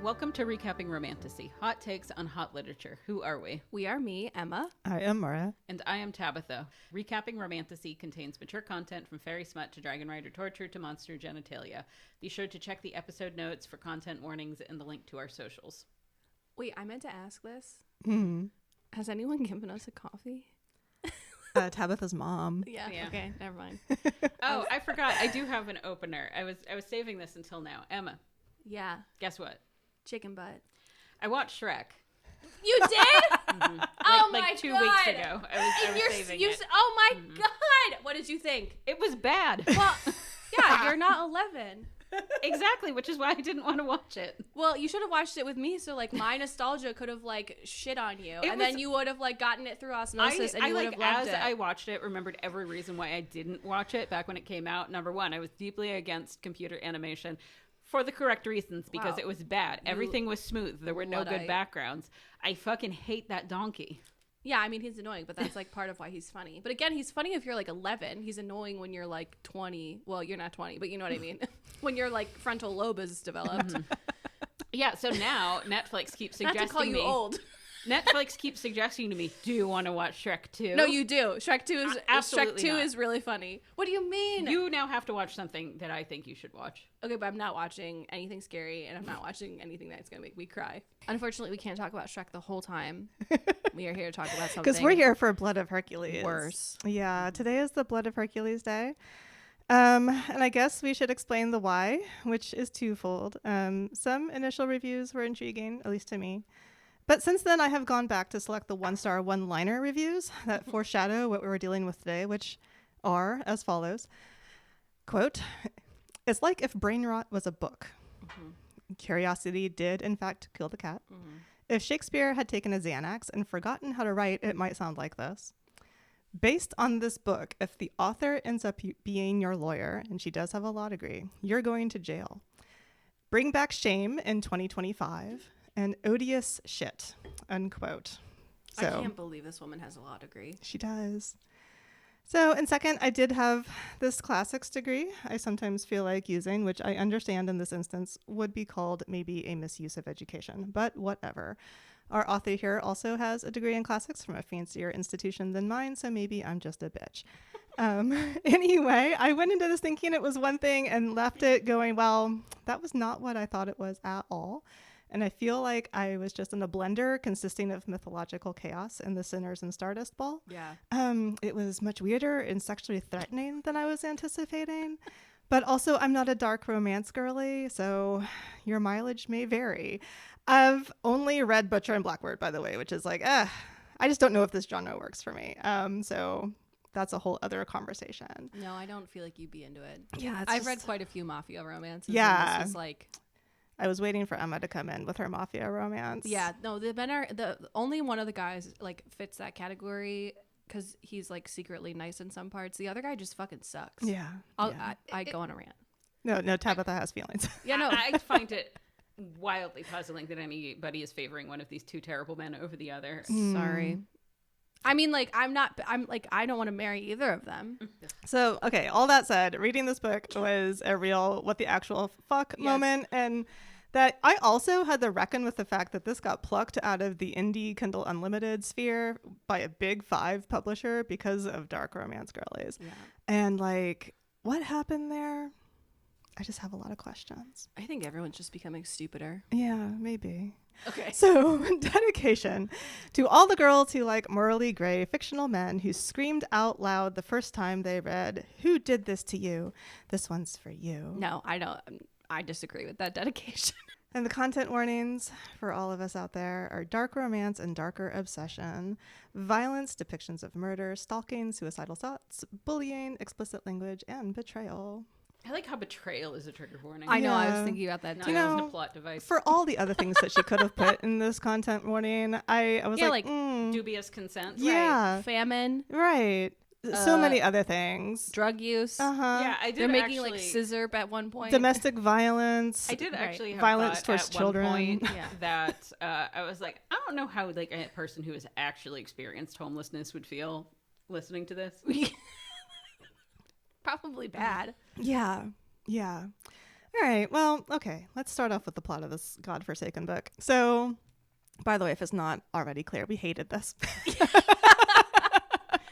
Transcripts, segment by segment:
Welcome to Recapping Romantasy, hot takes on hot literature. Who are we? We are me, Emma. I am Maura. And I am Tabitha. Recapping Romantasy contains mature content from fairy smut to dragon rider torture to monster genitalia. Be sure to check the episode notes for content warnings and the link to our socials. Wait, I meant to ask this. Mm-hmm. Has anyone given us a coffee? Tabitha's mom. Yeah. Okay, never mind. Oh, I forgot. I do have an opener. I was saving this until now. Emma, Yeah. guess what? Chicken butt. I watched Shrek. You did? Mm-hmm. Oh like my 2 God. weeks ago. I was saving it. Oh my God. What did you think? It was bad. Well, yeah, you're not 11. Exactly, which is why I didn't want to watch it. Well, you should have watched it with me, so like my nostalgia could have like shit on you, It and was- then you would have like gotten it through osmosis, and you would have loved as it. I watched it, remembered every reason why I didn't watch it back when it came out. Number one, I was deeply against computer animation for the correct reasons because Wow. it was bad. Everything was smooth. There were no good Luddite. backgrounds. I fucking hate that donkey. Yeah, I mean, he's annoying, but that's like part of why he's funny. But again, he's funny if you're like 11. He's annoying when you're like 20. Well, you're not 20, but you know what I mean. When your like frontal lobe is developed. Yeah, so now Netflix keeps Not suggesting to call you me. old. Netflix keeps suggesting to me, do you want to watch Shrek 2? No, you do. Shrek 2 is Absolutely Shrek 2 not. is really funny. What do you mean? You now have to watch something that I think you should watch. Okay, but I'm not watching anything scary, and I'm not watching anything that's gonna make me cry. Unfortunately, we can't talk about Shrek the whole time. We are here to talk about something. Because we're here for Blood of Hercules. Worse. Yeah, today is the Blood of Hercules day. And I guess we should explain the why, which is twofold. Some initial reviews were intriguing, at least to me. But since then, I have gone back to select the one-star, one-liner reviews that foreshadow what we were dealing with today, which are as follows. Quote, "It's like if brain rot was a book. Curiosity did, in fact, kill the cat. If Shakespeare had taken a Xanax and forgotten how to write, it might sound like this. Based on this book, if the author ends up being your lawyer, and she does have a law degree, you're going to jail. Bring back shame in 2025 and odious shit," unquote. I can't believe this woman has a law degree. She does. So, and second, I did have this classics degree I sometimes feel like using, which I understand in this instance would be called maybe a misuse of education, but whatever. Our author here also has a degree in classics from a fancier institution than mine, so maybe I'm just a bitch. Anyway, I went into this thinking it was one thing and left it going, well, that was not what I thought it was at all. And I feel like I was just in a blender consisting of mythological chaos and the Sinners and Stardust Ball. Yeah. It was much weirder and sexually threatening than I was anticipating. But also, I'm not a dark romance girly, so your mileage may vary. I've only read Butcher and Blackbird, by the way, which is like, I just don't know if this genre works for me. So that's a whole other conversation. No, I don't feel like you'd be into it. Yeah, I've read quite a few mafia romances. Yeah. And this was like, I was waiting for Emma to come in with her mafia romance. yeah, no, the only one of the guys like fits that category because he's like secretly nice in some parts. The other guy just fucking sucks. Yeah. I go on a rant. No, Tabitha has feelings. Yeah, no. I find it wildly puzzling that anybody is favoring one of these two terrible men over the other. Sorry. I mean, like, I don't want to marry either of them. So, okay, all that said, reading this book was a real what the actual fuck Yes. moment. And that I also had to reckon with the fact that this got plucked out of the indie Kindle Unlimited sphere by a big 5 publisher because of dark romance girlies. Yeah. And like, what happened there? I just have a lot of questions. I think everyone's just becoming stupider. Yeah, maybe. Okay. So, dedication to all the girls who like morally gray fictional men who screamed out loud the first time they read, "Who did this to you? This one's for you." No, I don't. I disagree with that dedication. And the content warnings for all of us out there are dark romance and darker obsession, violence, depictions of murder, stalking, suicidal thoughts, bullying, explicit language, and betrayal. I like how betrayal is a trigger warning. I know. I Yeah. was thinking about that Not too. You know, just a plot device. For all the other things that she could have put in this content warning, I was Yeah, like, Dubious consent. yeah, Famine, right. So many other things. drug use. Yeah, I did They're making actually, like scissor at one point. Domestic violence. I did Right. actually have Violence thought towards at children. one point Yeah. that I was like, I don't know how like a person who has actually experienced homelessness would feel listening to this. Probably bad. Yeah. All right. Well, okay. Let's start off with the plot of this godforsaken book. So, by the way, if it's not already clear, we hated this.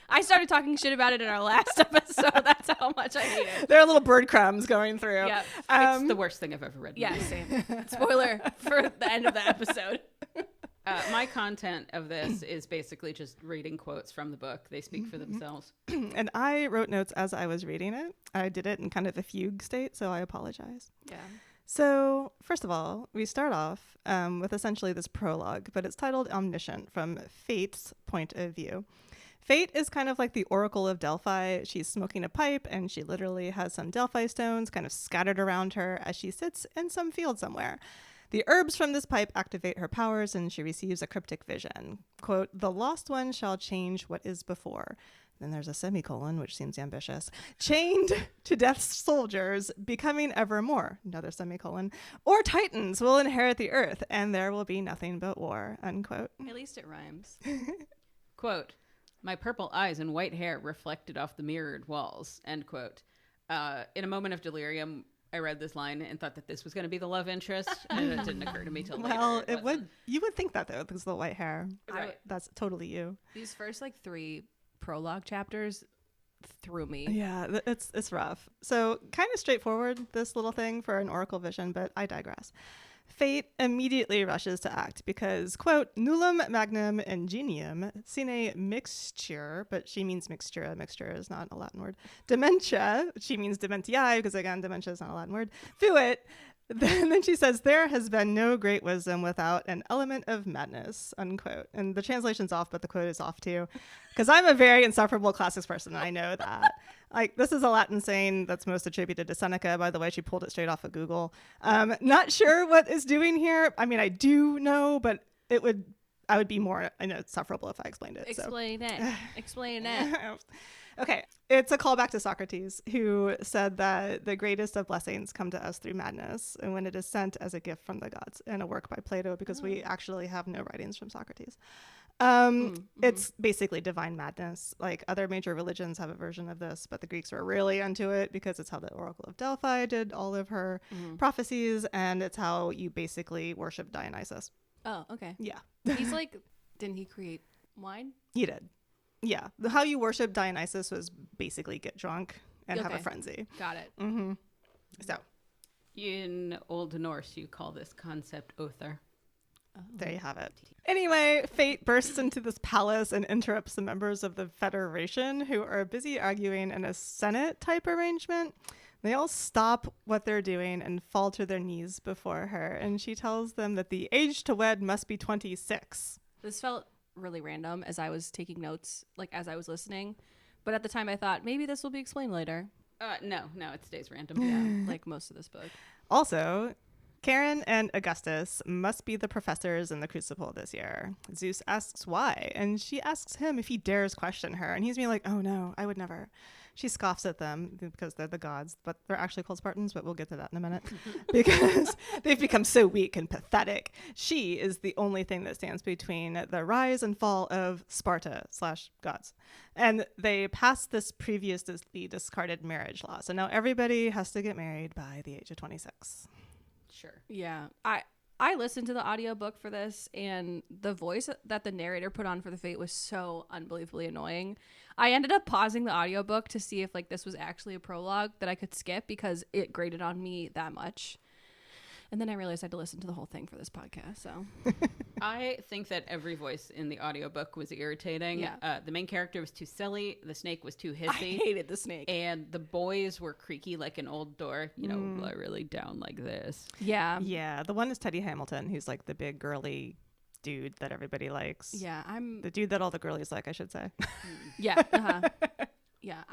I started talking shit about it in our last episode. That's how much I hate it. There are little breadcrumbs going through. Yeah. It's the worst thing I've ever read. Yeah, same. Spoiler for the end of the episode. My content of this is basically just reading quotes from the book. They speak for themselves. And I wrote notes as I was reading it. I did it in kind of a fugue state, so I apologize. Yeah. So, first of all, we start off with essentially this prologue, but it's titled Omniscient from Fate's point of view. Fate is kind of like the Oracle of Delphi. She's smoking a pipe, and she literally has some Delphi stones kind of scattered around her as she sits in some field somewhere. The herbs from this pipe activate her powers, and she receives a cryptic vision. Quote, "The lost one shall change what is before." Then there's a semicolon, which seems ambitious. "Chained to death's soldiers, becoming ever more." Another semicolon. "Or titans will inherit the earth, and there will be nothing but war." Unquote. At least it rhymes. Quote, "My purple eyes and white hair reflected off the mirrored walls." End quote. In a moment of delirium, I read this line and thought that this was going to be the love interest, and it didn't occur to me till Well, later. you would think that though, because of the white hair. Right. That's totally you. These first like 3 prologue chapters threw me. Yeah, it's rough. So kind of straightforward, this little thing for an oracle vision, but I digress. Fate immediately rushes to act because, quote, "Nullum magnum ingenium sine mixture," but she means mixtura. Mixture is not a Latin word. "Dementia," she means dementiae, because again, dementia is not a Latin word. "Fuit." Then she says, "There has been no great wisdom without an element of madness," unquote. And the translation's off, but the quote is off too. Because I'm a very insufferable classics person, and I know that. Like, this is a Latin saying that's most attributed to Seneca. By the way, she pulled it straight off of Google. Not sure what it's doing here. I mean, I do know, but I would be more insufferable if I explained it. Explain it. Explain it. Okay. It's a callback to Socrates, who said that the greatest of blessings come to us through madness, and when it is sent as a gift from the gods, and a work by Plato, because we actually have no writings from Socrates. It's basically divine madness. Like, other major religions have a version of this, but the Greeks were really into it because it's how the Oracle of Delphi did all of her prophecies, and it's how you basically worship Dionysus. Oh, okay. Yeah. He's like, didn't he create wine? He did. Yeah. How you worship Dionysus was basically get drunk and have a Okay. frenzy. Got it. Mm-hmm. So In Old Norse, you call this concept Other. there you have it. Anyway, Fate bursts into this palace and interrupts the members of the Federation, who are busy arguing in a Senate type arrangement. They all stop what they're doing and fall to their knees before her, and she tells them that the age to wed must be 26. This felt really random as I was taking notes, like as I was listening. But at the time I thought maybe this will be explained later. No, it stays random. Yeah, like most of this book. Also, Karen and Augustus must be the professors in the Crucible this year. Zeus asks why, and she asks him if he dares question her, and he's being like, "Oh no, I would never." She scoffs at them because they're the gods, but they're actually called Spartans, but we'll get to that in a minute. Because they've become so weak and pathetic. She is the only thing that stands between the rise and fall of Sparta/gods. And they passed this previously discarded marriage law. So now everybody has to get married by the age of 26. Sure. Yeah. I listened to the audiobook for this, and the voice that the narrator put on for the Fate was so unbelievably annoying. I ended up pausing the audiobook to see if like this was actually a prologue that I could skip because it grated on me that much. And then I realized I had to listen to the whole thing for this podcast. So I think that every voice in the audiobook was irritating. Yeah. The main character was too silly. The snake was too I hissy. hated the snake. And the boys were creaky like an old door. You know, really down like this. Yeah. Yeah, the one is Teddy Hamilton, who's like the big girly dude that everybody likes. Yeah. The dude that all the girlies like, I should say. Yeah. Uh-huh. Yeah.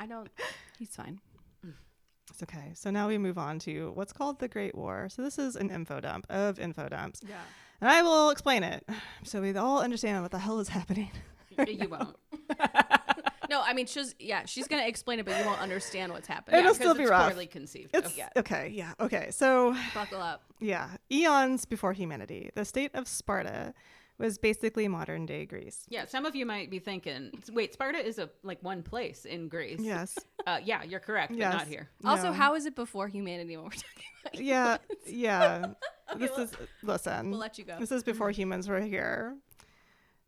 He's fine. It's okay. So now we move on to what's called the Great War. So this is an info dump of info dumps. Yeah. And I will explain it so we all understand what the hell is happening. You won't. No, I mean, she's going to explain it, but you won't understand what's happening. It'll Yeah, 'cause still be it's rough. poorly conceived. It's Yeah. okay. Yeah. Okay. So Buckle up. yeah, eons before humanity, the state of Sparta was basically modern day Greece. Yeah, some of you might be thinking, wait, Sparta is one place in Greece. Yes. Yeah, you're correct, Yes. but not here. Also, No. how is it before humanity when we're talking about Yeah, humans? yeah. Okay, Listen. we'll let you go. This is before humans were here.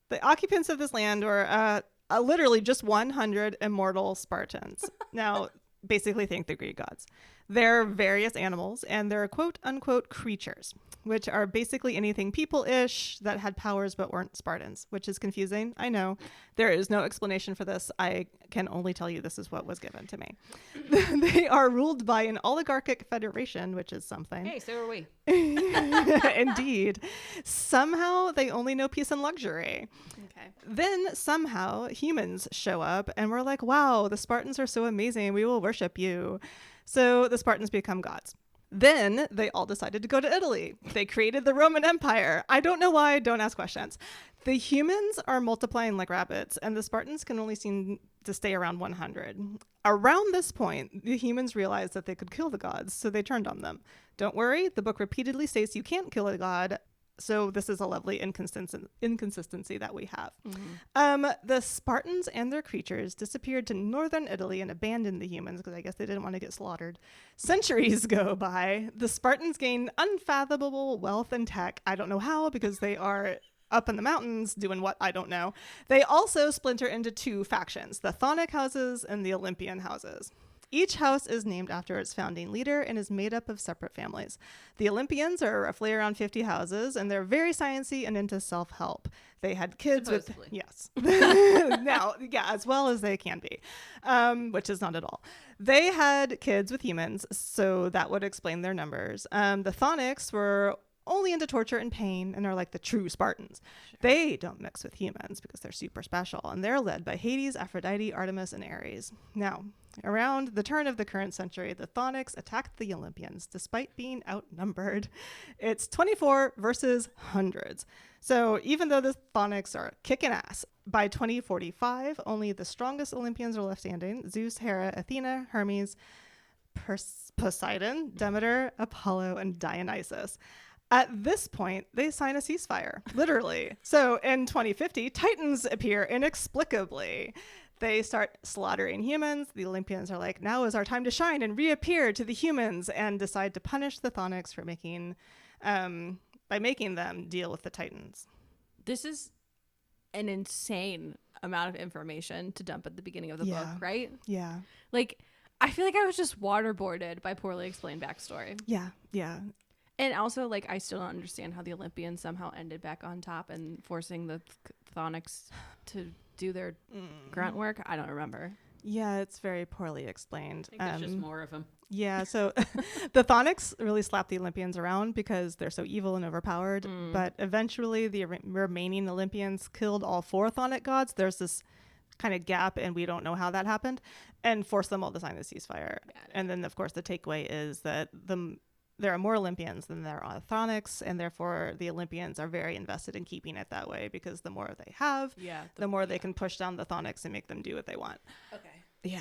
The occupants of this land were literally just 100 immortal Spartans. Now, basically think the Greek gods. They're various animals, and they're quote unquote creatures, which are basically anything people-ish that had powers but weren't Spartans, which is confusing. I know. There is no explanation for this. I can only tell you this is what was given to me. They are ruled by an oligarchic federation, which is something. Hey, so are we. Indeed. Somehow they only know peace and luxury. Okay. Then somehow humans show up and we're like, wow, the Spartans are so amazing. We will worship you. So the Spartans become gods. Then they all decided to go to Italy. They created the Roman Empire. I don't know why. Don't ask questions. The humans are multiplying like rabbits, and the Spartans can only seem to stay around 100. Around this point, the humans realized that they could kill the gods, so they turned on them. Don't worry, the book repeatedly states you can't kill a god, so this is a lovely inconsistency that we have. The Spartans and their creatures disappeared to northern Italy and abandoned the humans because I guess they didn't want to get slaughtered. Centuries go by. The Spartans gain unfathomable wealth and tech. I don't know how, because they are up in the mountains doing what? I don't know. They also splinter into two factions, the Chthonic houses and the Olympian houses. Each house is named after its founding leader and is made up of separate families. The Olympians are roughly around 50 houses, and they're very sciencey and into self-help. They had kids Supposedly. with... Yes. Now, yeah, as well as they can be, which is not at all. They had kids with humans, so that would explain their numbers. The Chthonics were only into torture and pain and are like the true Spartans. Sure. They don't mix with humans because they're super special, and they're led by Hades, Aphrodite, Artemis, and Ares. Now, around the turn of the current century, the Chthonics attacked the Olympians despite being outnumbered. It's 24 versus hundreds. So even though the Chthonics are kicking ass, by 2045, only the strongest Olympians are left standing: Zeus, Hera, Athena, Hermes, Poseidon, Demeter, Apollo, and Dionysus. At this point, they sign a ceasefire, literally. So in 2050, Titans appear inexplicably. They start slaughtering humans. The Olympians are like, now is our time to shine, and reappear to the humans and decide to punish the Chthonics for by making them deal with the Titans. This is an insane amount of information to dump at the beginning of the book, right? Yeah. Like, I feel like I was just waterboarded by poorly explained backstory. Yeah. Yeah. And also, like, I still don't understand how the Olympians somehow ended back on top and forcing the Chthonics to do their grunt work. I don't remember. Yeah, it's very poorly explained. I think there's just more of them. Yeah, so the Chthonics really slap the Olympians around because they're so evil and overpowered. But eventually, the remaining Olympians killed all four Chthonic gods. There's this kind of gap, and we don't know how that happened, and forced them all to sign the ceasefire. And then, of course, the takeaway is that there are more Olympians than there are Chthonics, and therefore the Olympians are very invested in keeping it that way because the more they have, the more they can push down the Chthonics and make them do what they want. Okay. Yeah.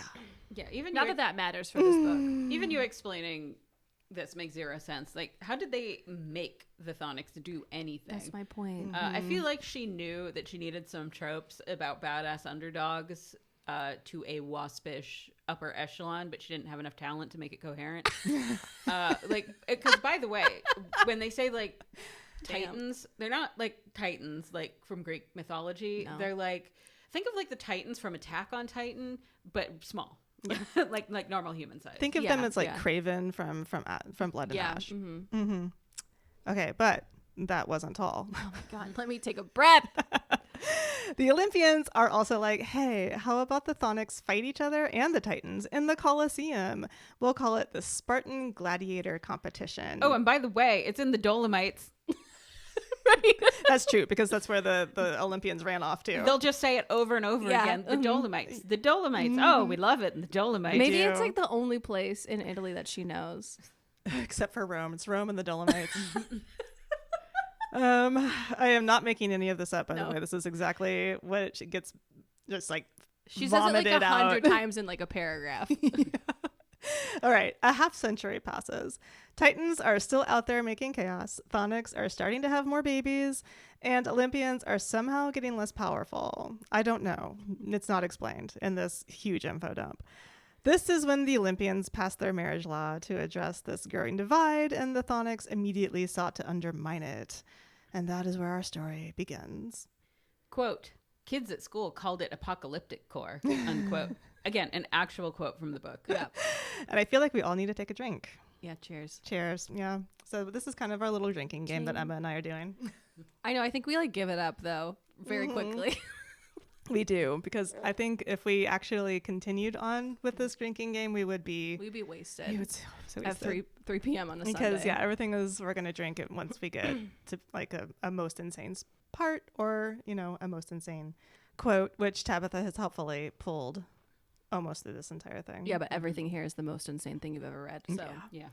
Yeah, even Not that matters for this book. Even you explaining this makes zero sense. Like, how did they make the Chthonics to do anything? That's my point. I feel like she knew that she needed some tropes about badass underdogs to a waspish upper echelon, but she didn't have enough talent to make it coherent. Because by the way, when they say like Titans, they're not like Titans like from Greek mythology. No. They're like, think of like the Titans from Attack on Titan, but small. like normal human size. Think of them as like Craven from Blood and Ash. Okay, but that wasn't all. Oh my god, let me take a breath. The Olympians are also like, hey, how about the Chthonics fight each other and the Titans in the Colosseum? We'll call it the Spartan Gladiator Competition. Oh, and by the way, it's in the Dolomites. Right. That's true, because that's where the Olympians ran off to. They'll just say it over and over again. The Dolomites. The Dolomites. Oh, we love it. The Dolomites. Maybe it's like the only place in Italy that she knows. Except for Rome. It's Rome and the Dolomites. I am not making any of this up, by the way. This is exactly what she gets just like she says it like 100 out. times in like a paragraph. All right, a half century passes. Titans are still out there making chaos. Chthonics are starting to have more babies, and Olympians are somehow getting less powerful. I don't know. It's not explained in this huge info dump. This is when the Olympians passed their marriage law to address this growing divide, and the Chthonics immediately sought to undermine it. And that is where our story begins. Quote, kids at school called it apocalyptic core, unquote. Again, an actual quote from the book. Yeah. And I feel like we all need to take a drink. Yeah, cheers. Cheers. Yeah. So this is kind of our little drinking game that Emma and I are doing. I know. I think we like give it up though very quickly. We do, because I think if we actually continued on with this drinking game, we'd be wasted. we would so at wasted. 3 p.m. on a Because Sunday. yeah, everything is we're gonna drink it once we get to like a most insane part, or a most insane quote, which Tabitha has helpfully pulled almost through this entire thing. Yeah, but everything here is the most insane thing you've ever read. So Yeah.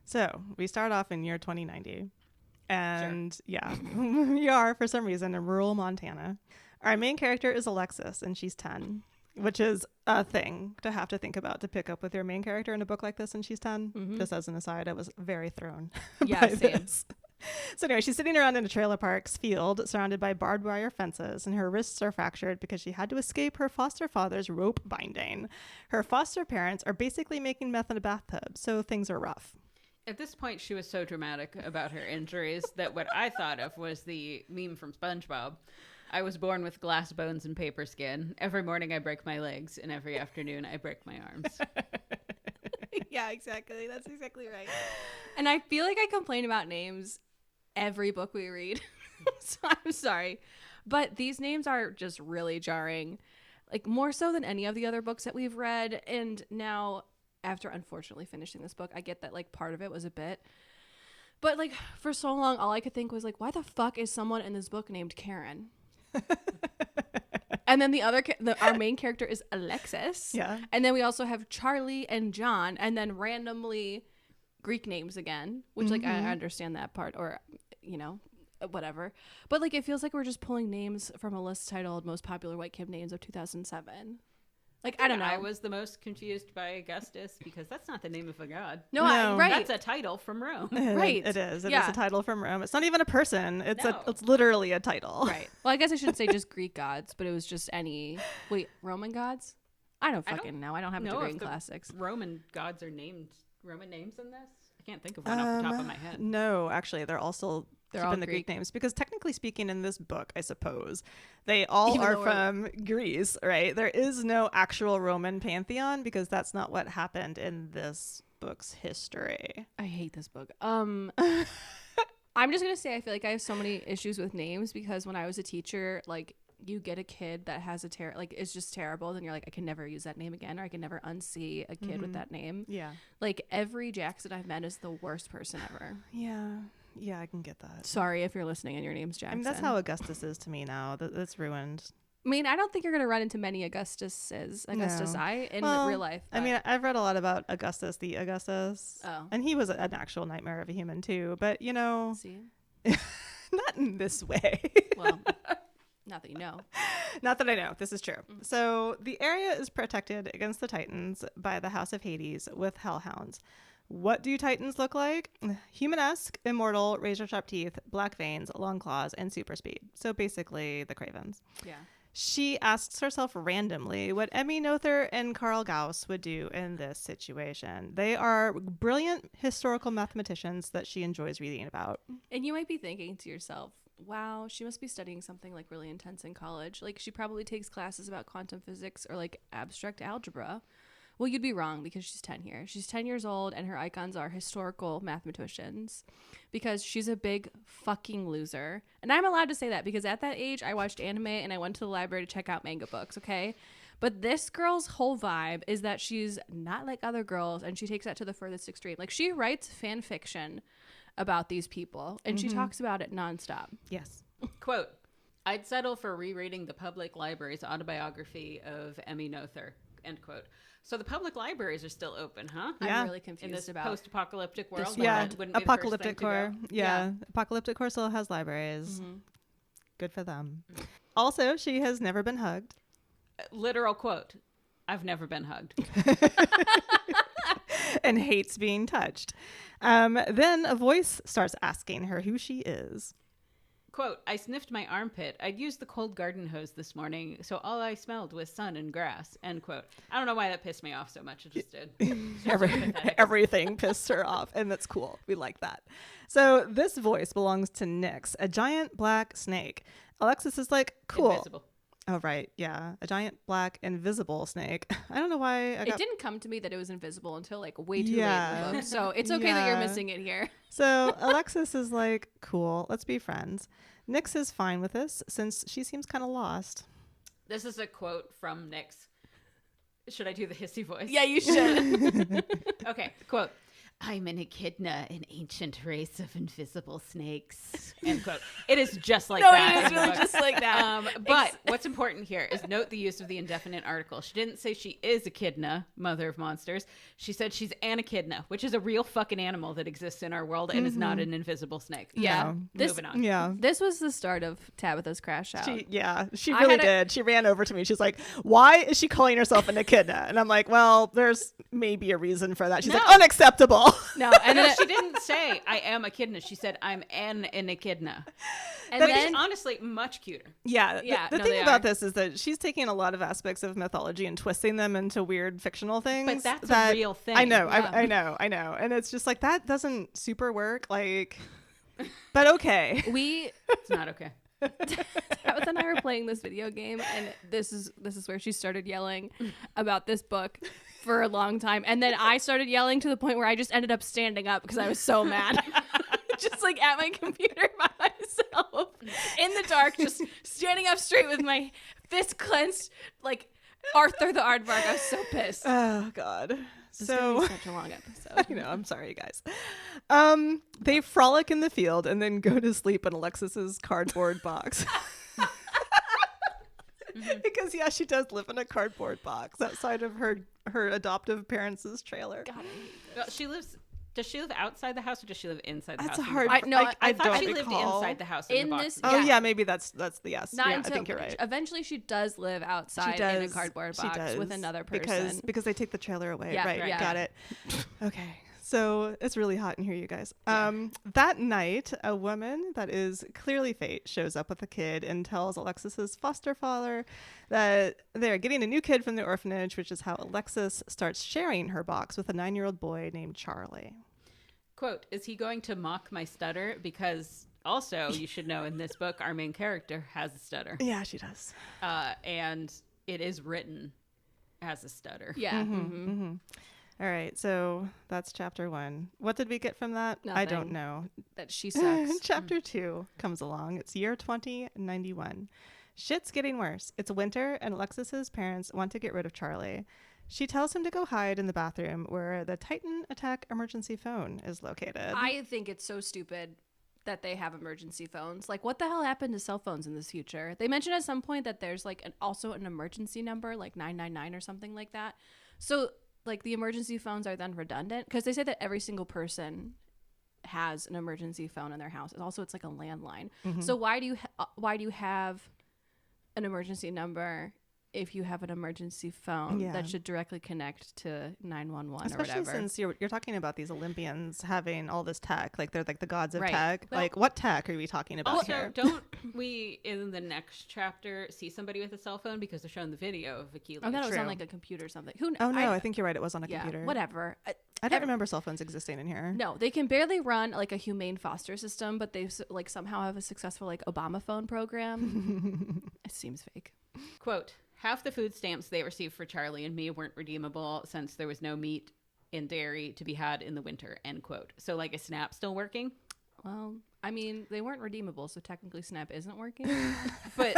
So we start off in year 2090. And yeah, we are, for some reason, in rural Montana. Our main character is Alexis, and she's 10, which is a thing to have to think about to pick up with your main character in a book like this, and she's 10. Mhm. Just as an aside, I was very thrown Yeah, by same. this. So anyway, she's sitting around in a trailer park's field surrounded by barbed wire fences, and her wrists are fractured because she had to escape her foster father's rope binding. Her foster parents are basically making meth in a bathtub, so things are rough. At this point, she was so dramatic about her injuries that what I thought of was the meme from SpongeBob. I was born with glass bones and paper skin. Every morning I break my legs, and every afternoon I break my arms. Yeah, exactly. That's exactly right. And I feel like I complain about names every book we read. So I'm sorry. But these names are just really jarring. Like more so than any of the other books that we've read. And now, after unfortunately finishing this book, I get that like part of it was a bit. But like for so long, all I could think was like, why the fuck is someone in this book named Karen? And then our main character is Alexis. Yeah. And then we also have Charlie and John, and then randomly Greek names again, which like I understand that part, or whatever. But like it feels like we're just pulling names from a list titled Most Popular White Kid Names of 2007. Like I don't know. I was the most confused by Augustus because that's not the name of a god. No. Right. That's a title from Rome. Right. It is. It is Yeah. a title from Rome. It's not even a person. It's No. it's literally a title. Right. Well, I guess I shouldn't say just Greek gods, but it was just Roman gods? I don't fucking know. I don't have a know degree if in the classics. Roman gods are named Roman names in this. I can't think of one off the top of my head. No, actually, they're all Greek. the Greek names, because technically speaking, in this book, I suppose they all Even are though we're- from Greece, right? There is no actual Roman pantheon because that's not what happened in this book's history. I hate this book. I'm just gonna say I feel like I have so many issues with names because when I was a teacher, like you get a kid that has it's just terrible, then you're like, I can never use that name again, or I can never unsee a kid with that name. Yeah. Like every Jackson I've met is the worst person ever. Yeah, I can get that. Sorry if you're listening and your name's Jackson. I mean, that's how Augustus is to me now. That's ruined. I mean, I don't think you're gonna run into many Augustuses in real life. I mean, I've read a lot about Augustus the Augustus. Oh. And he was an actual nightmare of a human too. But, see, not in this way. well, not that you know. Not that I know. This is true. So the area is protected against the Titans by the House of Hades with hellhounds. What do Titans look like? Human-esque, immortal, razor-sharp teeth, black veins, long claws, and super speed. So basically the Cravens. Yeah. She asks herself randomly what Emmy Noether and Carl Gauss would do in this situation. They are brilliant historical mathematicians that she enjoys reading about. And you might be thinking to yourself, wow, she must be studying something like really intense in college. Like she probably takes classes about quantum physics or like abstract algebra. Well, you'd be wrong because she's 10 here. She's 10 years old and her icons are historical mathematicians because she's a big fucking loser. And I'm allowed to say that because at that age, I watched anime and I went to the library to check out manga books, okay? But this girl's whole vibe is that she's not like other girls and she takes that to the furthest extreme. Like she writes fan fiction about these people and she talks about it nonstop. Yes. Quote, I'd settle for rereading the public library's autobiography of Emmy Noether, end quote. So the public libraries are still open, huh? Yeah. I'm really In confused this about post-apocalyptic world? This Yeah, Wouldn't be the first Apocalyptic thing to Core. go? Yeah. Apocalyptic Core still has libraries. Mhm. Good for them. Also, she has never been hugged. Literal quote, I've never been hugged. and hates being touched. Then a voice starts asking her who she is. Quote, I sniffed my armpit. I'd used the cold garden hose this morning, so all I smelled was sun and grass. End quote. I don't know why that pissed me off so much. It just did. Everything pissed her off, and that's cool. We like that. So this voice belongs to Nyx, a giant black snake. Alexis is like, cool. Invisible. Oh, right. Yeah. A giant black invisible snake. I don't know why. It didn't come to me that it was invisible until like way too late in the book. So it's okay that you're missing it here. So Alexis is like, cool, let's be friends. Nyx is fine with this since she seems kind of lost. This is a quote from Nyx. Should I do the hissy voice? Yeah, you should. Okay, quote. I'm an echidna, an ancient race of invisible snakes. End quote. It is just like that. No, it is really just like that. But what's important here is note the use of the indefinite article. She didn't say she is echidna, mother of monsters. She said she's an echidna, which is a real fucking animal that exists in our world and is not an invisible snake. Yeah. No. Moving on. Yeah. This was the start of Tabitha's crash out. She really did. She ran over to me. She's like, why is she calling herself an echidna? And I'm like, well, there's maybe a reason for that. She's like, unacceptable. No, and she didn't say I am echidna. She said I'm an echidna. And Which then is honestly much cuter. Yeah. Yeah, The no, thing they about are. this is that she's taking a lot of aspects of mythology and twisting them into weird fictional things. But that's a real thing. I know. Yeah. I know. And it's just like, that doesn't super work. Like, but okay. It's not okay. Tabitha and I were playing this video game, and this is where she started yelling about this book for a long time, and then I started yelling to the point where I just ended up standing up because I was so mad. Just like at my computer by myself in the dark, just standing up straight with my fist clenched like Arthur the Aardvark. I was so pissed. Oh God. This is gonna be such a long episode. I know, I'm sorry, guys. They frolic in the field and then go to sleep in Alexis's cardboard box. Because she does live in a cardboard box outside of her adoptive parents' trailer. God, I hate this. Well, does she live outside the house or does she live inside the That's house? a hard. I I thought don't she lived recall. inside the house In in the box. this- Oh Yeah. yeah, maybe that's the yes. Not Yeah, I until think you're right. eventually she does live outside in a cardboard box with another person. because they take the trailer away. Yeah, right. yeah. Got it. Okay. So it's really hot in here, you guys. That night, a woman that is clearly fate shows up with a kid and tells Alexis's foster father that they're getting a new kid from the orphanage, which is how Alexis starts sharing her box with a 9-year-old boy named Charlie. Quote, is he going to mock my stutter? Because also, you should know in this book, our main character has a stutter. Yeah, she does. And it is written as a stutter. Yeah. All right, so that's chapter 1. What did we get from that? I don't Nothing. know. That she sucks. Chapter 2 comes along. It's year 2091. Shit's getting worse. It's winter, and Alexis's parents want to get rid of Charlie. She tells him to go hide in the bathroom where the Titan attack emergency phone is located. I think it's so stupid that they have emergency phones. Like, what the hell happened to cell phones in this future? They mentioned at some point that there's like also an emergency number, like 999 or something like that. So like the emergency phones are then redundant because they say that every single person has an emergency phone in their house. And also, it's like a landline. So why do you have an emergency number if you have an emergency phone that should directly connect to 911 Especially or whatever? since you're talking about these Olympians having all this tech, like they're like the gods of Right. tech. Well, like, what tech are we talking about Also, here? don't we, in the next chapter, see somebody with a cell phone because they're showing the video of Achilles? I thought it was on True. like a computer or something. Who knows? Oh no, I think you're right. It was on a yeah, computer. whatever. I don't remember cell phones existing in here. No, they can barely run like a humane foster system, but they like somehow have a successful like Obama phone program. It seems fake. Quote, half the food stamps they received for Charlie and me weren't redeemable since there was no meat and dairy to be had in the winter, end quote. So like, is Snap still working? Well, I mean, they weren't redeemable, so technically Snap isn't working. But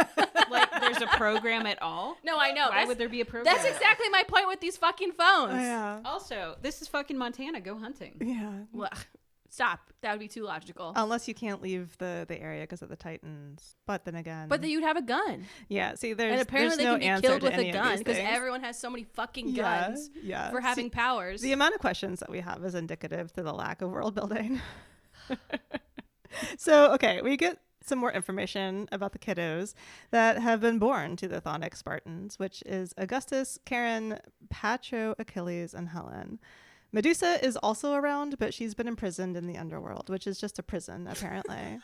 like, there's a program at all? No, I know. Why would there be a program? That's exactly my point with these fucking phones. Oh, yeah. Also, this is fucking Montana. Go hunting. Yeah. Well, stop. That would be too logical. Unless you can't leave the area because of the Titans. But then again. But then you'd have a gun. yeah, see, there's And apparently there's no they can answer be killed to with any a of gun these because things. everyone has so many fucking Yeah, guns yeah. for having powers. The amount of questions that we have is indicative to the lack of world building. So, okay, we get some more information about the kiddos that have been born to the Chthonic Spartans, which is Augustus, Charon, Pacho, Achilles, and Helen. Medusa is also around, but she's been imprisoned in the underworld, which is just a prison, apparently.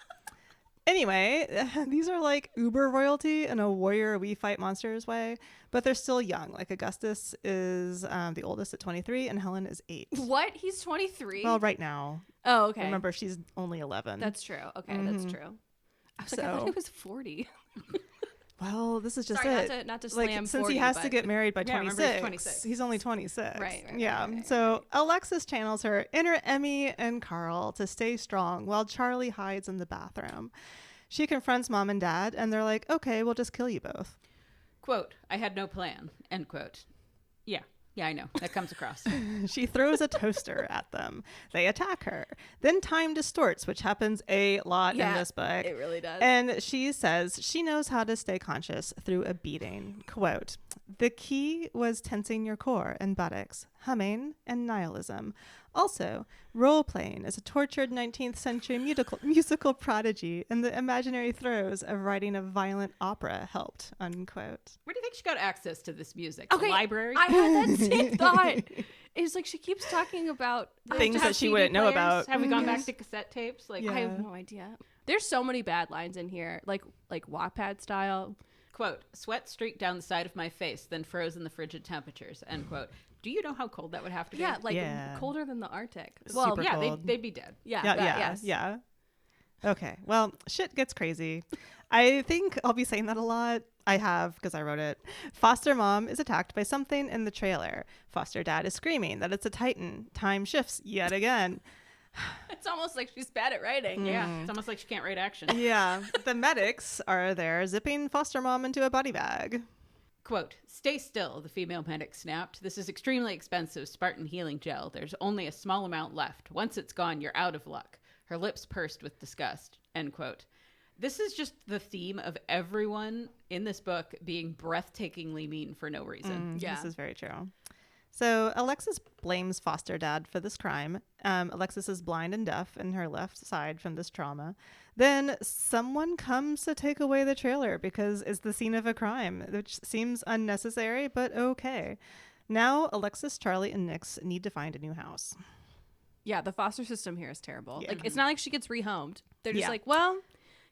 Anyway, these are like uber royalty in a warrior we fight monsters way, but they're still young. Like Augustus is the oldest at 23 and Helen is 8. What? He's 23? Well, right now. Oh, okay. Remember, she's only 11. That's true. Okay, that's true. I was like, I thought he was 40. Well, this is just Sorry, it. not to Like, slam since 40, he has but- to get married by Yeah, remember, 26, he's 26. he's only 26. Right, Yeah. right. So Alexis channels her inner Emmy and Carl to stay strong while Charlie hides in the bathroom. She confronts mom and dad, and they're like, okay, we'll just kill you both. Quote, I had no plan, end quote. Yeah, I know. That comes across. She throws a toaster at them. They attack her. Then time distorts, which happens a lot in this book. It really does. And she says she knows how to stay conscious through a beating. Quote, the key was tensing your core and buttocks, humming, and nihilism. Also, role-playing as a tortured 19th century musical prodigy in the imaginary throes of writing a violent opera helped, unquote. Where do you think she got access to this music? Okay, The library? I had that same thought. It's like she keeps talking about Things that she wouldn't know about. Have we gone back to cassette tapes? Like, Yeah. I have no idea. There's so many bad lines in here, like Wattpad style. quote, sweat streaked down the side of my face, then froze in the frigid temperatures, end quote. Do you know how cold that would have to be? Yeah, like Yeah. colder than the Arctic. Well, Well, yeah, cold. they'd be dead. yeah, Yeah. yes. Okay. Well, shit gets crazy. I think I'll be saying that a lot. I have, because I wrote it. Foster mom is attacked by something in the trailer. Foster dad is screaming that it's a Titan. Time shifts yet again. It's almost like she's bad at writing. Yeah, it's almost like she can't write action. Yeah. The medics are there zipping foster mom into a body bag. Quote, stay still, the female medic snapped. This is extremely expensive Spartan healing gel. There's only a small amount left. Once it's gone, you're out of luck. Her lips pursed with disgust, end quote. This is just the theme of everyone in this book being breathtakingly mean for no reason. Yeah. This is very true. So Alexis blames foster dad for this crime. Alexis is blind and deaf in her left side from this trauma. Then someone comes to take away the trailer because it's the scene of a crime, which seems unnecessary, but okay. Now Alexis, Charlie, and Nix need to find a new house. Yeah, the foster system here is terrible. Yeah. Like, it's not like she gets rehomed. They're just Yeah. like, well,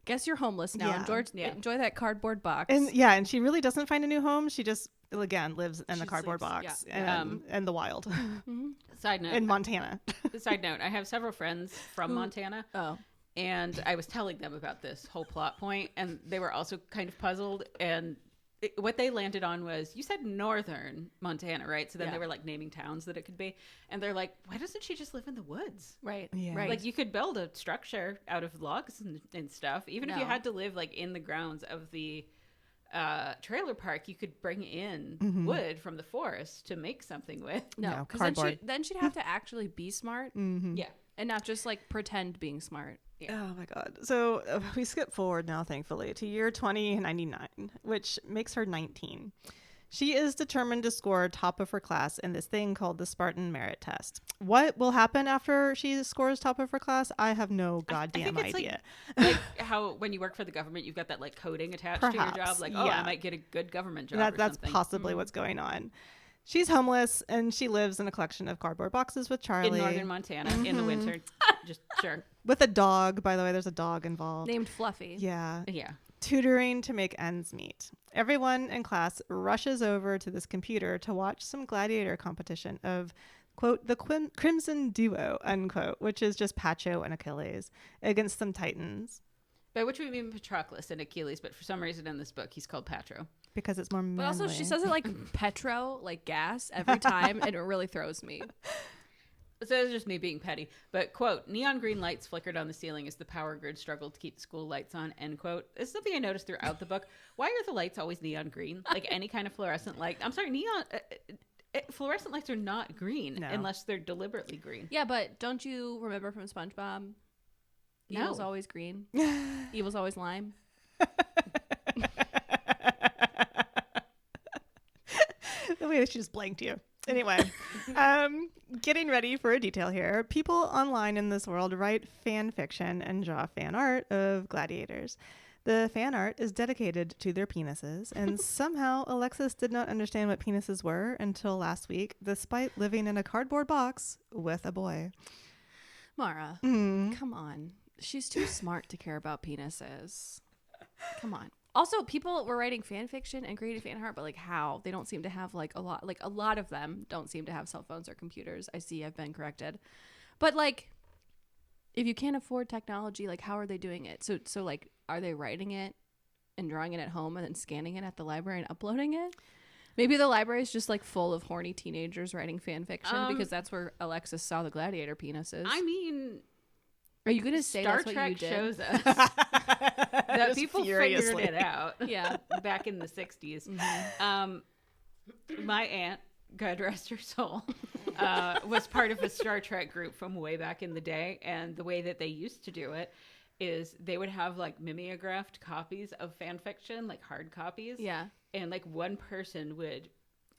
guess you're homeless now. Yeah. Enjoy that cardboard box. And she really doesn't find a new home. She just, again, lives in the She cardboard lives- box yeah. and the wild Side note, in Montana. side note, I have several friends from Montana, Oh. and I was telling them about this whole plot point, and they were also kind of puzzled, and what they landed on was, you said northern Montana, right? So then Yeah. they were like naming towns that it could be, and they're like, why doesn't she just live in the woods? Right. Yeah. Right. Like, you could build a structure out of logs and stuff. Even if you No. had to live like in the grounds of the trailer park, you could bring in wood from the forest to make something with. no, No, because cardboard. then she'd have to actually be smart Yeah. and not just like pretend being smart. Oh my god. So we skip forward now, thankfully, to year 2099, which makes her 19. She is determined to score top of her class in this thing called the Spartan Merit Test. What will happen after she scores top of her class? I have no goddamn it's idea. Like how when you work for the government, you've got that like coding attached to your job. Perhaps, Like, oh, yeah. I might get a good government job. or That's something. possibly what's going on. She's homeless and she lives in a collection of cardboard boxes with Charlie. In northern Montana in the winter. Just sure. With a dog, by the way. There's a dog involved. Named Fluffy. Yeah. Yeah. Tutoring to make ends meet. Everyone in class rushes over to this computer to watch some gladiator competition of, quote, the Crimson Duo, unquote, which is just Pacho and Achilles, against some titans, By which we mean Patroclus and Achilles, but for some reason in this book he's called Patro. because it's more manly. But also, she says it like petro, like gas, every time, and it really throws me. So it's just me being petty. But, quote, neon green lights flickered on the ceiling as the power grid struggled to keep the school lights on, end quote. This is something I noticed throughout the book. Why are the lights always neon green? Like any kind of fluorescent light. I'm sorry, fluorescent lights are not green No. unless they're deliberately green. Yeah, but don't you remember from SpongeBob? No. Evil's always green. Evil's always lime. The way that she just blanked you. Anyway, getting ready for a detail here. People online in this world write fan fiction and draw fan art of gladiators. The fan art is dedicated to their penises, and somehow Alexis did not understand what penises were until last week, despite living in a cardboard box with a boy. Maura, come on. She's too smart to care about penises. Come on. Also, people were writing fan fiction and creating fan art, but like how? They don't seem to have like a lot of them don't seem to have cell phones or computers. I see, I've been corrected. But like, if you can't afford technology, like how are they doing it? So like, are they writing it and drawing it at home and then scanning it at the library and uploading it? Maybe the library is just like full of horny teenagers writing fan fiction because that's where Alexis saw the gladiator penises. I mean, are you going to say Star that's what Trek you did? shows us that people furiously. figured it out. Yeah. Back in the 60s. My aunt, God rest her soul, was part of a Star Trek group from way back in the day. And the way that they used to do it is they would have like mimeographed copies of fan fiction, like hard copies. Yeah. And like one person would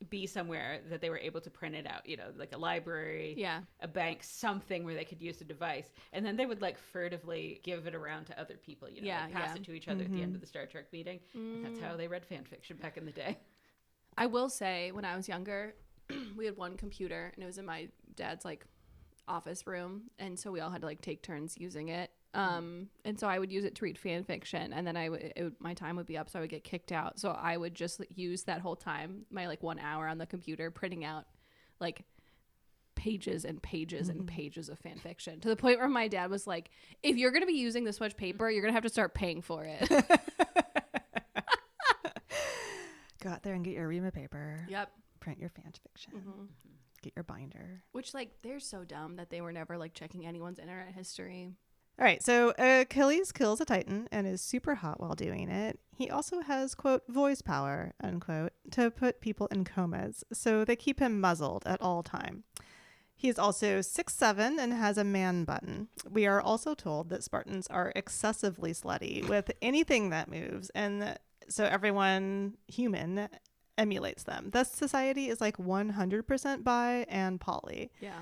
be somewhere that they were able to print it out, you know, like a library, a bank, something where they could use a device. And then they would like furtively give it around to other people, you know, like pass it to each other at the end of the Star Trek meeting. And that's how they read fan fiction back in the day. I will say when I was younger, we had one computer and it was in my dad's like office room. And so we all had to like take turns using it. And so I would use it to read fan fiction, and then my time would be up, so I would get kicked out. So I would just use that whole time, my like 1 hour on the computer, printing out like pages and pages and pages of fan fiction, to the point where my dad was like, if you're going to be using this much paper, you're going to have to start paying for it. Go out there and get your ream of paper. Yep. Print your fan fiction. Get your binder. Which, like, they're so dumb that they were never like checking anyone's internet history. All right, so Achilles kills a Titan and is super hot while doing it. He also has, quote, voice power, unquote, to put people in comas, so they keep him muzzled at all time. He is also 6'7" and has a man button. We are also told that Spartans are excessively slutty with anything that moves, and so everyone human emulates them. Thus, society is like 100% bi and poly. Yeah.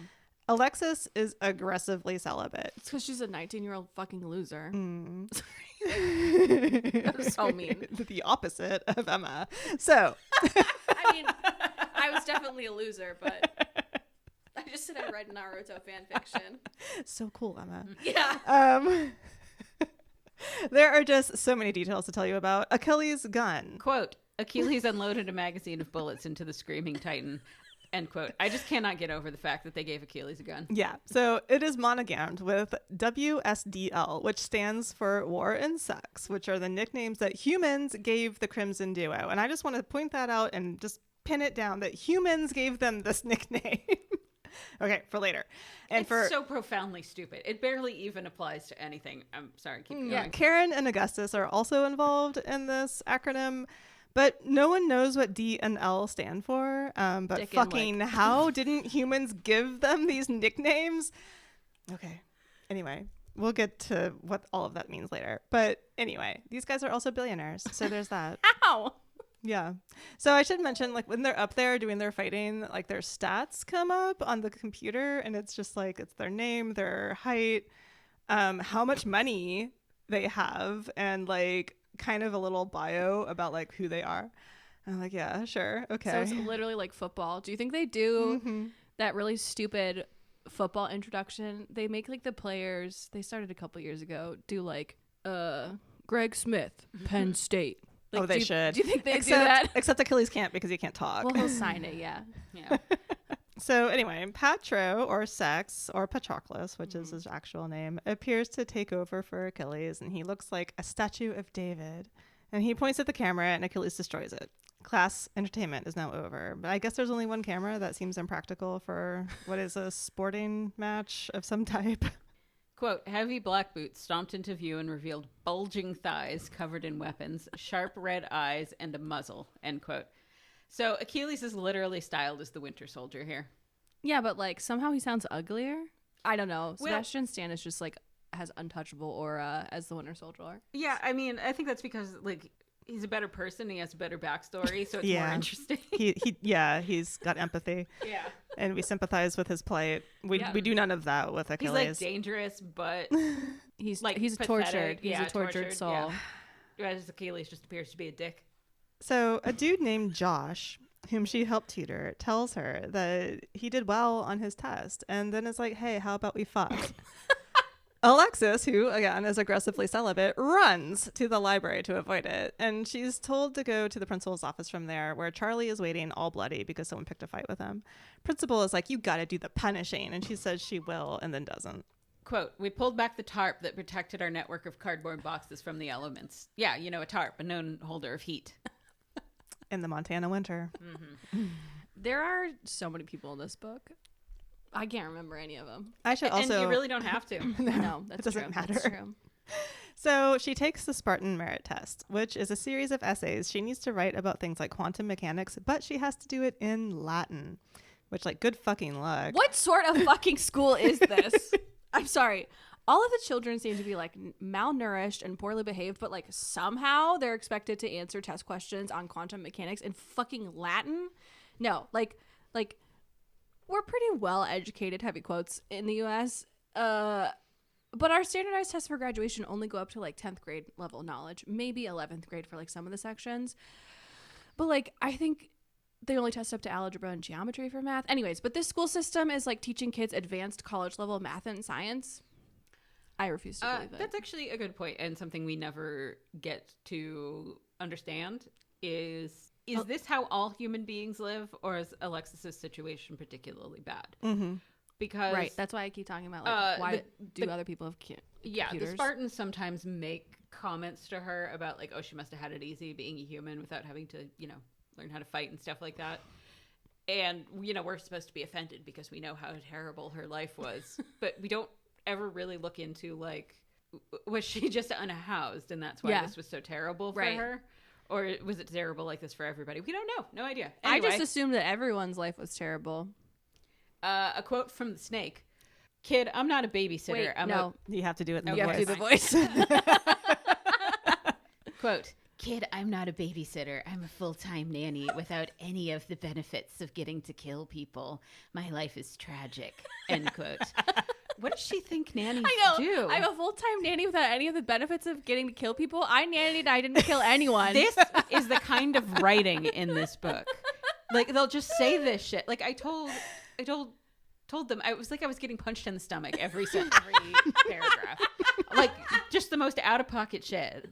Alexis is aggressively celibate. It's because she's a 19-year-old fucking loser. That was so mean. The opposite of Emma. So, I mean, I was definitely a loser, but I just said I read Naruto fan fiction. So cool, Emma. Yeah. There are just so many details to tell you about Achilles' gun. Quote, Achilles unloaded a magazine of bullets into the screaming Titan. End quote. I just cannot get over the fact that they gave Achilles a gun. Yeah, so it is monogrammed with WSDL, which stands for War and Sex, which are the nicknames that humans gave the Crimson Duo. And I just want to point that out and just pin it down that humans gave them this nickname. Okay, for later. And it's so profoundly stupid. It barely even applies to anything. I'm sorry, keep going. Yeah, Karen and Augustus are also involved in this acronym. But no one knows what D and L stand for. But Dick fucking how didn't humans give them these nicknames? Okay. Anyway, we'll get to what all of that means later. But anyway, these guys are also billionaires. So there's that. Ow! Yeah. So I should mention, like, when they're up there doing their fighting, like, their stats come up on the computer. And it's just like, it's their name, their height, how much money they have, and like kind of a little bio about like who they are. And I'm like, yeah, sure, okay. So it's literally like football. Do you think they do that really stupid football introduction? They make like the players, they started a couple years ago, do like Greg Smith, Penn State. Like, they should. Do you think they do that? Except Achilles can't because he can't talk. Well, he'll sign it, yeah. So anyway, Patro, or Sex, or Patroclus, which is his actual name, appears to take over for Achilles, and he looks like a statue of David. And he points at the camera, and Achilles destroys it. Class entertainment is now over. But I guess there's only one camera. That seems impractical for what is a sporting match of some type. Quote, heavy black boots stomped into view and revealed bulging thighs covered in weapons, sharp red eyes, and a muzzle, end quote. So Achilles is literally styled as the Winter Soldier here. Yeah, but like somehow he sounds uglier. I don't know. Sebastian Stan is just like has untouchable aura as the Winter Soldier. Yeah, I mean, I think that's because like he's a better person. He has a better backstory, so it's more interesting. He's got empathy. Yeah, and we sympathize with his plight. We do none of that with Achilles. He's like dangerous, but he's like tortured. He's a tortured soul. Yeah. Achilles just appears to be a dick. So a dude named Josh, whom she helped tutor, tells her that he did well on his test, and then is like, hey, how about we fuck? Alexis, who again is aggressively celibate, runs to the library to avoid it, and she's told to go to the principal's office from there, where Charlie is waiting all bloody because someone picked a fight with him. Principal is like, you gotta do the punishing, and she says she will and then doesn't. Quote, we pulled back the tarp that protected our network of cardboard boxes from the elements. Yeah, you know, a tarp, a known holder of heat. In the Montana winter. Mm-hmm. There are so many people in this book. I can't remember any of them. I should also... And you really don't have to. No, that's it doesn't true. matter. That's true. So she takes the Spartan Merit Test, which is a series of essays she needs to write about things like quantum mechanics, but she has to do it in Latin, which, like, good fucking luck. What sort of fucking school is this? I'm sorry. All of the children seem to be like malnourished and poorly behaved, but like somehow they're expected to answer test questions on quantum mechanics in fucking Latin. No, like we're pretty well educated, heavy quotes, in the US. But our standardized tests for graduation only go up to like 10th grade level knowledge, maybe 11th grade for like some of the sections. But like, I think they only test up to algebra and geometry for math. Anyways, but this school system is like teaching kids advanced college level math and science. I refuse to believe it. That's actually a good point, and something we never get to understand is this how all human beings live, or is Alexis's situation particularly bad? Mm-hmm. Because right, that's why I keep talking about like why do other people have yeah, computers? The Spartans sometimes make comments to her about like, oh, she must have had it easy being a human without having to, you know, learn how to fight and stuff like that. And, you know, we're supposed to be offended because we know how terrible her life was, but we don't ever really look into like, was she just unhoused and that's why this was so terrible for her? Or was it terrible like this for everybody? We don't know. No idea. Anyway, I just assumed that everyone's life was terrible. A quote from the snake. Kid, I'm not a babysitter. Wait, You have to do it in you have to do the voice. Quote, kid, I'm not a babysitter. I'm a full-time nanny without any of the benefits of getting to kill people. My life is tragic. End quote. What does she think nannies do? I'm a full-time nanny without any of the benefits of getting to kill people. I nannied. I didn't kill anyone. This is the kind of writing in this book. Like, they'll just say this shit. Like, I told them, I was like I was getting punched in the stomach every paragraph. Like, just the most out-of-pocket shit.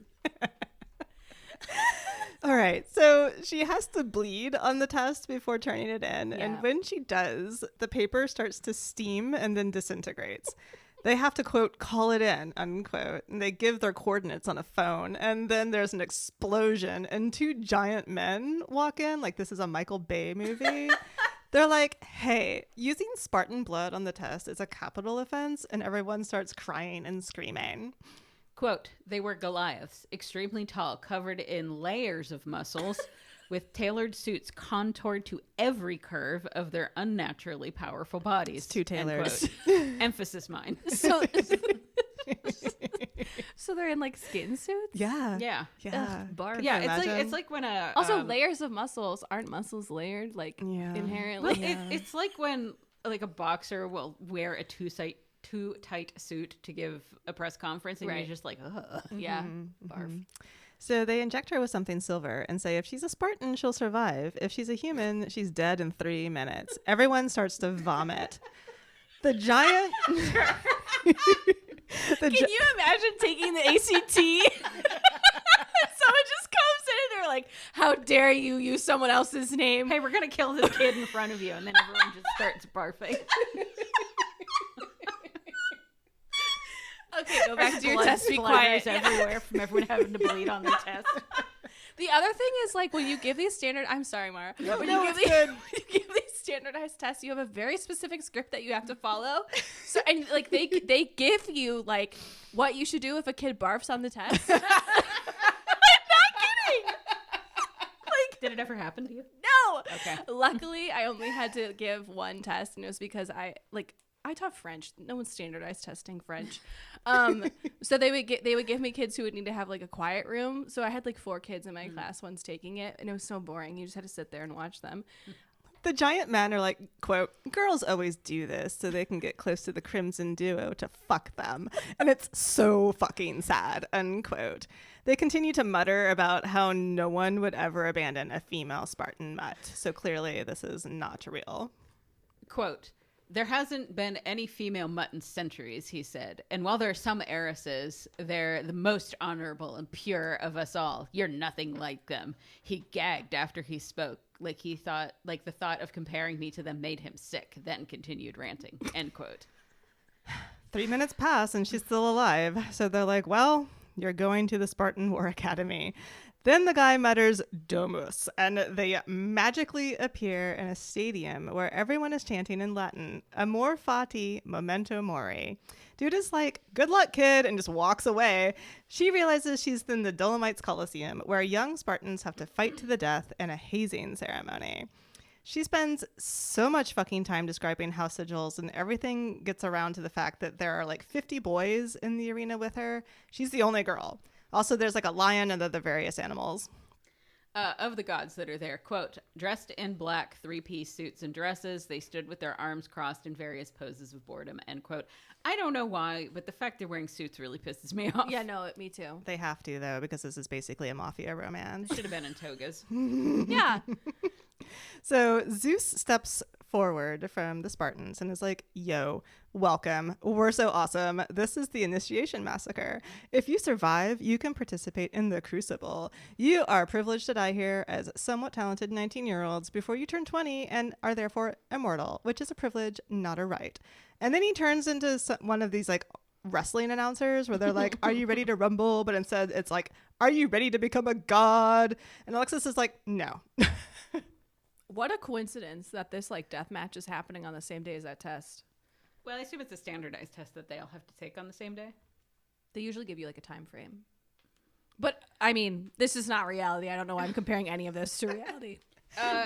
All right, so she has to bleed on the test before turning it in. Yeah. And when she does, the paper starts to steam and then disintegrates. They have to, quote, call it in, unquote. And they give their coordinates on a phone. And then there's an explosion and two giant men walk in like this is a Michael Bay movie. They're like, hey, using Spartan blood on the test is a capital offense. And everyone starts crying and screaming. Quote, they were Goliaths, extremely tall, covered in layers of muscles, with tailored suits contoured to every curve of their unnaturally powerful bodies. It's two tailors. Emphasis mine. So they're in like skin suits? Yeah. Yeah. Yeah. Ugh, barf. Yeah, imagine? it's like when a... Also, layers of muscles. Aren't muscles layered? Like, Yeah. inherently? Well, it's like when like a boxer will wear a too tight suit to give a press conference and you're just like, ugh. Yeah. Mm-hmm. Barf. So they inject her with something silver and say if she's a Spartan, she'll survive. If she's a human, she's dead in 3 minutes. Everyone starts to vomit. The giant... Can you imagine taking the ACT? Someone just comes in and they're like, how dare you use someone else's name? Hey, we're going to kill this kid in front of you. And then everyone just starts barfing. Okay, go back to your Blood test. Be splatters quiet. everywhere from everyone having to bleed on the test. The other thing is like when you give these I'm sorry, Maura. When you give these standardized tests, you have a very specific script that you have to follow. So and like they give you like what you should do if a kid barfs on the test. I'm not kidding. Like, did it ever happen to you? No. Okay. Luckily, I only had to give one test, and it was because I taught French. No one's standardized testing French. So they would give me kids who would need to have like a quiet room. So I had like 4 kids in my class once taking it, and it was so boring. You just had to sit there and watch them. The giant men are like, quote, girls always do this so they can get close to the Crimson Duo to fuck them. And it's so fucking sad, unquote. They continue to mutter about how no one would ever abandon a female Spartan mutt. So clearly this is not real. Quote, there hasn't been any female mutt in centuries, he said. And while there are some heiresses, they're the most honorable and pure of us all. You're nothing like them. He gagged after he spoke. Like the thought of comparing me to them made him sick, then continued ranting, end quote. 3 minutes pass and she's still alive. So they're like, well, you're going to the Spartan War Academy. Then the guy mutters domus, and they magically appear in a stadium where everyone is chanting in Latin, amor fati, memento mori. Dude is like, good luck, kid, and just walks away. She realizes she's in the Dolomites Coliseum, where young Spartans have to fight to the death in a hazing ceremony. She spends so much fucking time describing house sigils, and everything gets around to the fact that there are like 50 boys in the arena with her. She's the only girl. Also, there's like a lion and other various animals. Of the gods that are there, quote, dressed in black 3-piece suits and dresses, they stood with their arms crossed in various poses of boredom, end quote. I don't know why, but the fact they're wearing suits really pisses me off. Yeah, no, me too. They have to, though, because this is basically a mafia romance. Should have been in togas. Yeah. So Zeus steps forward from the Spartans and is like, yo, welcome. We're so awesome. This is the initiation massacre. If you survive, you can participate in the crucible. You are privileged to die here as somewhat talented 19-year-olds before you turn 20 and are therefore immortal, which is a privilege, not a right. And then he turns into one of these like wrestling announcers where they're like, are you ready to rumble? But instead it's like, are you ready to become a god? And Alexis is like, no. What a coincidence that this like death match is happening on the same day as that test. Well, I assume it's a standardized test that they all have to take on the same day. They usually give you like a time frame. But I mean, this is not reality. I don't know why I'm comparing any of this to reality.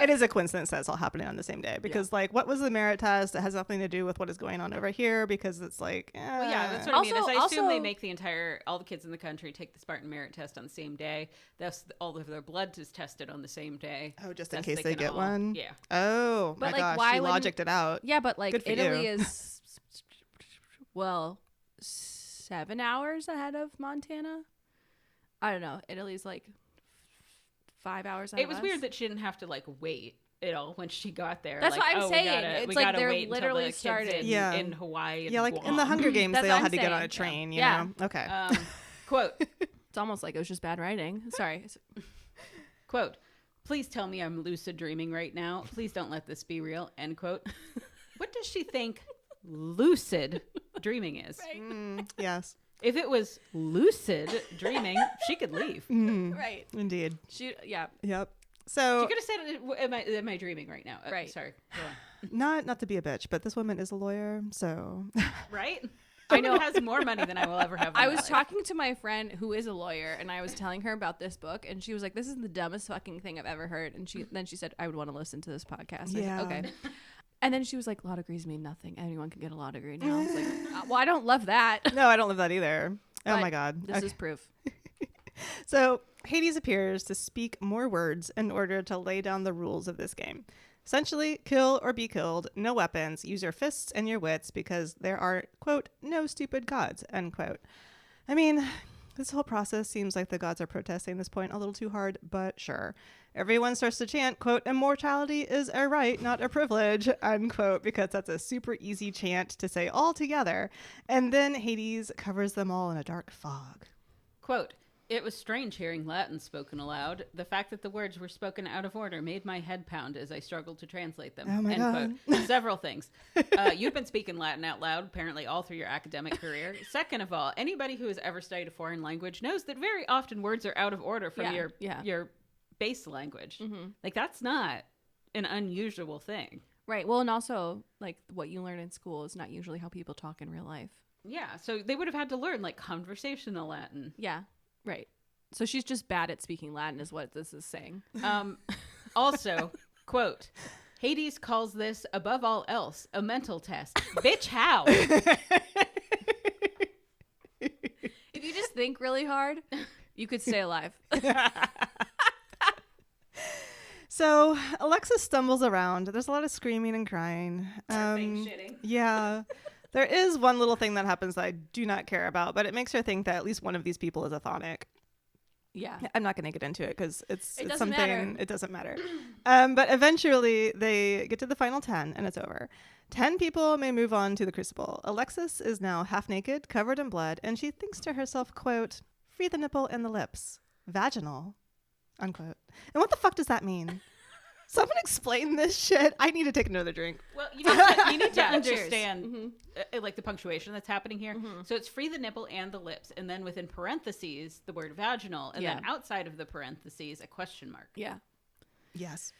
It is a coincidence that it's all happening on the same day because like what was the merit test? It has nothing to do with what is going on over here because it's like Well, yeah, that's what I mean. Is I assume they make all the kids in the country take the Spartan merit test on the same day. Thus, all of their blood is tested on the same day. Oh, just in case they get one? Yeah. Oh, But, my like, gosh, why she wouldn't- logicked it out. Yeah, but like Good for Italy you. is 7 hours ahead of Montana. I don't know. Italy's like 5 hours ahead It was of weird us. that she didn't have to like wait at all when she got there. That's like, what I'm oh, saying. We It's like gotta they're wait until literally the kids starting. Yeah. in Hawaii. And Yeah, like in Guam. the Hunger Games, That's they what all I'm had to get on a saying. train, you Yeah. know? Okay. Quote, It's almost like it was just bad writing. Sorry. quote, please tell me I'm lucid dreaming right now. Please don't let this be real, end quote. What does she think lucid dreaming is? Yes. If it was lucid dreaming, she could leave. Right. Indeed. Yeah. Yep. She So could have said, am I dreaming right now? Right. Sorry. Go on. not to be a bitch, but this woman is a lawyer, so Right? I know. Has more money than I will ever have in I my was life. talking to my friend who is a lawyer, and I was telling her about this book, and she was like, "This is the dumbest fucking thing I've ever heard." And she said, "I would want to listen to this podcast." I Yeah. said, okay. And then she was like, "Law degrees mean nothing. Anyone can get a law degree now." I was like, "Well, I don't love that." no, I don't love that either. Oh But my god. This Okay. is proof. So Hades appears to speak more words in order to lay down the rules of this game. Essentially, kill or be killed, no weapons, use your fists and your wits because there are, quote, no stupid gods, end quote. I mean, this whole process seems like the gods are protesting this point a little too hard, but sure. Everyone starts to chant, quote, immortality is a right, not a privilege, unquote, because that's a super easy chant to say all together. And then Hades covers them all in a dark fog. Quote, it was strange hearing Latin spoken aloud. The fact that the words were spoken out of order made my head pound as I struggled to translate them. Oh my End God. quote. Several things. You've been speaking Latin out loud, apparently all through your academic career. Second of all, anybody who has ever studied a foreign language knows that very often words are out of order from your base language. Mm-hmm. Like, that's not an unusual thing. Right. Well, and also, like, what you learn in school is not usually how people talk in real life. Yeah, so they would have had to learn, like, conversational Latin. Yeah. Right. So she's just bad at speaking Latin is what this is saying. Also, quote, Hades calls this, above all else, a mental test. Bitch, how? If you just think really hard, you could stay alive. So Alexis stumbles around. There's a lot of screaming and crying. Shitting. Yeah. There is one little thing that happens that I do not care about, but it makes her think that at least one of these people is a chthonic. Yeah. I'm not going to get into it because it's doesn't something. matter. It doesn't matter. But eventually they get to the final 10 and it's over. 10 people may move on to the crucible. Alexis is now half naked, covered in blood, and she thinks to herself, quote, "Free the nipple and the lips. Vaginal," unquote. And what the fuck does that mean? Someone explain this shit. I need to take another drink. Well, you need to Yeah, understand like the punctuation that's happening here. So it's free the nipple and the lips, and then within parentheses the word vaginal, and then outside of the parentheses a question mark. Yeah. Yes.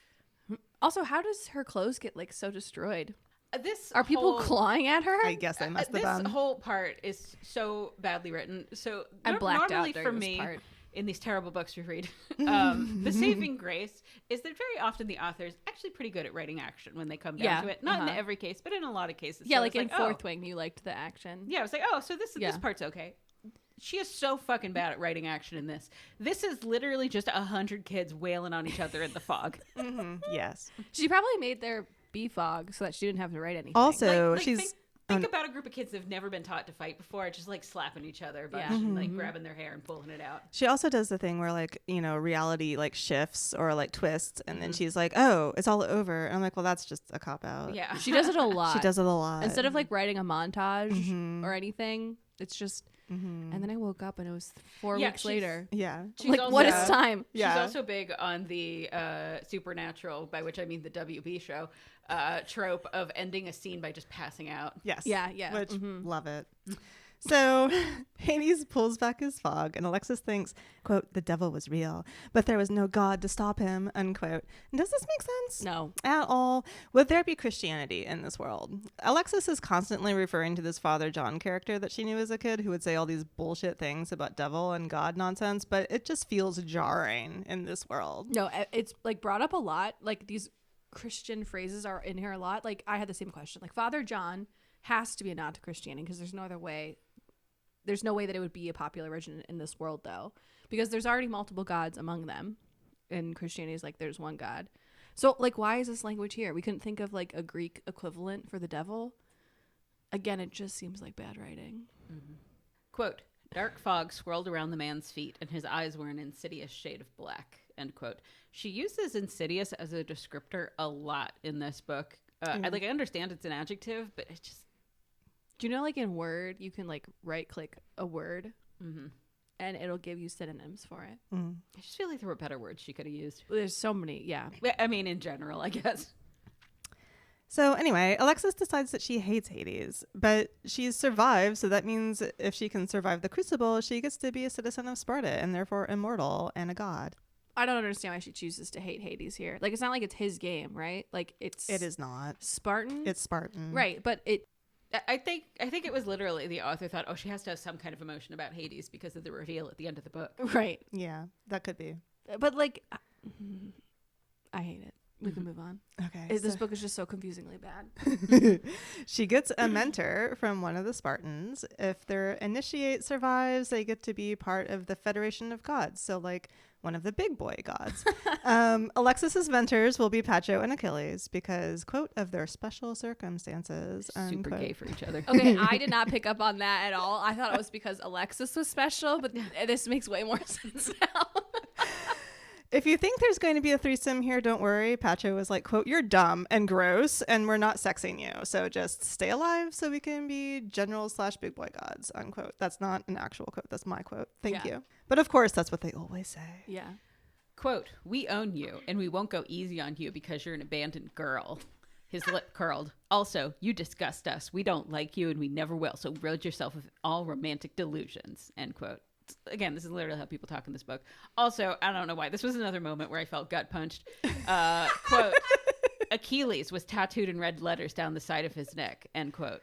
Also, how does her clothes get like so destroyed? This Are people whole- clawing at her? I guess I messed This up. whole part is so badly written. So I blacked normally out during for this me part. in these terrible books we read, the saving grace is that very often the author's actually pretty good at writing action when they come down to it. Not in every case, but in a lot of cases. Yeah, So like it's in Fourth Wing, you liked the action. Yeah, I was like, oh, so this part's okay. She is so fucking bad at writing action in this. This is literally just 100 kids wailing on each other in the fog. Yes. She probably made their fog so that she didn't have to write anything. Also, Like, she's think about a group of kids that have never been taught to fight before, just like slapping each other a bunch and like grabbing their hair and pulling it out. She also does the thing where like, you know, reality like shifts or like twists and then she's like, "Oh, it's all over." And I'm like, "Well, that's just a cop out." Yeah. She does it a lot. She does it a lot. Instead of like writing a montage or anything, it's just. And then I woke up and it was 4 weeks later. Yeah. She's Like, also, what is time? She's Yeah. also big on the supernatural, by which I mean the WB show, trope of ending a scene by just passing out. Yes. Yeah, yeah. Which love it. So Hades pulls back his fog and Alexis thinks, quote, "The devil was real, but there was no God to stop him," unquote. And does this make sense? No. At all. Would there be Christianity in this world? Alexis is constantly referring to this Father John character that she knew as a kid who would say all these bullshit things about devil and God nonsense, but it just feels jarring in this world. No, it's like brought up a lot. Like these Christian phrases are in here a lot. Like I had the same question. Like Father John has to be a nod to Christianity because there's no other way. There's no way that it would be a popular religion in this world, though, because there's already multiple gods among them. In Christianity, is like there's one God. So, like, why is this language here? We couldn't think of like a Greek equivalent for the devil. Again, it just seems like bad writing. Quote, "Dark fog swirled around the man's feet, and his eyes were an insidious shade of black," end quote. She uses insidious as a descriptor a lot in this book. I understand it's an adjective, but it just... Do you know, like in Word, you can like right click a word and it'll give you synonyms for it. I just feel like there were better words she could have used. There's so many, yeah. I mean, in general, I guess. So anyway, Alexis decides that she hates Hades, but she's survived, so that means if she can survive the crucible, she gets to be a citizen of Sparta and therefore immortal and a god. I don't understand why she chooses to hate Hades here. Like, it's not like it's his game, right? Like, It is not. Spartan. It's Spartan. Right, but it... I think it was literally the author thought, oh, she has to have some kind of emotion about Hades because of the reveal at the end of the book. Right. Yeah, that could be. But, like, I hate it. We can move on. Okay. This book is just so confusingly bad. She gets a mentor from one of the Spartans. If their initiate survives, they get to be part of the Federation of Gods. So, like, one of the big boy gods. Alexis's mentors will be Pacho and Achilles because, quote, "of their special circumstances." Super unquote. gay for each other. Okay, I did not pick up on that at all. I thought it was because Alexis was special, but this makes way more sense now. If you think there's going to be a threesome here, don't worry. Pacho was like, quote, "You're dumb and gross and we're not sexing you. So just stay alive so we can be generals/big boy gods," unquote. That's not an actual quote. That's my quote. Thank you. But of course, that's what they always say. Yeah. Quote, "We own you and we won't go easy on you because you're an abandoned girl." His lip curled. "Also, you disgust us. We don't like you and we never will. So rid yourself of all romantic delusions," end quote. Again, this is literally how people talk in this book. Also, I don't know why. This was another moment where I felt gut punched. Quote, "Achilles was tattooed in red letters down the side of his neck," end quote.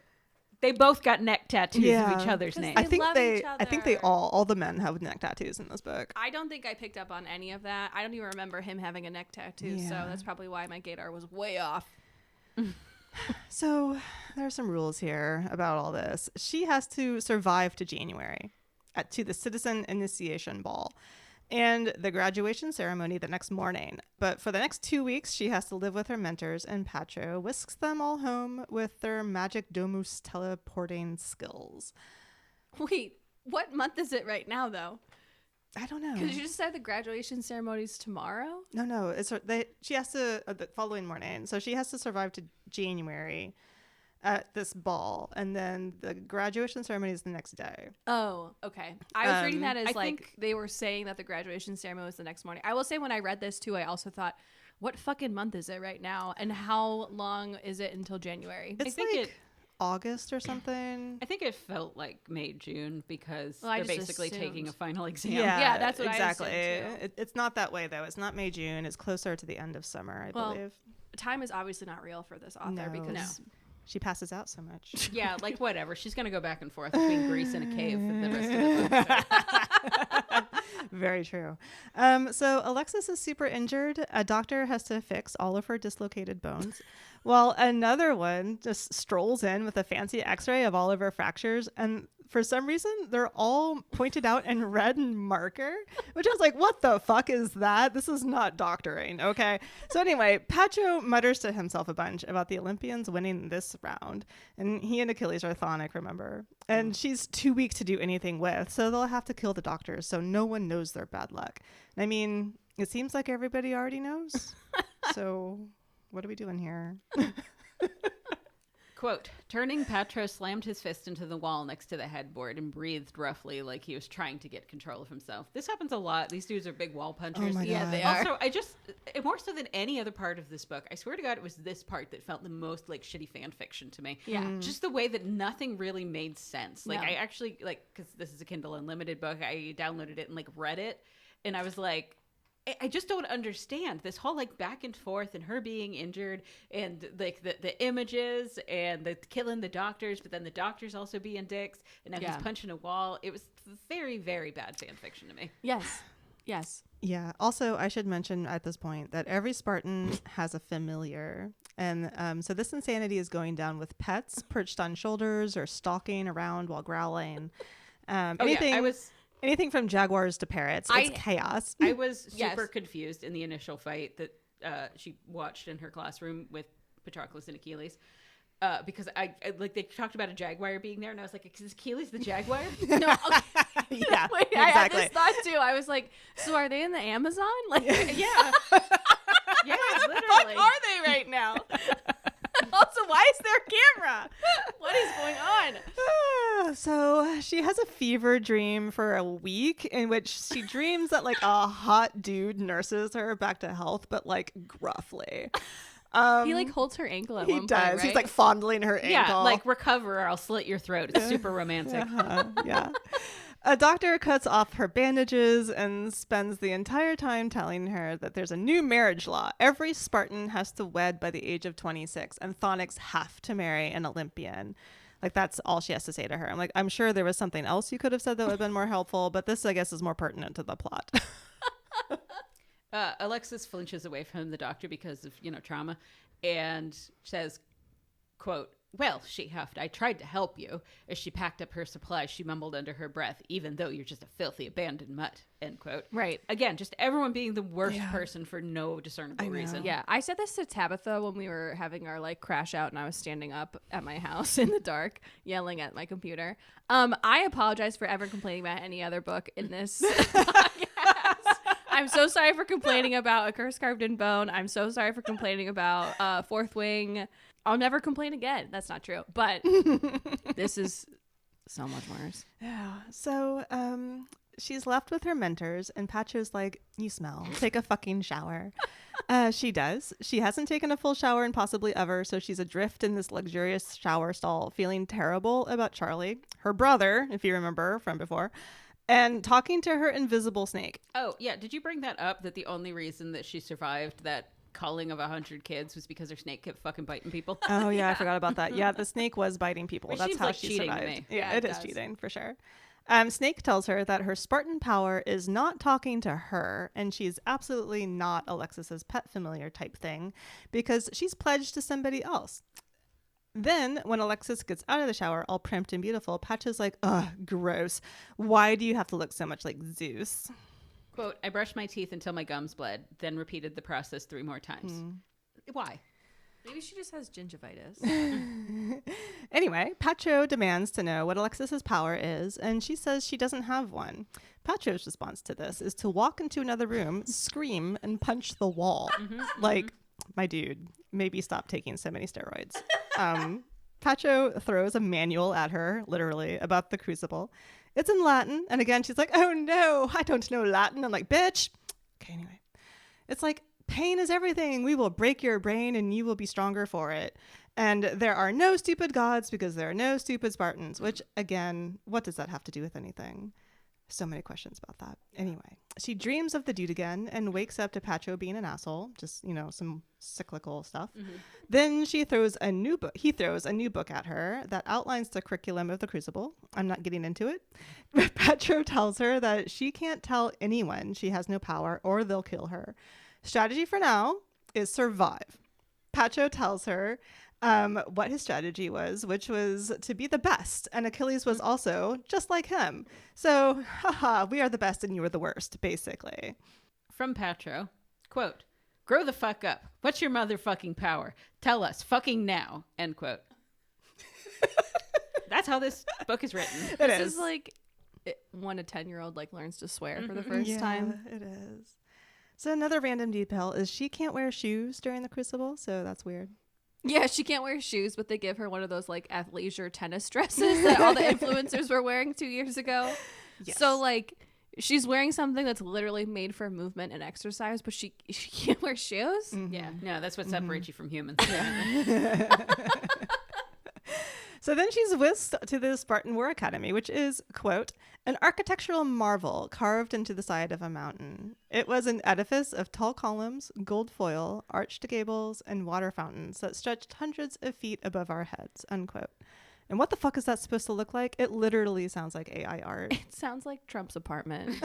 They both got neck tattoos of each other's names. They love each I think they other. all the men have neck tattoos in this book. I don't think I picked up on any of that. I don't even remember him having a neck tattoo, so Yeah. that's probably why my gaydar was way off. So there are some rules here about all this. She has to survive to January to the citizen initiation ball. and the graduation ceremony the next morning. But for the next 2 weeks, she has to live with her mentors, and Patro whisks them all home with their magic domus teleporting skills. Wait, what month is it right now, though? I don't know. Because you just said the graduation ceremony's tomorrow? No. She has to, the following morning. So she has to survive to January at this ball, and then the graduation ceremony is the next day. Oh, okay. I was reading that as I like think they were saying that the graduation ceremony was the next morning. I will say when I read this too, I also thought, what fucking month is it right now? And how long is it until January? It's like August or something. I think it felt like May, June because Well, I they're just basically assumed. taking a final exam. Yeah, that's what I exactly. assumed, too. It's not that way though. It's not May, June. It's closer to the end of summer, I believe. Time is obviously not real for this author because she passes out so much. Yeah, like whatever. She's going to go back and forth between Greece and a cave for the rest of the book. Very true. So Alexis is super injured. A doctor has to fix all of her dislocated bones, while another one just strolls in with a fancy x-ray of all of her fractures. And for some reason, they're all pointed out in red marker, which I was like, what the fuck is that? This is not doctoring. Okay. So anyway, Patro mutters to himself a bunch about the Olympians winning this round. And he and Achilles are chthonic, remember? And she's too weak to do anything with. So they'll have to kill the doctors so no one knows their bad luck. I mean, it seems like everybody already knows. So what are we doing here? Quote, turning, Patro slammed his fist into the wall next to the headboard and breathed roughly like he was trying to get control of himself. This happens a lot. These dudes are big wall punchers. Oh my yeah, God. they are. Also, more so than any other part of this book, I swear to God, it was this part that felt the most like shitty fan fiction to me. Yeah. Just the way that nothing really made sense. Like, No. I actually, like, because this is a Kindle Unlimited book, I downloaded it and, like, read it. And I was like, I just don't understand this whole like back and forth and her being injured and like the images and the killing the doctors, but then the doctors also being dicks and now he's punching a wall. It was very, very bad fan fiction to me. Yes. Yeah. Also, I should mention at this point that every Spartan has a familiar. And so this insanity is going down with pets perched on shoulders or stalking around while growling. Anything from jaguars to parrots. It's chaos. I was super confused in the initial fight that she watched in her classroom with Patroclus and Achilles. Because I like they talked about a jaguar being there, and I was like, "Is Achilles the jaguar?" No, okay. Yeah, Wait, exactly. I had this thought too. I was like, "So are they in the Amazon?" Like, yeah, yeah, literally. What are they right now? Also, why is there a camera? What is going on? So she has a fever dream for a week in which she dreams that like a hot dude nurses her back to health, but like gruffly. He like holds her ankle at He one does. point, right? He's like fondling her ankle. Yeah, like recover or I'll slit your throat. It's super romantic. Yeah. A doctor cuts off her bandages and spends the entire time telling her that there's a new marriage law. Every Spartan has to wed by the age of 26, and Chthonics have to marry an Olympian. Like, that's all she has to say to her. I'm like, I'm sure there was something else you could have said that would have been more helpful, but this, I guess, is more pertinent to the plot. Alexis flinches away from the doctor because of, trauma and says, quote, "Well, she huffed, I tried to help you." As she packed up her supplies, she mumbled under her breath, "Even though you're just a filthy abandoned mutt," end quote. Right. Again, just everyone being the worst person for no discernible reason. Yeah, I said this to Tabitha when we were having our like crash out and I was standing up at my house in the dark yelling at my computer. I apologize for ever complaining about any other book in this podcast. I'm so sorry for complaining about A Curse Carved in Bone. I'm so sorry for complaining about Fourth Wing. I'll never complain again. That's not true. But this is so much worse. Yeah. So she's left with her mentors, and Patro's like, "You smell. Take a fucking shower." She does. She hasn't taken a full shower in possibly ever, so she's adrift in this luxurious shower stall, feeling terrible about Charlie, her brother, if you remember from before, and talking to her invisible snake. Oh, yeah. Did you bring that up, that the only reason that she survived that culling of 100 kids was because her snake kept fucking biting people? Oh, yeah. I forgot about that. Yeah, the snake was biting people. Which That's seems how like she cheating to survived. me. Yeah, Yeah, it is does. cheating for sure. Snake tells her that her Spartan power is not talking to her, and she's absolutely not Alexis's pet familiar type thing because she's pledged to somebody else. Then, when Alexis gets out of the shower, all primped and beautiful, Patch is like, "Ugh, gross. Why do you have to look so much like Zeus?" Quote, I brushed my teeth until my gums bled, then repeated the process 3 more times. Why? Maybe she just has gingivitis. Anyway, Pacho demands to know what Alexis's power is, and she says she doesn't have one. Pacho's response to this is to walk into another room, scream, and punch the wall. Like, my dude, maybe stop taking so many steroids. Pacho throws a manual at her, literally, about the crucible. It's in Latin, and again, she's like, oh no, I don't know Latin. I'm like, bitch. Okay, anyway. It's like, pain is everything. We will break your brain and you will be stronger for it. And there are no stupid gods because there are no stupid Spartans, which, again, what does that have to do with anything? So many questions about that. Anyway, she dreams of the dude again and wakes up to Pacho being an asshole. Just, some cyclical stuff. Then he throws a new book at her that outlines the curriculum of the Crucible. I'm not getting into it. But Pacho tells her that she can't tell anyone she has no power or they'll kill her. Strategy for now is survive. Pacho tells her what his strategy was, which was to be the best. And Achilles was also just like him. So, haha, we are the best and you are the worst, basically. From Pacho, quote, grow the fuck up. What's your motherfucking power? Tell us fucking now, end quote. That's how this book is written. This is like when a 10-year-old learns to swear for the first time. It is. So another random detail is she can't wear shoes during the Crucible, so that's weird. Yeah, she can't wear shoes, but they give her one of those athleisure tennis dresses that all the influencers were wearing 2 years ago. Yes. So she's wearing something that's literally made for movement and exercise, but she can't wear shoes. Yeah, no, that's what separates you from humans. So then she's whisked to the Spartan War Academy, which is, quote, an architectural marvel carved into the side of a mountain. It was an edifice of tall columns, gold foil, arched gables, and water fountains that stretched hundreds of feet above our heads, unquote. And what the fuck is that supposed to look like? It literally sounds like AI art. It sounds like Trump's apartment.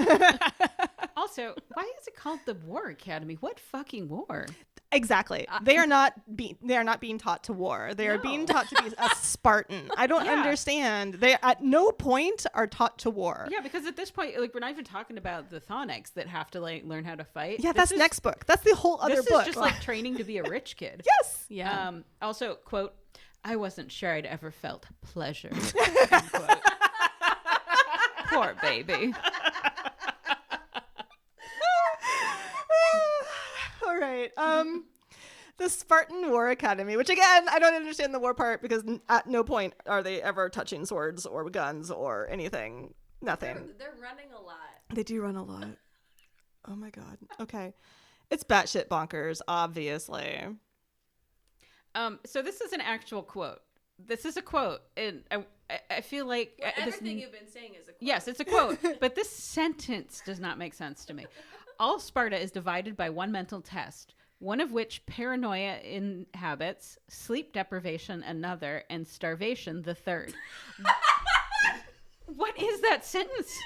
Also, why is it called the War Academy? What fucking war? Exactly. They are not being taught to war. They are being taught to be a Spartan. I don't understand. They at no point are taught to war. Yeah, because at this point, we're not even talking about the Thonics that have to learn how to fight. Yeah, that's next book. That's the whole other book. This is just training to be a rich kid. Yes. Yeah. Also, quote, I wasn't sure I'd ever felt pleasure. End quote. Poor baby. All right. The Spartan War Academy, which again, I don't understand the war part because at no point are they ever touching swords or guns or anything. Nothing. They're running a lot. They do run a lot. Oh my God. Okay. It's batshit bonkers, obviously. So this is an actual quote. This is a quote, and I feel like everything you've been saying is a quote. Yes, it's a quote, but this sentence does not make sense to me. All Sparta is divided by one mental test, one of which paranoia inhabits, sleep deprivation another, and starvation the third. What is that sentence?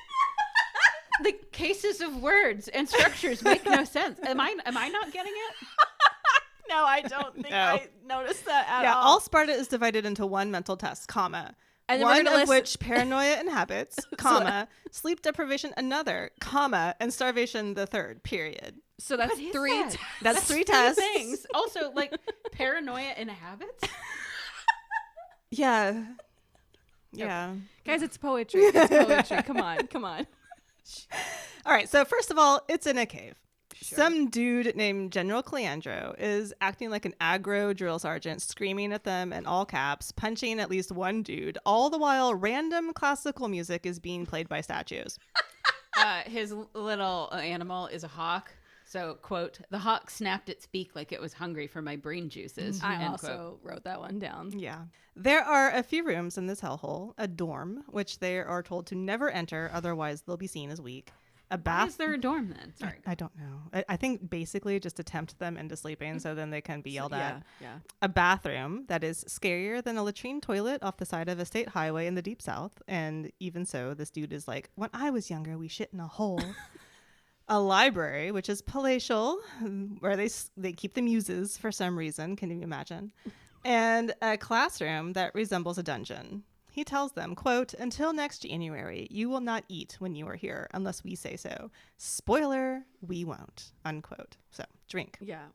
The cases of words and structures make no sense. Am I not getting it? No, I don't think I noticed that at all. All Sparta is divided into one mental test, comma. And one of which paranoia inhabits, comma, sleep deprivation another, comma, and starvation the third, period. So that's three. That? That's three tests. Things. Also, paranoia inhabits? Yeah. Yeah. Okay. Guys, it's poetry. It's poetry. Come on. All right. So first of all, it's in a cave. Sure. Some dude named General Cleandro is acting like an aggro drill sergeant, screaming at them in all caps, punching at least one dude, all the while random classical music is being played by statues. His little animal is a hawk. So, quote, the hawk snapped its beak like it was hungry for my brain juices. I also wrote that one down. Yeah. There are a few rooms in this hellhole, a dorm, which they are told to never enter, otherwise they'll be seen as weak. A bath. Why is there a dorm then? Sorry. I don't know. I think basically just to tempt them into sleeping so then they can be yelled at. Yeah. A bathroom that is scarier than a latrine toilet off the side of a state highway in the deep south. And even so, this dude is like, when I was younger, we shit in a hole. A library, which is palatial, where they keep the muses for some reason. Can you imagine? And a classroom that resembles a dungeon. He tells them, quote, "Until next January, you will not eat when you are here unless we say so. Spoiler, we won't," unquote. So drink. Yeah.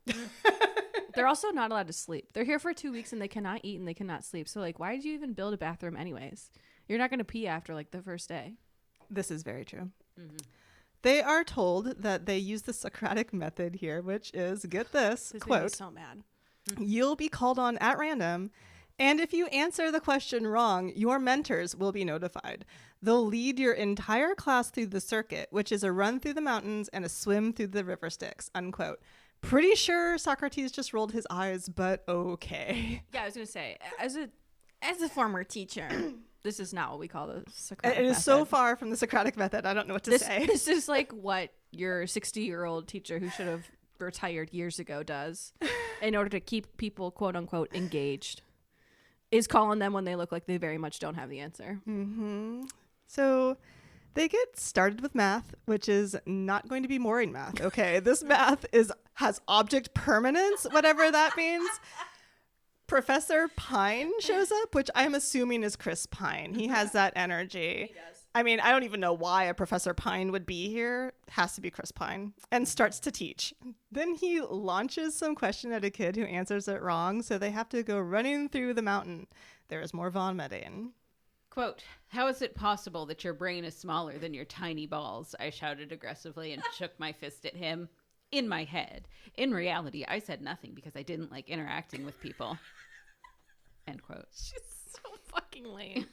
They're also not allowed to sleep. They're here for 2 weeks and they cannot eat and they cannot sleep. So like, why did you even build a bathroom anyways? You're not going to pee after like the first day. This is very true. Mm-hmm. They are told that they use the Socratic method here, which is, get this, This made me quote, so mad. "You'll be called on at random, and if you answer the question wrong, your mentors will be notified. They'll lead your entire class through the circuit, which is a run through the mountains and a swim through the river Styx," unquote. Pretty sure Socrates just rolled his eyes, but okay. Yeah, I was going to say, as a former teacher, this is not what we call the Socratic It is method. so far from the Socratic method, I don't know what to say. This is like what your 60-year-old teacher who should have retired years ago does in order to keep people, quote unquote, engaged, is calling them when they look like they very much don't have the answer. Mm-hmm. So they get started with math, which is not going to be boring math. Okay, this math has object permanence, whatever that means. Professor Pine shows up, which I'm assuming is Chris Pine. He has that energy. He does. I mean, I don't even know why a Professor Pine would be here. Has to be Chris Pine. And starts to teach. Then he launches some question at a kid who answers it wrong, so they have to go running through the mountain. There is more vomiting. Quote, "How is it possible that your brain is smaller than your tiny balls?" I shouted aggressively and shook my fist at him. In my head. In reality, I said nothing because I didn't like interacting with people. End quote. She's so fucking lame.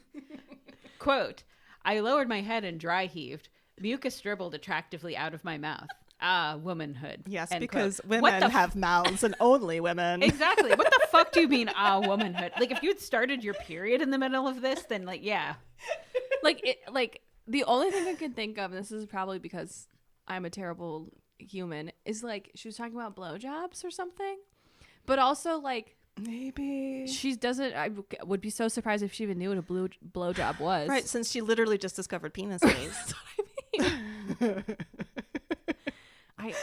Quote, "I lowered my head and dry heaved. Mucus dribbled attractively out of my mouth. Ah, womanhood." Yes, End because quote. women have mouths and only women. Exactly. What the fuck do you mean, ah, womanhood? Like, if you had started your period in the middle of this, then, like, yeah. Like the only thing I can think of, and this is probably because I'm a terrible human, is like she was talking about blowjobs or something, but also like Maybe she doesn't. I would be so surprised if she even knew what a blowjob was. right, since she literally just discovered penises. That's what I mean.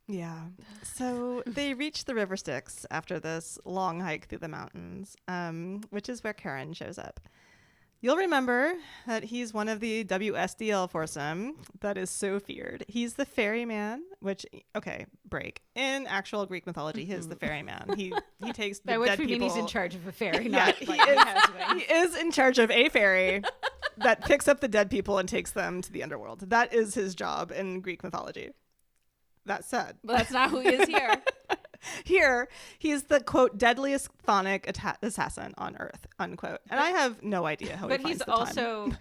Yeah. So they reach the river Styx after this long hike through the mountains, which is where Karen shows up. You'll remember that he's one of the WSDL foursome that is so feared. He's the ferryman, which, okay, break. In actual Greek mythology, he's the ferryman. He takes the By which dead we mean people. he's in charge of a ferry, Yeah, not he like is. has been. He is in charge of a ferry that picks up the dead people and takes them to the underworld. That is his job in Greek mythology. That said, But that's not who he is here. here he's the quote deadliest chthonic assassin on Earth, unquote. And I have no idea how. But he he's finds the time.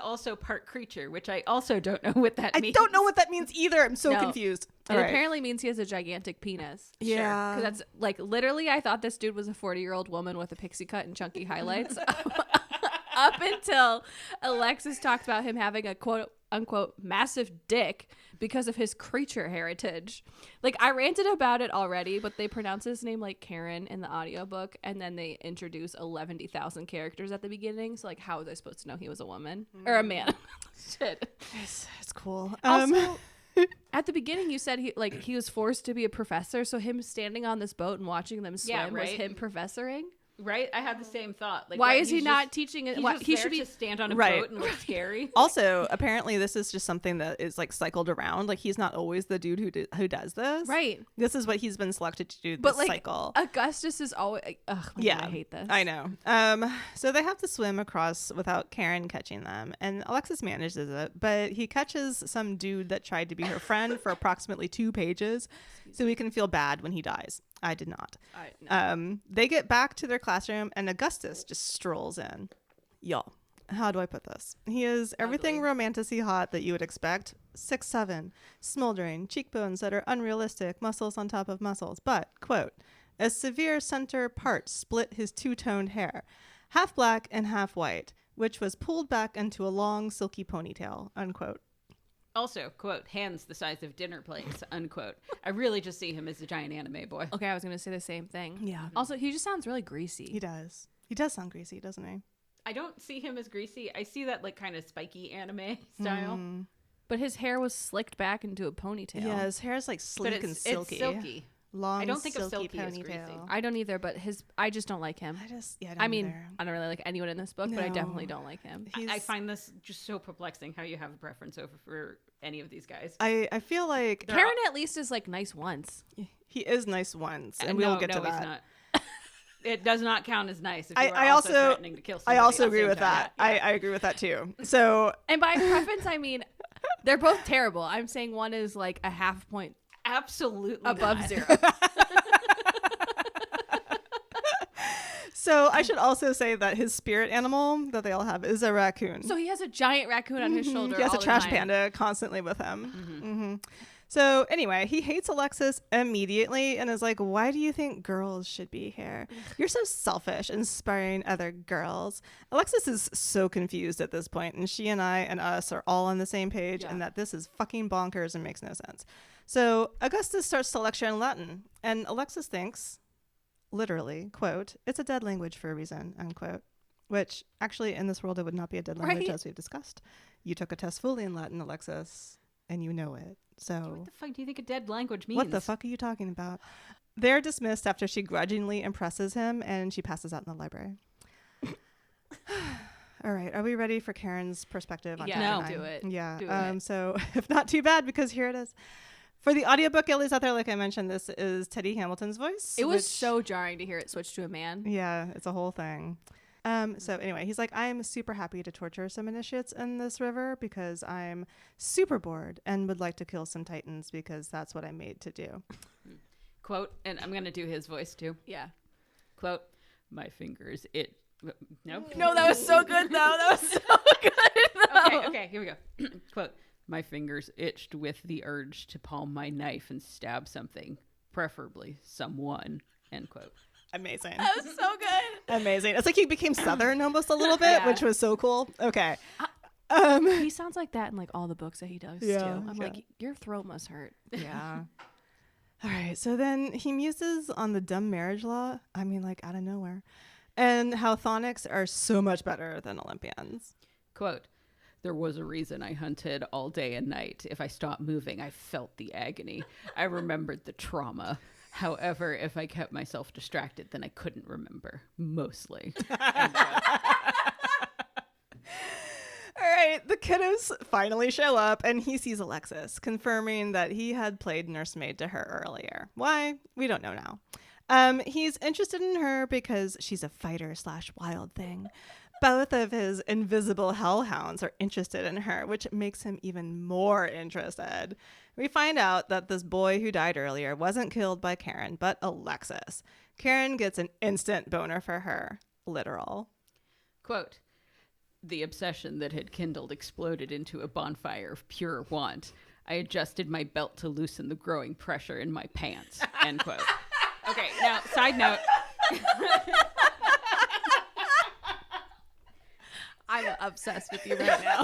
also part creature, which I also don't know what that means. I don't know what that means either. I'm so No. confused. It All right. apparently means he has a gigantic penis. Yeah. Because that's like literally, I thought this dude was a 40-year-old woman with a pixie cut and chunky highlights. Up until Alexis talked about him having a quote unquote massive dick because of his creature heritage. Like, I ranted about it already, but they pronounce his name like Karen in the audiobook, and then they introduce 11,000 characters at the beginning. So like, how was I supposed to know he was a woman or a man? Shit. It's cool. Also, at the beginning, you said he was forced to be a professor, so him standing on this boat and watching them swim Yeah, was right. him professoring. Right? I had the same thought. Like, Why what, is he he's not just- teaching it? He's Why, just he there should be to stand on a Right. boat and look scary. Also, apparently, this is just something that is like cycled around. Like, he's not always the dude who does this. right. This is what he's been selected to do this But like cycle. Augustus is always ugh. Yeah, I hate this. I know. So they have to swim across without Karen catching them, and Alexis manages it, but he catches some dude that tried to be her friend for approximately 2 pages, so he can feel bad when he dies. I did not. No. They get back to their classroom, and Augustus just strolls in. Y'all, how do I put this? He is everything romantasy hot that you would expect. 6'7", smoldering, cheekbones that are unrealistic, muscles on top of muscles, but, quote, a severe center part split his two-toned hair, half black and half white, which was pulled back into a long, silky ponytail, unquote. Also, quote, hands the size of dinner plates, unquote. I really just see him as a giant anime boy. Okay, I was gonna say the same thing. Yeah. Also, he just sounds really greasy. He does. He does sound greasy, doesn't he? I don't see him as greasy. I see that like kind of spiky anime style. But his hair was slicked back into a ponytail. Yeah, his hair is like sleek But and silky. It's silky. long, I don't think of silky Silky as greasy. ponytail. I don't either, but I just don't like him. I mean, either. I don't really like anyone in this book, but I No. definitely don't like him. I find this just so perplexing how you have a preference over for any of these guys. I feel like Karen at least is like nice once. he is nice once, and we will get to that. He's not. It does not count as nice if you I are also also threatening to kill somebody. I also at the agree same with time. that. Yeah. I agree with that too. So And by preference, I mean they're both terrible. I'm saying one is like a half point Absolutely above not. 0. So I should also say that his spirit animal that they all have is a raccoon. So he has a giant raccoon on his shoulder. He has all a the trash time. panda constantly with him. So anyway, he hates Alexis immediately and is like, why do you think girls should be here? You're so selfish, inspiring other girls. Alexis is so confused at this point, and she and I and us are all on the same page, and that this is fucking bonkers and makes no sense. So Augustus starts to lecture in Latin, and Alexis thinks, literally, quote, it's a dead language for a reason, unquote. Which, actually, in this world, it would not be a dead language, as we've discussed. You took a test fully in Latin, Alexis, and you know it. So What the fuck do you think a dead language means? what the fuck are you talking about? They're dismissed after she grudgingly impresses him, and she passes out in the library. All right, are we ready for Karen's perspective on Yeah, chapter no. 9? Do it. Yeah. Do it. So if not too bad, because here it is. For the audiobook aliens out there, like I mentioned, this is Teddy Hamilton's voice. It was which- so jarring to hear it switch to a man. Yeah, it's a whole thing. So anyway, he's like, I'm super happy to torture some initiates in this river because I'm super bored and would like to kill some titans because that's what I'm made to do. Quote, and I'm going to do his voice too. Yeah. Quote, my fingers, Nope. No, that was so good though. That was so good. Okay, here we go. Quote, my fingers itched with the urge to palm my knife and stab something, preferably someone, end quote. Amazing. That was so good. Amazing. It's like he became Southern almost a little bit, Yeah. which was so cool. Okay. He sounds like that in like all the books that he does Yeah, too. I'm yeah. like, your throat must hurt. Yeah. All right. So then he muses on the dumb marriage law. I mean, like out of nowhere. And how Thonics are so much better than Olympians. Quote, there was a reason I hunted all day and night. If I stopped moving, I felt the agony. I remembered the trauma. However, if I kept myself distracted, then I couldn't remember, mostly. All right, the kiddos finally show up, and he sees Alexis, confirming that he had played nursemaid to her earlier. Why? We don't know now. He's interested in her because she's a fighter/wild thing. Both of his invisible hellhounds are interested in her, which makes him even more interested. We find out that this boy who died earlier wasn't killed by Karen, but Alexis. Karen gets an instant boner for her. Literal. Quote, the obsession that had kindled exploded into a bonfire of pure want. I adjusted my belt to loosen the growing pressure in my pants, end quote. Okay, now, side note. I'm obsessed with you right now.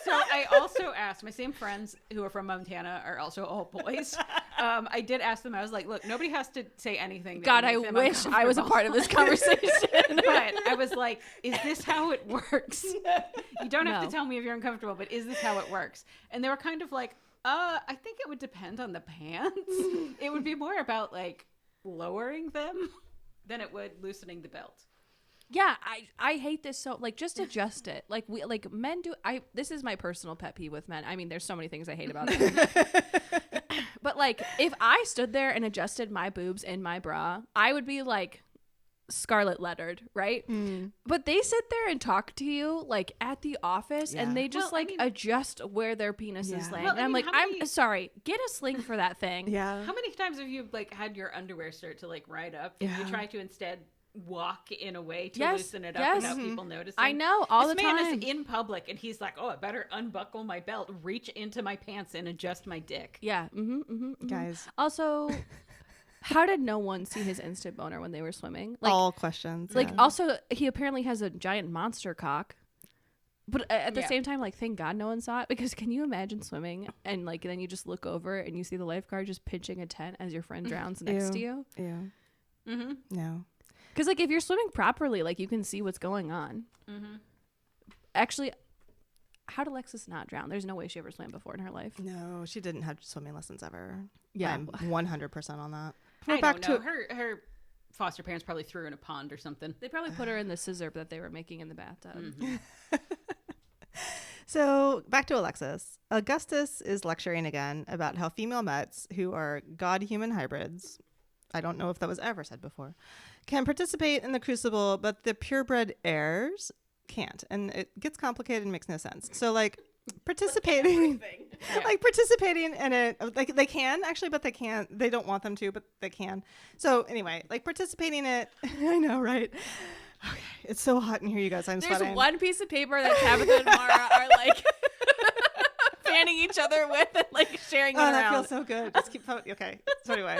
So I also asked, my same friends who are from Montana are also all boys. I did ask them, I was like, look, nobody has to say anything. that God, would I make them wish I was a part of this conversation. But I was like, is this how it works? You don't have No. to tell me if you're uncomfortable, but is this how it works? And they were kind of like, I think it would depend on the pants. It would be more about like lowering them than it would loosening the belt. Yeah, I hate this so like just adjust it. Like men do this is my personal pet peeve with men. I mean, there's so many things I hate about it. But like if I stood there and adjusted my boobs in my bra, I would be like scarlet lettered, right? But they sit there and talk to you like at the office and they just adjust where their penises land. Well, And I I'm mean, like, how I'm many- sorry, get a sling for that thing. Yeah. How many times have you like had your underwear start to like ride up and you try to instead walk in a way to Yes, loosen it up yes. without people noticing? I know, all this the man time. is in public and he's like, oh, I better unbuckle my belt, reach into my pants and adjust my dick. Yeah. Guys, Also, how did no one see his instant boner when they were swimming? Like, all questions. like yeah. also he apparently has a giant monster cock. But at the Yeah. same time, like, thank God no one saw it, because can you imagine swimming and like then you just look over and you see the lifeguard just pitching a tent as your friend drowns next to you? Yeah. Mm-hmm. No. Because like if you're swimming properly, like you can see what's going on. Mm-hmm. Actually, how did Alexis not drown? There's no way she ever swam before in her life. No, she didn't have swimming lessons ever. Yeah. I'm 100% on that. I don't know. Her foster parents probably threw her in a pond or something. They probably put her in the scissor that they were making in the bathtub. Mhm. So back to Alexis. Augustus is lecturing again about how female mets, who are god-human hybrids, I don't know if that was ever said before, can participate in the crucible, but the purebred heirs can't. And it gets complicated and makes no sense. So like participating participating in it, like they can actually, but they can't. They don't want them to, but they can. So anyway, like participating in it, I know, right? Okay, it's so hot in here, you guys. I'm There's sweating. one piece of paper that Tabitha and Maura are like fanning each other with and like sharing it Oh, around. that feels so good. Just keep okay. So anyway.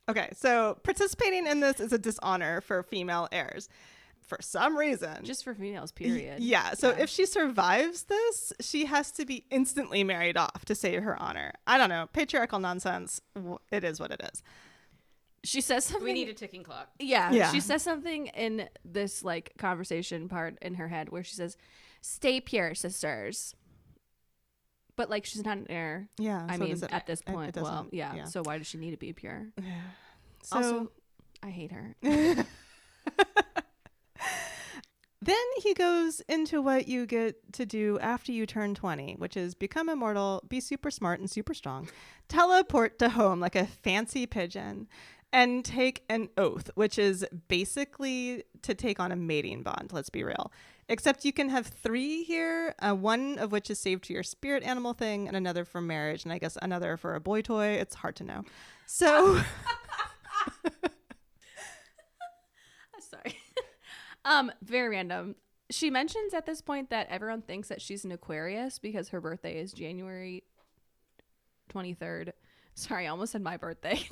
Okay, so participating in this is a dishonor for female heirs. For some reason. Just for females, period. Yeah, so if she survives this, she has to be instantly married off to save her honor. I don't know. Patriarchal nonsense. It is what it is. She says something. We need a ticking clock. Yeah. She says something in this like conversation part in her head where she says, "Stay pure, sisters." But like she's not an heir. Yeah. I so mean, does it- at this point, it doesn't- well, yeah. So why does she need to be pure? So Also, I hate her. then he goes into what you get to do after you turn 20, which is become immortal, be super smart and super strong, teleport to home like a fancy pigeon, and take an oath, which is basically to take on a mating bond, let's be real. Except you can have 3 here, one of which is saved to your spirit animal thing, and another for marriage, and I guess another for a boy toy. It's hard to know. So... Sorry. Very random. She mentions at this point that everyone thinks that she's an Aquarius because her birthday is January 23rd. Sorry, I almost said my birthday.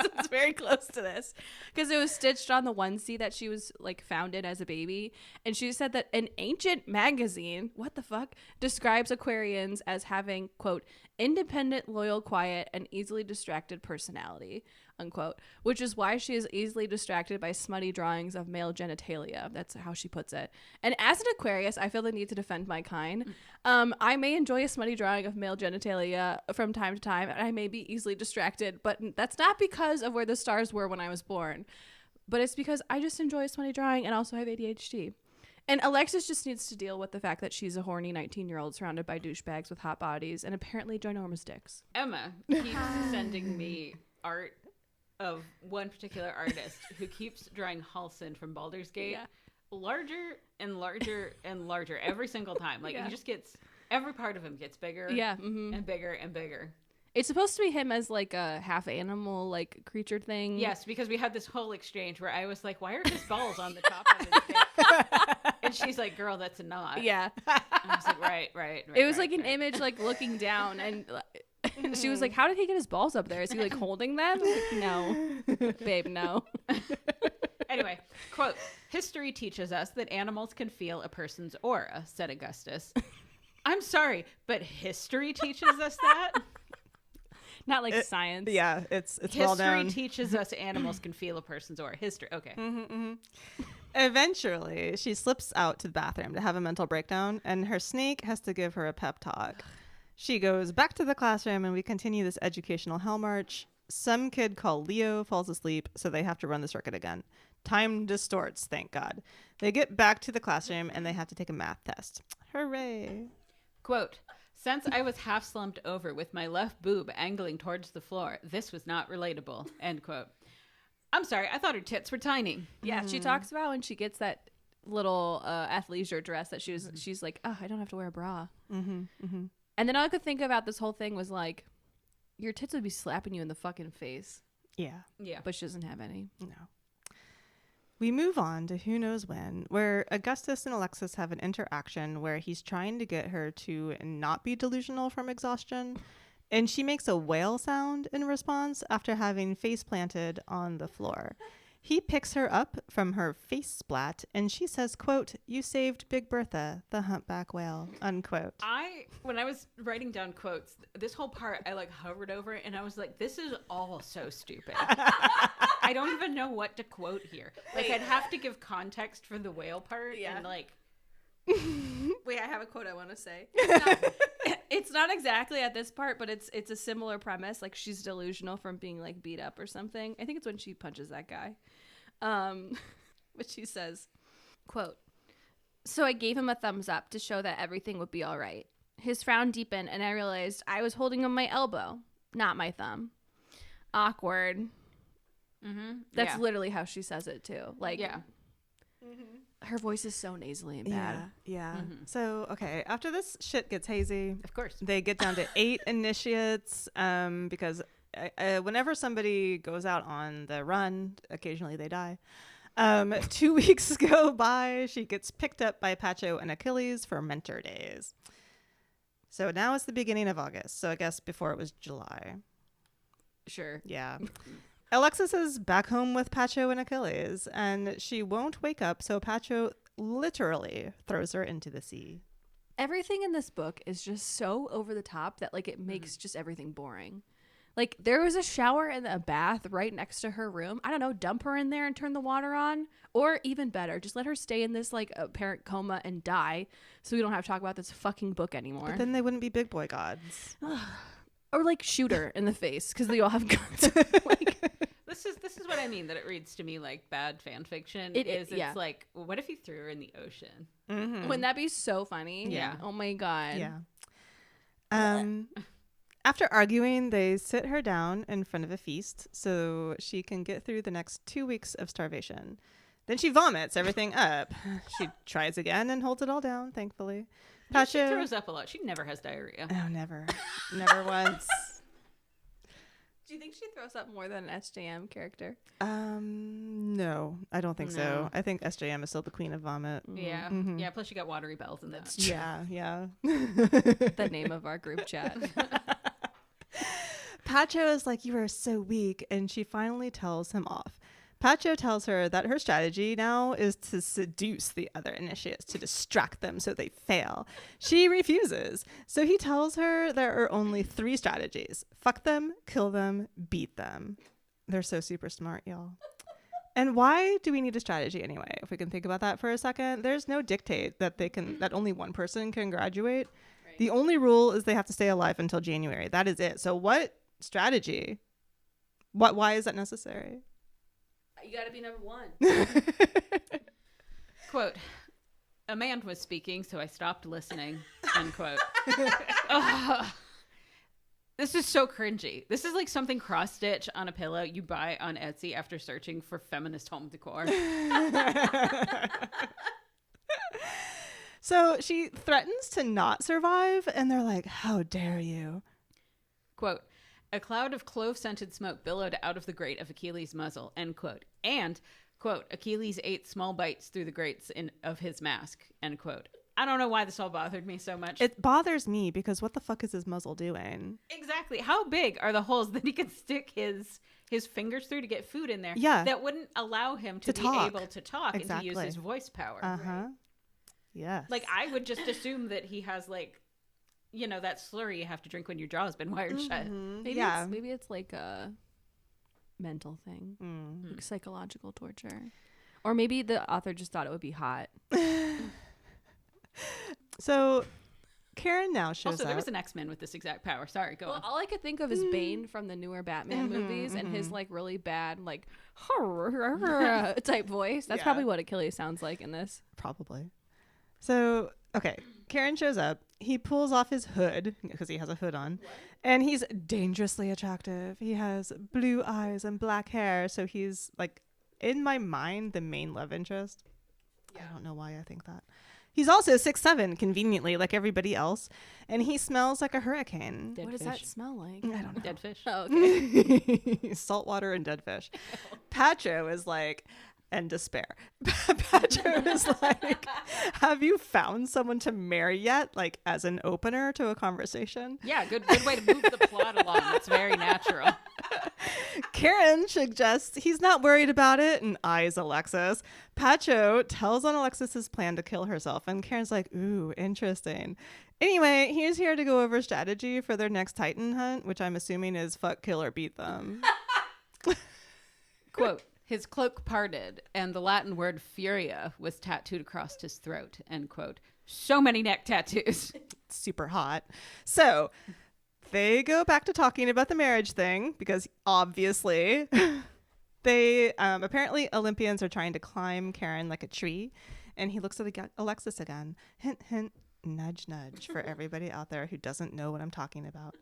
It's very close to this because it was stitched on the onesie that she was like founded as a baby, and she said that an ancient magazine, what the fuck, describes Aquarians as having, quote, independent, loyal, quiet, and easily distracted personality, unquote, which is why she is easily distracted by smutty drawings of male genitalia. That's how she puts it. And as an Aquarius, I feel the need to defend my kind. I may enjoy a smutty drawing of male genitalia from time to time, and I may be easily distracted, but that's not because of where the stars were when I was born, but it's because I just enjoy a smutty drawing and also have ADHD. And Alexis just needs to deal with the fact that she's a horny 19-year-old surrounded by douchebags with hot bodies and apparently ginormous dicks. Emma keeps sending me art of one particular artist who keeps drawing Halsin from Baldur's Gate larger and larger and larger every single time. Like he just gets, every part of him gets bigger and bigger and bigger. It's supposed to be him as like a half animal like creature thing. Yes, because we had this whole exchange where I was like, why are his balls on the top of his dick? And she's like, girl, that's a knot. Yeah. And I was like, right. It was like an image like looking down, and she was like, how did he get his balls up there? Is he like holding them? Like, no. Babe, no. Anyway, quote, history teaches us that animals can feel a person's aura, said Augustus. I'm sorry, but history teaches us that? Not like science. Yeah, it's History well known. teaches us animals can feel a person's aura. History. Okay. Eventually, she slips out to the bathroom to have a mental breakdown, and her snake has to give her a pep talk. She goes back to the classroom, and we continue this educational hell march. Some kid called Leo falls asleep, so they have to run the circuit again. Time distorts, thank God. They get back to the classroom, and they have to take a math test. Hooray. Quote, since I was half slumped over with my left boob angling towards the floor, this was not relatable, end quote. I'm sorry, I thought her tits were tiny. Yeah, she talks about when she gets that little athleisure dress that she's like, oh, I don't have to wear a bra. And then all I could think about this whole thing was like, your tits would be slapping you in the fucking face. Yeah. But she doesn't have any. No. We move on to Who Knows When, where Augustus and Alexis have an interaction where he's trying to get her to not be delusional from exhaustion, and she makes a whale sound in response after having face planted on the floor. He picks her up from her face splat, and she says, quote, you saved Big Bertha, the humpback whale, unquote. When I was writing down quotes, this whole part, I like hovered over it and I was like, this is all so stupid. I don't even know what to quote here. Like, I'd have to give context for the whale part and like Wait, I have a quote I want to say. It's not exactly at this part, but it's a similar premise. Like she's delusional from being like beat up or something. I think it's when she punches that guy. But she says, quote, "So I gave him a thumbs up to show that everything would be all right. His frown deepened and I realized I was holding on my elbow, not my thumb. Awkward." Mm-hmm. That's literally how she says it too. Like, Yeah. her voice is so nasally and bad. Yeah. So, okay, after this shit gets hazy, Of course. they get down to 8 initiates because whenever somebody goes out on the run, occasionally they die. 2 weeks go by, she gets picked up by Pacho and Achilles for mentor days. So now it's the beginning of August. So I guess before it was July. Sure. Yeah. Alexis is back home with Pacho and Achilles, and she won't wake up, so Pacho literally throws her into the sea. Everything in this book is just so over the top that like it makes just everything boring. Like there was a shower and a bath right next to her room. I don't know, dump her in there and turn the water on, or even better, just let her stay in this like apparent coma and die so we don't have to talk about this fucking book anymore. But then they wouldn't be big boy gods. Or like shoot her in the face because they all have guns. Like, This is what I mean, that it reads to me like bad fan fiction. It's It's like, well, what if you threw her in the ocean? wouldn't that be so funny? Yeah. Oh my god. Yeah. After arguing, they sit her down in front of a feast so she can get through the next 2 weeks of starvation. Then she vomits everything up. She tries again and holds it all down, thankfully. She throws up a lot. She never has diarrhea. Oh, never. Never once. Do you think she throws up more than an SJM character? No, I don't think so. No. I think SJM is still the queen of vomit. Yeah. Mhm. Yeah. Plus, she got watery bells in that. Yeah. The name of our group chat. Pacho is like, "You are so weak," and she finally tells him off. Pacho tells her that her strategy now is to seduce the other initiates, to distract them so they fail. She refuses. So he tells her there are only 3 strategies: fuck them, kill them, beat them. They're so super smart, y'all. And why do we need a strategy anyway? If we can think about that for a second, there's no dictate that that only one person can graduate. Right. The only rule is they have to stay alive until January. That is it. So what strategy? Why is that necessary? You gotta be number 1. Quote, "A man was speaking, so I stopped listening." Unquote. Ugh. This is so cringy. This is like something cross-stitch on a pillow you buy on Etsy after searching for feminist home decor. So she threatens to not survive, and they're like, "How dare you?" Quote, "A cloud of clove-scented smoke billowed out of the grate of Achilles' muzzle," end quote. And, quote, "Achilles ate small bites through the grates of his mask," end quote. I don't know why this all bothered me so much. It bothers me because what the fuck is his muzzle doing? Exactly. How big are the holes that he could stick his fingers through to get food in there? Yeah. That wouldn't allow him to be talk. able to talk Exactly. and to use his voice power. Uh-huh. Yes. Like, I would just assume that he has, like, you know, that slurry you have to drink when your jaw's been wired shut. Maybe it's like a mental thing, Mm. like psychological torture, or maybe the author just thought it would be hot. So Karen now shows Also, up. there was an X-Men with this exact power. Sorry, go on. All I could think of is Bane from the newer Batman movies and his like really bad like type voice. That's Yeah. probably what Achilles sounds like in this. Probably. So, okay. Karen shows up. He pulls off his hood because he has a hood on. And he's dangerously attractive. He has blue eyes and black hair. So he's like, in my mind, the main love interest. Yeah. I don't know why I think that. He's also 6'7", conveniently, like everybody else. And he smells like a hurricane. Dead What does fish. that smell like? I don't know. Dead fish. Oh, okay. Salt water and dead fish. Pacho is like, and despair. Pacho is like, "Have you found someone to marry yet?" Like as an opener to a conversation. Yeah, good way to move the plot along. It's very natural. Karen suggests he's not worried about it and eyes Alexis. Pacho tells on Alexis's plan to kill herself, and Karen's like, "Ooh, interesting." Anyway, he's here to go over strategy for their next Titan hunt, which I'm assuming is fuck, kill, or beat them. Quote, His cloak parted, and the Latin word furia was tattooed across his throat, end quote. So many neck tattoos. Super hot. So they go back to talking about the marriage thing because obviously they apparently Olympians are trying to climb Karen like a tree, and he looks at Alexis again. Hint, hint, nudge, nudge for everybody out there who doesn't know what I'm talking about.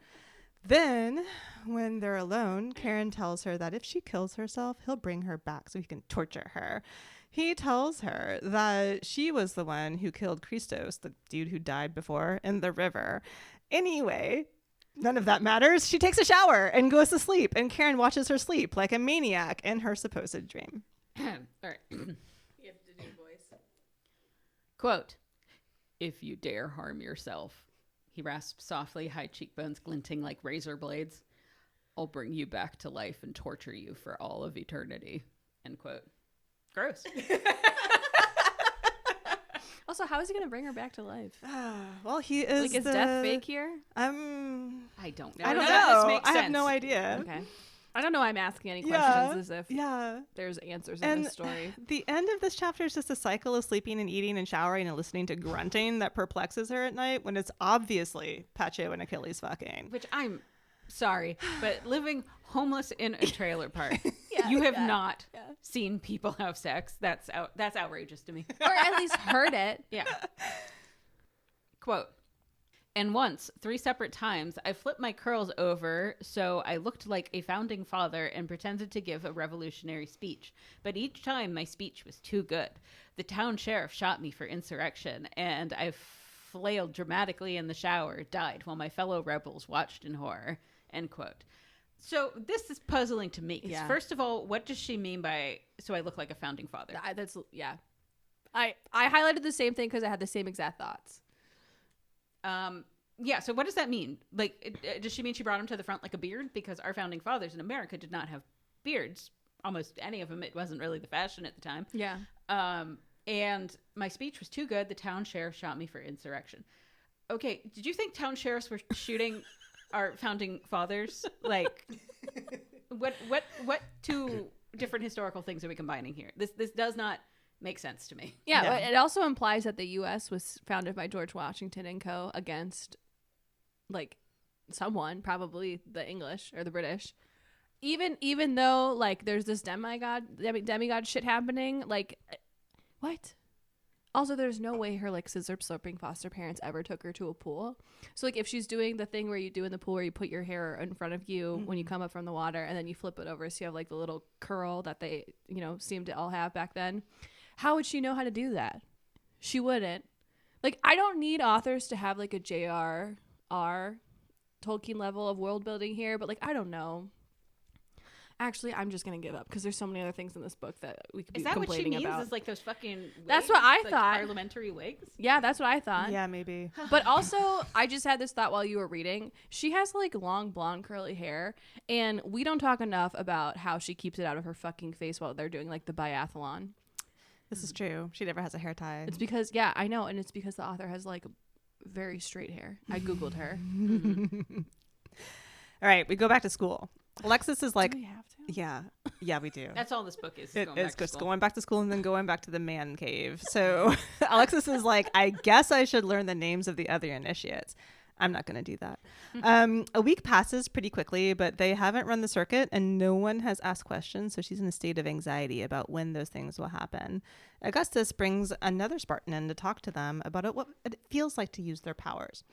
Then, when they're alone, Karen tells her that if she kills herself, he'll bring her back so he can torture her. He tells her that she was the one who killed Christos, the dude who died before, in the river. Anyway, none of that matters. She takes a shower and goes to sleep, and Karen watches her sleep like a maniac in her supposed dream. All right. You have to do voice. Quote, "If you dare harm yourself," he rasped softly, high cheekbones glinting like razor blades, "I'll bring you back to life and torture you for all of eternity." End quote. Gross. Also, how is he going to bring her back to life? Well, he is Like, is death fake here? I don't know. I don't None of know. this makes I have sense. no idea. Okay. I don't know why I'm asking any Yeah. questions as if there's answers in And this story. the end of this chapter is just a cycle of sleeping and eating and showering and listening to grunting that perplexes her at night when it's obviously Pacho and Achilles fucking. Which I'm sorry, but living homeless in a trailer park, you have not seen people have sex. That's outrageous to me. Or at least heard it. Yeah. Quote, "And once, 3 separate times, I flipped my curls over so I looked like a founding father and pretended to give a revolutionary speech. But each time my speech was too good. The town sheriff shot me for insurrection, and I flailed dramatically in the shower, died while my fellow rebels watched in horror." End quote. So this is puzzling to me. Yeah. First of all, what does she mean by, "so I look like a founding father"? I highlighted the same thing because I had the same exact thoughts. Yeah, so what does that mean? Like, does she mean she brought him to the front like a beard? Because our founding fathers in America did not have beards. Almost any of them. It wasn't really the fashion at the time. Yeah. And my speech was too good. The town sheriff shot me for insurrection. Okay, did you think town sheriffs were shooting our founding fathers? Like, what two different historical things are we combining here? This does not make sense to me. Yeah, No. but it also implies that the U.S. was founded by George Washington and co. against, like, someone, probably the English or the British. Even though, like, there's this demigod shit happening, like, what? Also, there's no way her, like, scissor slurping foster parents ever took her to a pool. So, like, if she's doing the thing where you do in the pool where you put your hair in front of you when you come up from the water and then you flip it over so you have, like, the little curl that they, seem to all have back then, how would she know how to do that? She wouldn't. Like, I don't need authors to have, like, a J.R.R. Tolkien level of world building here, but, like, I don't know. Actually, I'm just going to give up because there's so many other things in this book that we could be complaining about. Is that what she means? Is like those fucking wigs? That's what I like thought. Parliamentary wigs? Yeah, that's what I thought. Yeah, maybe. But also, I just had this thought while you were reading. She has, like, long, blonde, curly hair, and we don't talk enough about how she keeps it out of her fucking face while they're doing, like, the biathlon. This is true. She never has a hair tie. It's because, yeah, I know, and it's because the author has, like, very straight hair. I Googled her. All right, we go back to school. Alexis is like, Do we have to? yeah, we do. That's all this book is. It going is back to just school. going back to school and then going back to the man cave. So Alexis is like, I guess I should learn the names of the other initiates. I'm not going to do that. A week passes pretty quickly, but they haven't run the circuit and no one has asked questions. So she's in a state of anxiety about when those things will happen. Augustus brings another Spartan in to talk to them about what it feels like to use their powers.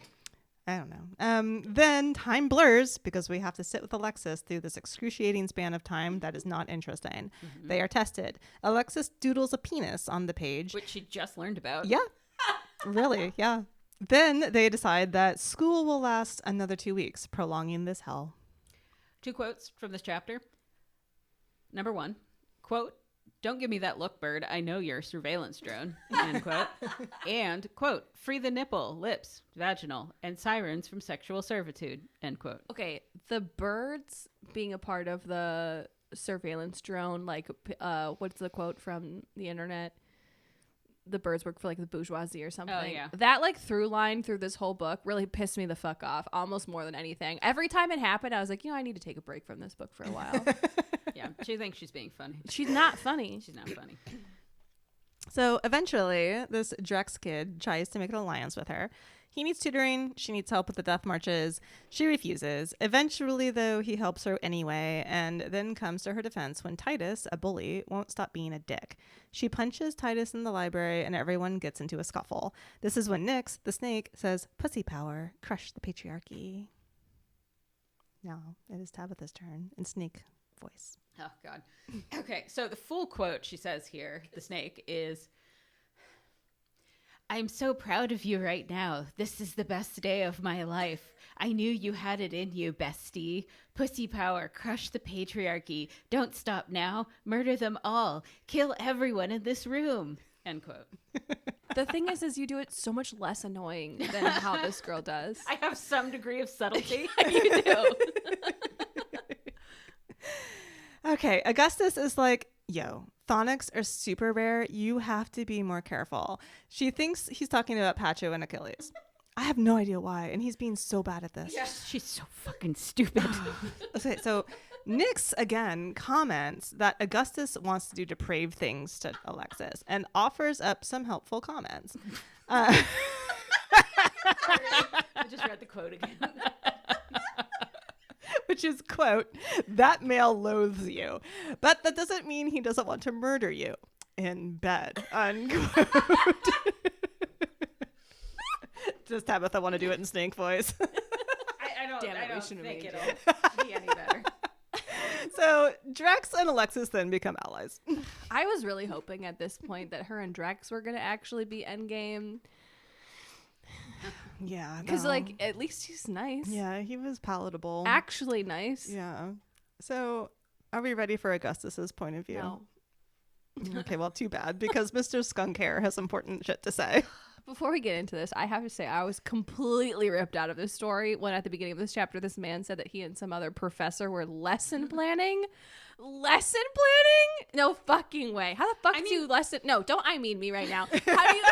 I don't know. Then time blurs because we have to sit with Alexis through this excruciating span of time that is not interesting. They are tested. Alexis doodles a penis on the page. Which she just learned about. Yeah. Really, yeah. Then they decide that school will last another 2 weeks, prolonging this hell. 2 quotes from this chapter. Number 1, quote, "Don't give me that look, bird. I know you're a surveillance drone." End quote. And, quote, "Free the nipple, lips, vaginal, and sirens from sexual servitude." End quote. Okay, the birds being a part of the surveillance drone, like, what's the quote from the internet? the birds work for like the bourgeoisie or something. Oh, yeah. That like through line through this whole book really pissed me the fuck off almost more than anything. Every time it happened, I was like, I need to take a break from this book for a while. Yeah, she thinks she's being funny. She's not funny. She's not funny. So eventually, this Drex kid tries to make an alliance with her. He needs tutoring. She needs help with the death marches. She refuses. Eventually, though, he helps her anyway, and then comes to her defense when Titus, a bully, won't stop being a dick. She punches Titus in the library, and everyone gets into a scuffle. This is when Nyx, the snake, says, "Pussy power, crush the patriarchy." Now, it is Tabitha's turn in snake voice. Oh, God. Okay, so the full quote she says here, the snake, is, "I'm so proud of you right now. This is the best day of my life. I knew you had it in you, bestie. Pussy power, crush the patriarchy. Don't stop now. Murder them all. Kill everyone in this room." End quote. The thing is you do it so much less annoying than how this girl does. I have some degree of subtlety. You do. Okay, Augustus is like, yo, Thonics are super rare. You have to be more careful. She thinks he's talking about Pacho and Achilles. I have no idea why, and he's being so bad at this. Yes, she's so fucking stupid. Okay, so Nyx again comments that Augustus wants to do depraved things to Alexis and offers up some helpful comments. I just read the quote again. Which is, quote, "That male loathes you, but that doesn't mean he doesn't want to murder you in bed," unquote. Does Tabitha want to do it in snake voice? I don't, Damn it, I we don't shouldn't think have it'll be any better. So Drex and Alexis then become allies. I was really hoping at this point that her and Drex were going to actually be endgame. Yeah. Because, no. like, at least he's nice. Yeah, he was palatable. Actually nice. Yeah. So are we ready for Augustus's point of view? No. Okay, well, too bad, because Mr. Skunk Hair has important shit to say. Before we get into this, I have to say I was completely ripped out of this story when at the beginning of this chapter, this man said that he and some other professor were lesson planning. Lesson planning? No fucking way. How the fuck do you lesson? No, don't I mean me right now. How do you...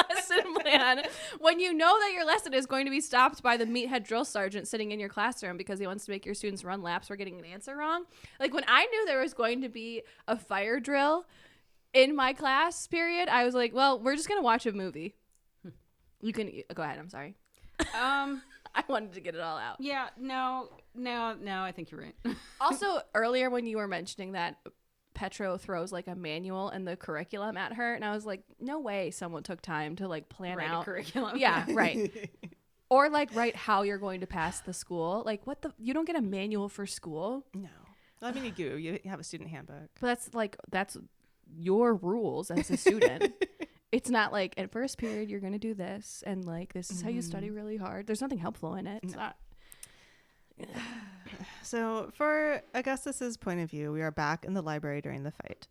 lesson plan when you know that your lesson is going to be stopped by the meathead drill sergeant sitting in your classroom because he wants to make your students run laps for getting an answer wrong? Like, when I knew there was going to be a fire drill in my class period, I was like, well, we're just gonna watch a movie. You can go ahead. I'm sorry. I wanted to get it all out. Yeah, no, I think you're right. Also, earlier when you were mentioning that Petro throws like a manual and the curriculum at her, and I was like, no way someone took time to like plan Write out a curriculum. Yeah, right. Or like write how you're going to pass the school. Like, what the, you don't get a manual for school. No. I mean, you do. You have a student handbook. But that's your rules as a student. It's not like at first period you're going to do this and like this is how you study really hard. There's nothing helpful in it. It's not. So for Augustus's point of view, we are back in the library during the fight.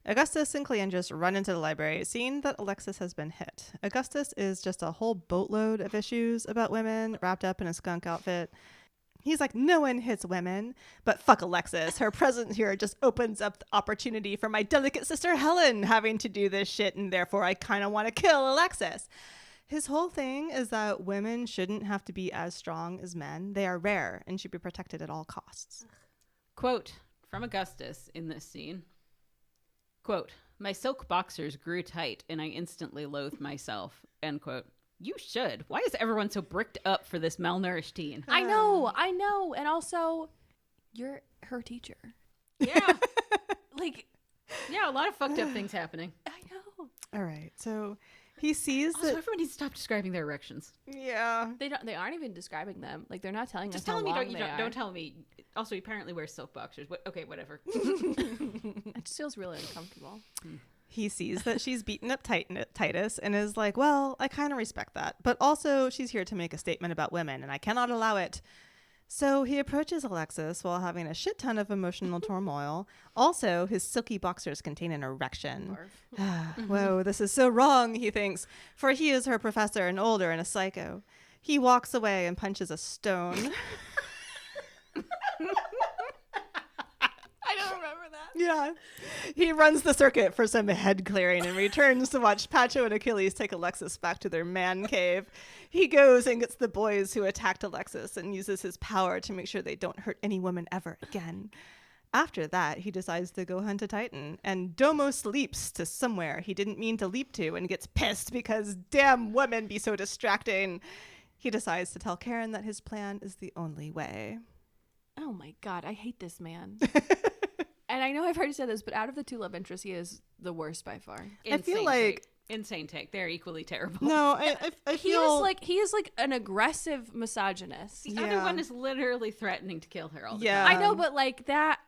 Augustus and Cleandrus run into the library, seeing that Alexis has been hit. Augustus is just a whole boatload of issues about women wrapped up in a skunk outfit. He's like, no one hits women, but fuck Alexis. Her presence here just opens up the opportunity for my delicate sister Helen having to do this shit, and therefore I kind of want to kill Alexis. His whole thing is that women shouldn't have to be as strong as men. They are rare and should be protected at all costs. Quote from Augustus in this scene. Quote, "My silk boxers grew tight and I instantly loathed myself." End quote. You should. Why is everyone so bricked up for this malnourished teen? I know. And also, you're her teacher. Yeah. Like, Yeah, a lot of fucked up things happening. I know. All right. So he sees Also, that. everyone needs to stop describing their erections. Yeah. They aren't even describing them. Like, they're not telling Just us how tell me, long they are. don't tell me. Also, he apparently wears silk boxers. Okay, whatever. It just feels really uncomfortable. He sees that she's beaten up Titus and is like, well, I kind of respect that. But also, she's here to make a statement about women, and I cannot allow it. So he approaches Alexis while having a shit ton of emotional turmoil. Also, his silky boxers contain an erection. Whoa, this is so wrong, he thinks, for he is her professor and older and a psycho. He walks away and punches a stone. I don't remember that. Yeah. He runs the circuit for some head clearing and returns to watch Pacho and Achilles take Alexis back to their man cave. He goes and gets the boys who attacked Alexis and uses his power to make sure they don't hurt any woman ever again. After that, he decides to go hunt a Titan, and Domos leaps to somewhere he didn't mean to leap to and gets pissed because damn women be so distracting. He decides to tell Karen that his plan is the only way. Oh my God, I hate this man. And I know I've already said this, but out of the two love interests, he is the worst by far. I feel like... Insane take. They're equally terrible. No, I feel... He is like an aggressive misogynist. The other one is literally threatening to kill her all the Yeah. time. I know, but like that...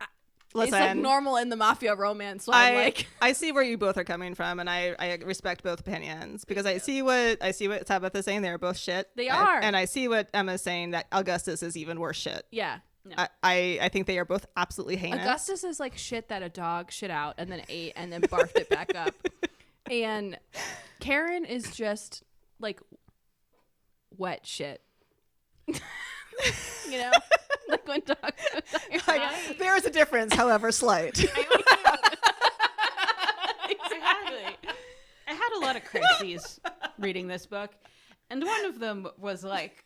Listen, it's like normal in the mafia romance. So I'm like, I see where you both are coming from, and I respect both opinions because I see what Tabitha's saying. They're both shit. They are, and I see what Emma's saying that Augustus is even worse shit. yeah. No. I think they are both absolutely heinous. Augustus is like shit that a dog shit out and then ate and then barfed it back up. And Karen is just like wet shit. You know? Like when dogs there is a difference, however slight. Exactly. I had a lot of crises reading this book, and one of them was like,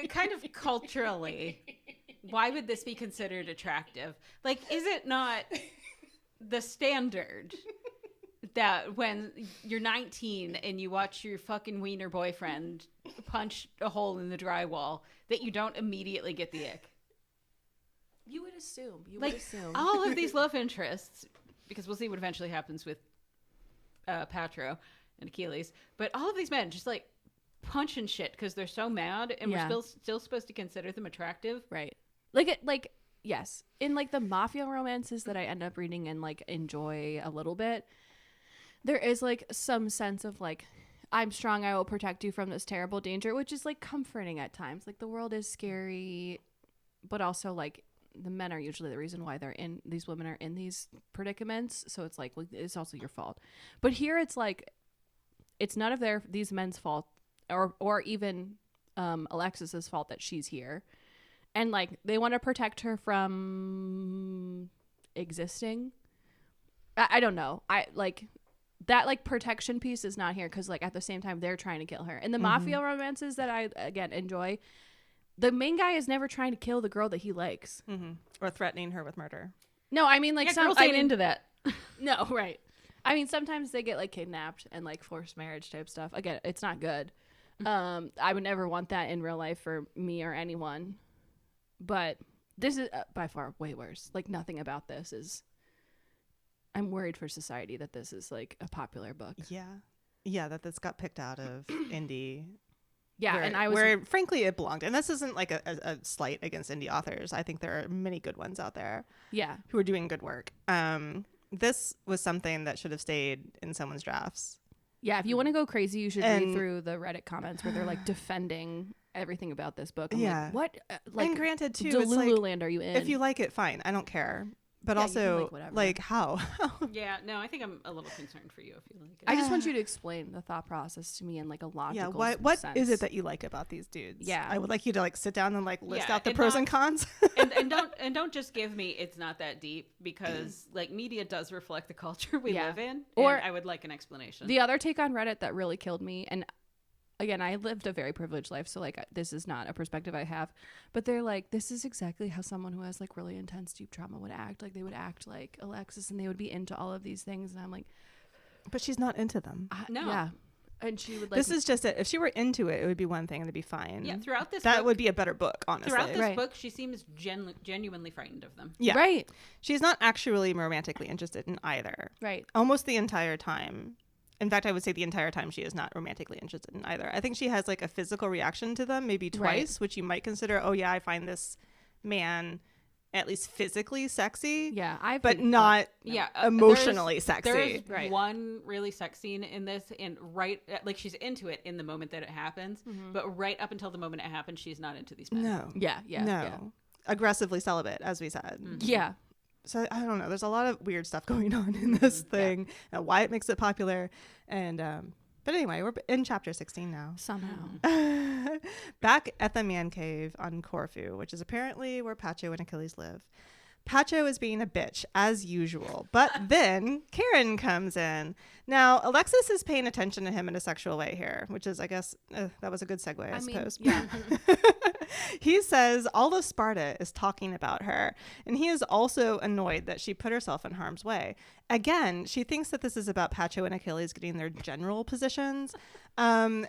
kind of culturally, why would this be considered attractive? Like, is it not the standard that when you're 19 and you watch your fucking wiener boyfriend punch a hole in the drywall that you don't immediately get the ick? You would assume. All of these love interests, because we'll see what eventually happens with Patro and Achilles, but all of these men just like punching shit because they're so mad, and we're still supposed to consider them attractive, right? Like yes, in like the mafia romances that I end up reading and like enjoy a little bit, there is like some sense of like, I'm strong, I will protect you from this terrible danger, which is like comforting at times. Like the world is scary, but also like the men are usually the reason why these women are in these predicaments. So it's like, well, it's also your fault. But here it's like, it's none of these men's fault or even Alexis's fault that she's here. And like, they want to protect her from existing. I don't know. I like that, like protection piece is not here. Cause like at the same time they're trying to kill her. In the mafia romances that I, again, enjoy, the main guy is never trying to kill the girl that he likes. Or threatening her with murder. No, I mean like girls ain't into that. No, right. I mean, sometimes they get like kidnapped and like forced marriage type stuff. Again, it's not good. I would never want that in real life for me or anyone. But this is by far way worse. Like nothing about this is. I'm worried for society that this is like a popular book. Yeah, that this got picked out of indie. Yeah, and where frankly it belonged. And this isn't like a slight against indie authors. I think there are many good ones out there. Yeah, who are doing good work. This was something that should have stayed in someone's drafts. Yeah, if you want to go crazy, you should read through the Reddit comments where they're like defending everything about this book. I'm like, what? Like, and granted, too, Delulu it's land are you in? If you like it, fine. I don't care. But also, like how? Yeah, no, I think I'm a little concerned for you if you like it. I just want you to explain the thought process to me in like a logical sense. What is it that you like about these dudes? Yeah, I would like you to like sit down and like list out the pros and cons. and don't just give me it's not that deep, because like media does reflect the culture we live in. Or I would like an explanation. The other take on Reddit that really killed me, and again, I lived a very privileged life, so like this is not a perspective I have, but they're like, this is exactly how someone who has like really intense deep trauma would act. Like they would act like Alexis and they would be into all of these things, and I'm like, but she's not into them. No. Yeah. And she would like, this is just it. If she were into it, it would be one thing and it'd be fine. Yeah, throughout this that book, would be a better book, honestly. Throughout this book, she seems genuinely frightened of them. Yeah. Right. She's not actually romantically interested in either. Right. Almost the entire time. In fact, I would say the entire time she is not romantically interested in either. I think she has like a physical reaction to them, maybe twice, which you might consider, oh yeah, I find this man at least physically sexy. Yeah, but not emotionally sexy. There's one really sex scene in this, and like she's into it in the moment that it happens, but right up until the moment it happens, she's not into these men. No. Yeah. Aggressively celibate, as we said. Yeah. So I don't know. There's a lot of weird stuff going on in this thing, and why it makes it popular. And but anyway, we're in chapter 16 now. Somehow. Back at the man cave on Corfu, which is apparently where Pacho and Achilles live. Pacho is being a bitch, as usual. But then Karen comes in. Now, Alexis is paying attention to him in a sexual way here, which is, I guess, that was a good segue, I suppose. Yeah. He says all of Sparta is talking about her, and he is also annoyed that she put herself in harm's way. Again, she thinks that this is about Pacho and Achilles getting their general positions, and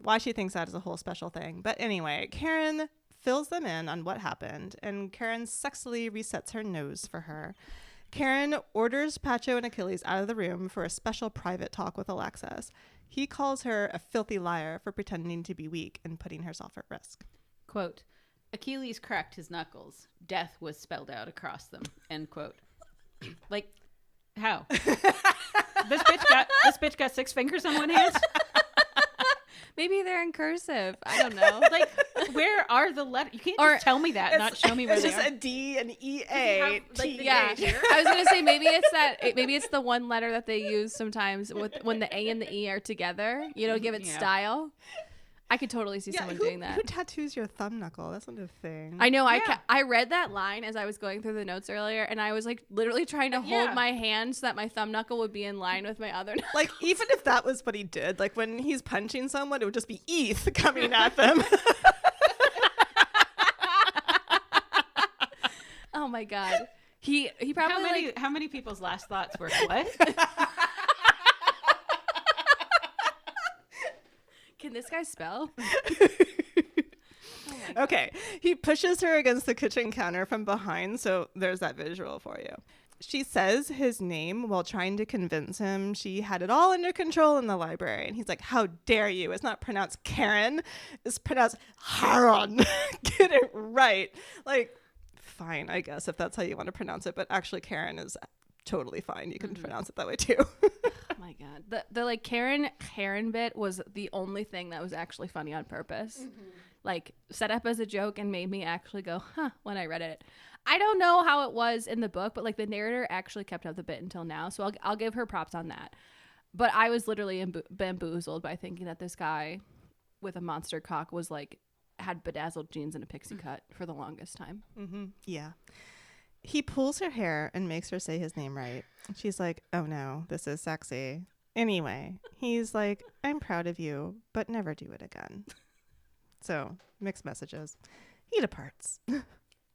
why she thinks that is a whole special thing. But anyway, Karen fills them in on what happened, and Karen sexily resets her nose for her. Karen orders Pacho and Achilles out of the room for a special private talk with Alexis. He calls her a filthy liar for pretending to be weak and putting herself at risk. Quote, Achilles cracked his knuckles. Death was spelled out across them. End quote. Like, how? This bitch got 6 fingers on one hand? Maybe they're in cursive. I don't know. Like, where are the letters? You can't just tell me that, not show me where it's they just are. a D, an E-A, T. Yeah, I was gonna say maybe it's the one letter that they use sometimes when the A and the E are together. You know, give it style. I could totally see someone doing that. Who tattoos your thumb knuckle? That's not a thing. I know. I read that line as I was going through the notes earlier, and I was like literally trying to hold my hand so that my thumb knuckle would be in line with my other knuckle. Like, even if that was what he did, like when he's punching someone, it would just be ETH coming at them. Oh my god. He probably How many people's last thoughts were what? Can this guy spell? Okay. He pushes her against the kitchen counter from behind, so there's that visual for you. She says his name while trying to convince him she had it all under control in the library. And he's like, how dare you? It's not pronounced Karen. It's pronounced Haron. Get it right. Like, fine, I guess, if that's how you want to pronounce it. But actually, Karen is totally fine. You can pronounce it that way, too. Oh my god, the like Karen bit was the only thing that was actually funny on purpose. Like, set up as a joke and made me actually go when I read it. I don't know how it was in the book, but like the narrator actually kept up the bit until now, so I'll give her props on that. But I was literally bamboozled by thinking that this guy with a monster cock was like had bedazzled jeans and a pixie cut for the longest time. Yeah. He pulls her hair and makes her say his name right. She's like, oh no, this is sexy. Anyway, he's like, I'm proud of you, but never do it again. So, mixed messages. He departs.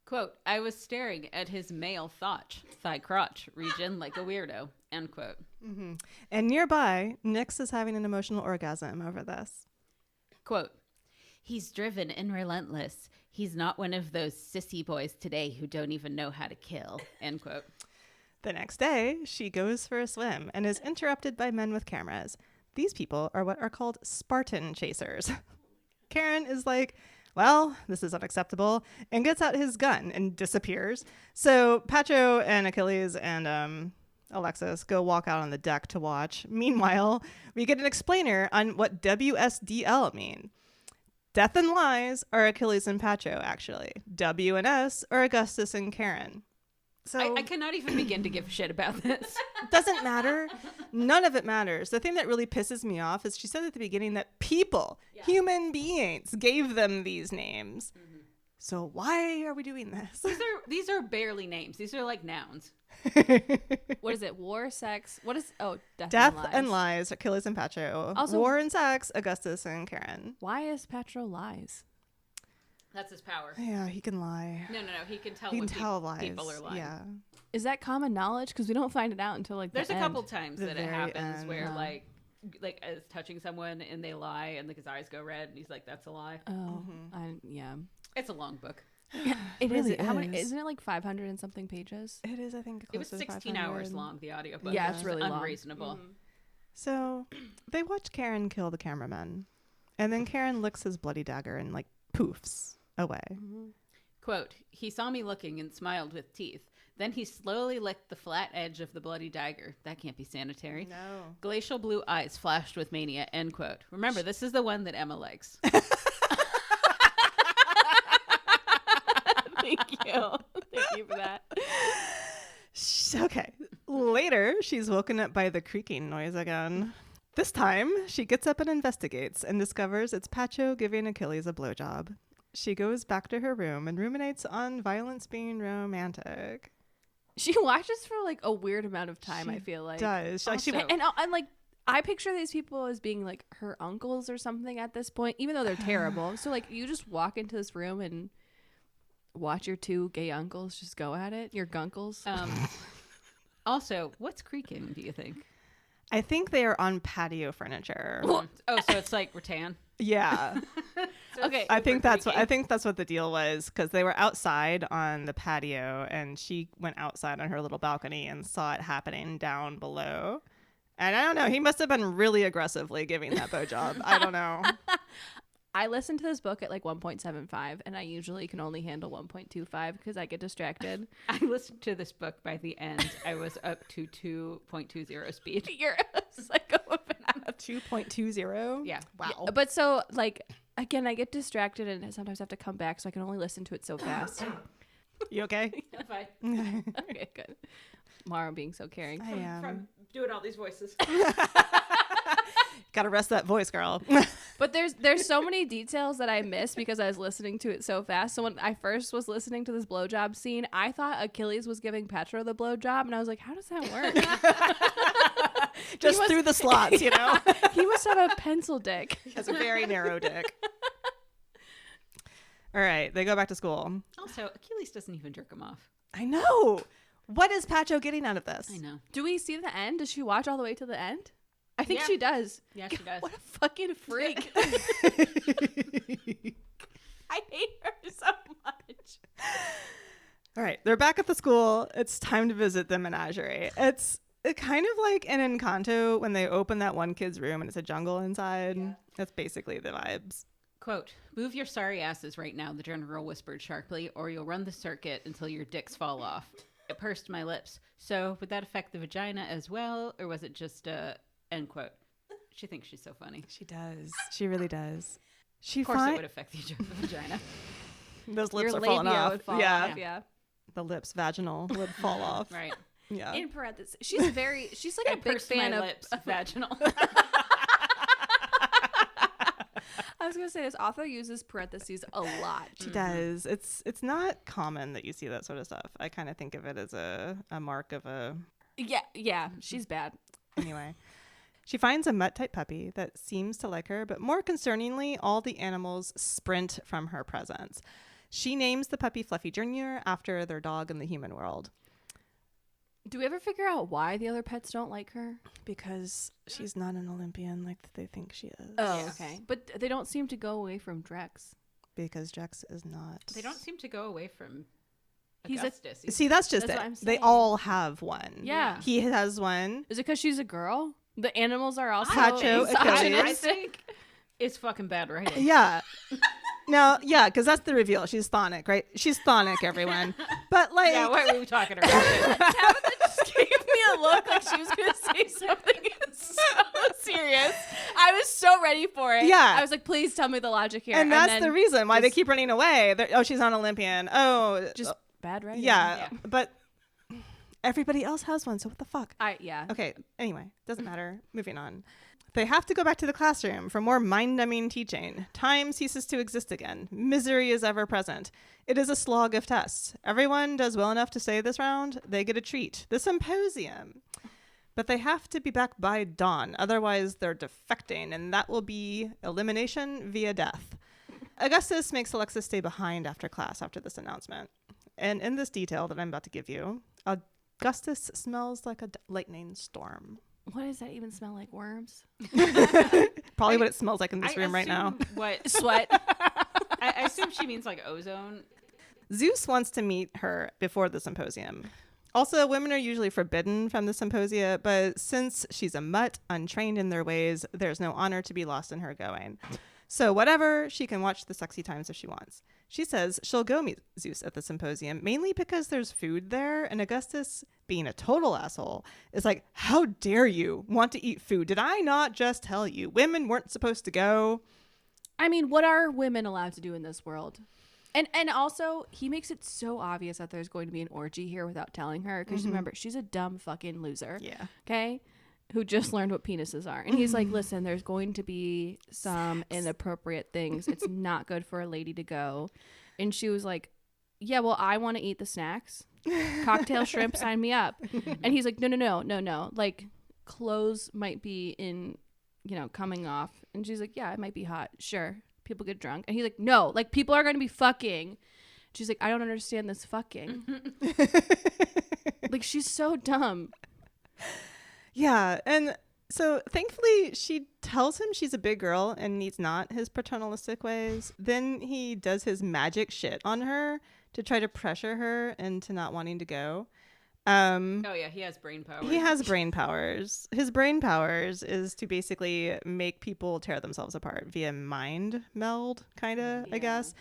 Quote, I was staring at his male thigh crotch region like a weirdo. End quote. And nearby, Nyx is having an emotional orgasm over this. Quote, he's driven and relentless. He's not one of those sissy boys today who don't even know how to kill. End quote. The next day, she goes for a swim and is interrupted by men with cameras. These people are what are called Spartan chasers. Karen is like, well, this is unacceptable, and gets out his gun and disappears. So Pacho and Achilles and Alexis go walk out on the deck to watch. Meanwhile, we get an explainer on what WSDL mean. Death and Lies are Achilles and Pacho, actually. W and S are Augustus and Karen. So I cannot even begin to give a shit about this. Doesn't matter. None of it matters. The thing that really pisses me off is she said at the beginning that people, human beings, gave them these names. So why are we doing this? These are barely names. These are like nouns. What is it? War, sex? What is Death and Lies, Achilles and Pacho. Also, War and Sex, Augustus and Karen. Why is Pacho lies? That's his power. Yeah, he can lie. No. He can tell He when can tell lies. people are lying. Yeah. Is that common knowledge? Because we don't find it out until like There's the a end. couple times The that it very happens end. where like as touching someone and they lie and like his eyes go red and he's like, that's a lie. Oh, yeah. It's a long book. It Really is. How many? is. Isn't it like 500 and something pages? It is, I think, It was close to 16 hours 500. long, the audiobook. Yeah, It it's was really long. unreasonable. So they watch Karen kill the cameraman. And then Karen licks his bloody dagger and like poofs away. Quote, he saw me looking and smiled with teeth. Then he slowly licked the flat edge of the bloody dagger. That can't be sanitary. No. Glacial blue eyes flashed with mania. End quote. Remember, this is the one that Emma likes. Thank you. Thank you for that. Okay. Later, she's woken up by the creaking noise again. This time, she gets up and investigates and discovers it's Pacho giving Achilles a blowjob. she goes back to her room and ruminates on violence being romantic. She watches for like a weird amount of time. I feel like Does like she Also- and like I picture these people as being like her uncles or something at this point, even though they're terrible. So like you just walk into this room and watch your two gay uncles just go at it. Your gunkles. Also, what's creaking, do you think? I think they are on patio furniture. Oh, so it's like rattan. Yeah. Okay. I think that's what the deal was, because they were outside on the patio and she went outside on her little balcony and saw it happening down below. And I don't know, he must have been really aggressively giving that blowjob. I don't know. I listened to this book at like 1.75 and I usually can only handle 1.25 because I get distracted. I listened to this book. By the end, I was up to 2.20 speed. You're a psychopath. 2.20? Yeah. Wow. But so like again, I get distracted and sometimes I have to come back, so I can only listen to it so fast. You okay? Fine. Okay, good. Maura being so caring. I am. From doing all these voices. Gotta rest that voice, girl. But there's so many details that I missed because I was listening to it so fast. So when I first was listening to this blowjob scene, I thought Achilles was giving Petra the blowjob, and I was like, how does that work? Just through the slots, you know? He must have a pencil dick. He has a very narrow dick. All right, they go back to school. Also, Achilles doesn't even jerk him off. I know. What is Pacho getting out of this? I know. Do we see the end? Does she watch all the way to the end? I think Yeah. she does. Yeah, she does. What a fucking freak. I hate her so much. All right, they're back at the school. It's time to visit the menagerie. It's kind of like in Encanto when they open that one kid's room and it's a jungle inside. Yeah. That's basically the vibes. Quote, "Move your sorry asses right now," the general whispered sharply, "or you'll run the circuit until your dicks fall off." It pursed my lips. So, would that affect the vagina as well, or was it just a end quote? She thinks she's so funny. She does. She really does. She Of course it would affect the vagina. Those lips Your are falling labia off. would fall yeah. off, yeah. The lips, vaginal, would fall off. Right. Yeah. In parentheses, she's like I a big pursed fan my of lips, vaginal. I was gonna say this author uses parentheses a lot. She does. It's not common that you see that sort of stuff. I kind of think of it as a mark of a... Yeah, she's bad. Anyway. She finds a mutt-type puppy that seems to like her, but more concerningly, all the animals sprint from her presence. She names the puppy Fluffy Jr. after their dog in the human world. Do we ever figure out why the other pets don't like her? Because she's not an Olympian like they think she is. Oh, Yes. okay. But they don't seem to go away from Drex. Because Drex is not. They don't seem to go away from He's a- Augustus. See, that's just That's it. what I'm They saying. all have one. Yeah. He has one. Is it because she's a girl? The animals are also Pacho, Achilles. misogynistic. It's fucking bad writing. Yeah. No, yeah, because that's the reveal. She's chthonic, right? She's chthonic, everyone. But like, Yeah, what were we talking about? Tabitha just gave me a look like she was going to say something so serious. I was so ready for it. Yeah. I was like, please tell me the logic here. and that's then the reason why they just- keep running away. Oh, she's not Olympian. Oh, Just bad writing. yeah. But everybody else has one, so what the fuck? Yeah. Okay, anyway, doesn't matter. Moving on. They have to go back to the classroom for more mind-numbing teaching. Time ceases to exist again. Misery is ever present. It is a slog of tests. Everyone does well enough to stay this round. They get a treat. The symposium. But they have to be back by dawn. Otherwise, they're defecting, and that will be elimination via death. Augustus makes Alexis stay behind after class after this announcement. And in this detail that I'm about to give you, Augustus smells like a lightning storm. What does that even smell like? Worms? Probably what it smells like in this I room right now. assume What Sweat? I assume she means like ozone. Zeus wants to meet her before the symposium. Also, women are usually forbidden from the symposia, but since she's a mutt, untrained in their ways, there's no honor to be lost in her going. So whatever, she can watch the sexy times if she wants. She says she'll go meet Zeus at the symposium, mainly because there's food there, and Augustus, being a total asshole, is like, how dare you want to eat food? Did I not just tell you women weren't supposed to go? I mean, what are women allowed to do in this world? And also, he makes it so obvious that there's going to be an orgy here without telling her. Because remember, she's a dumb fucking loser. Yeah. Okay? who just learned what penises are. And he's like, listen, there's going to be some inappropriate things. It's not good for a lady to go. And she was like, yeah, well, I want to eat the snacks. Cocktail shrimp, sign me up. And he's like, no. Like, clothes might be in, coming off. And she's like, yeah, it might be hot. Sure. People get drunk. And he's like, no, like, people are going to be fucking. She's like, I don't understand this fucking. Like, she's so dumb. Yeah. And so thankfully she tells him she's a big girl and needs not his paternalistic ways. Then he does his magic shit on her to try to pressure her into not wanting to go. Oh yeah, he has brain powers. He has brain powers. His brain powers is to basically make people tear themselves apart via mind meld, kind of, I guess,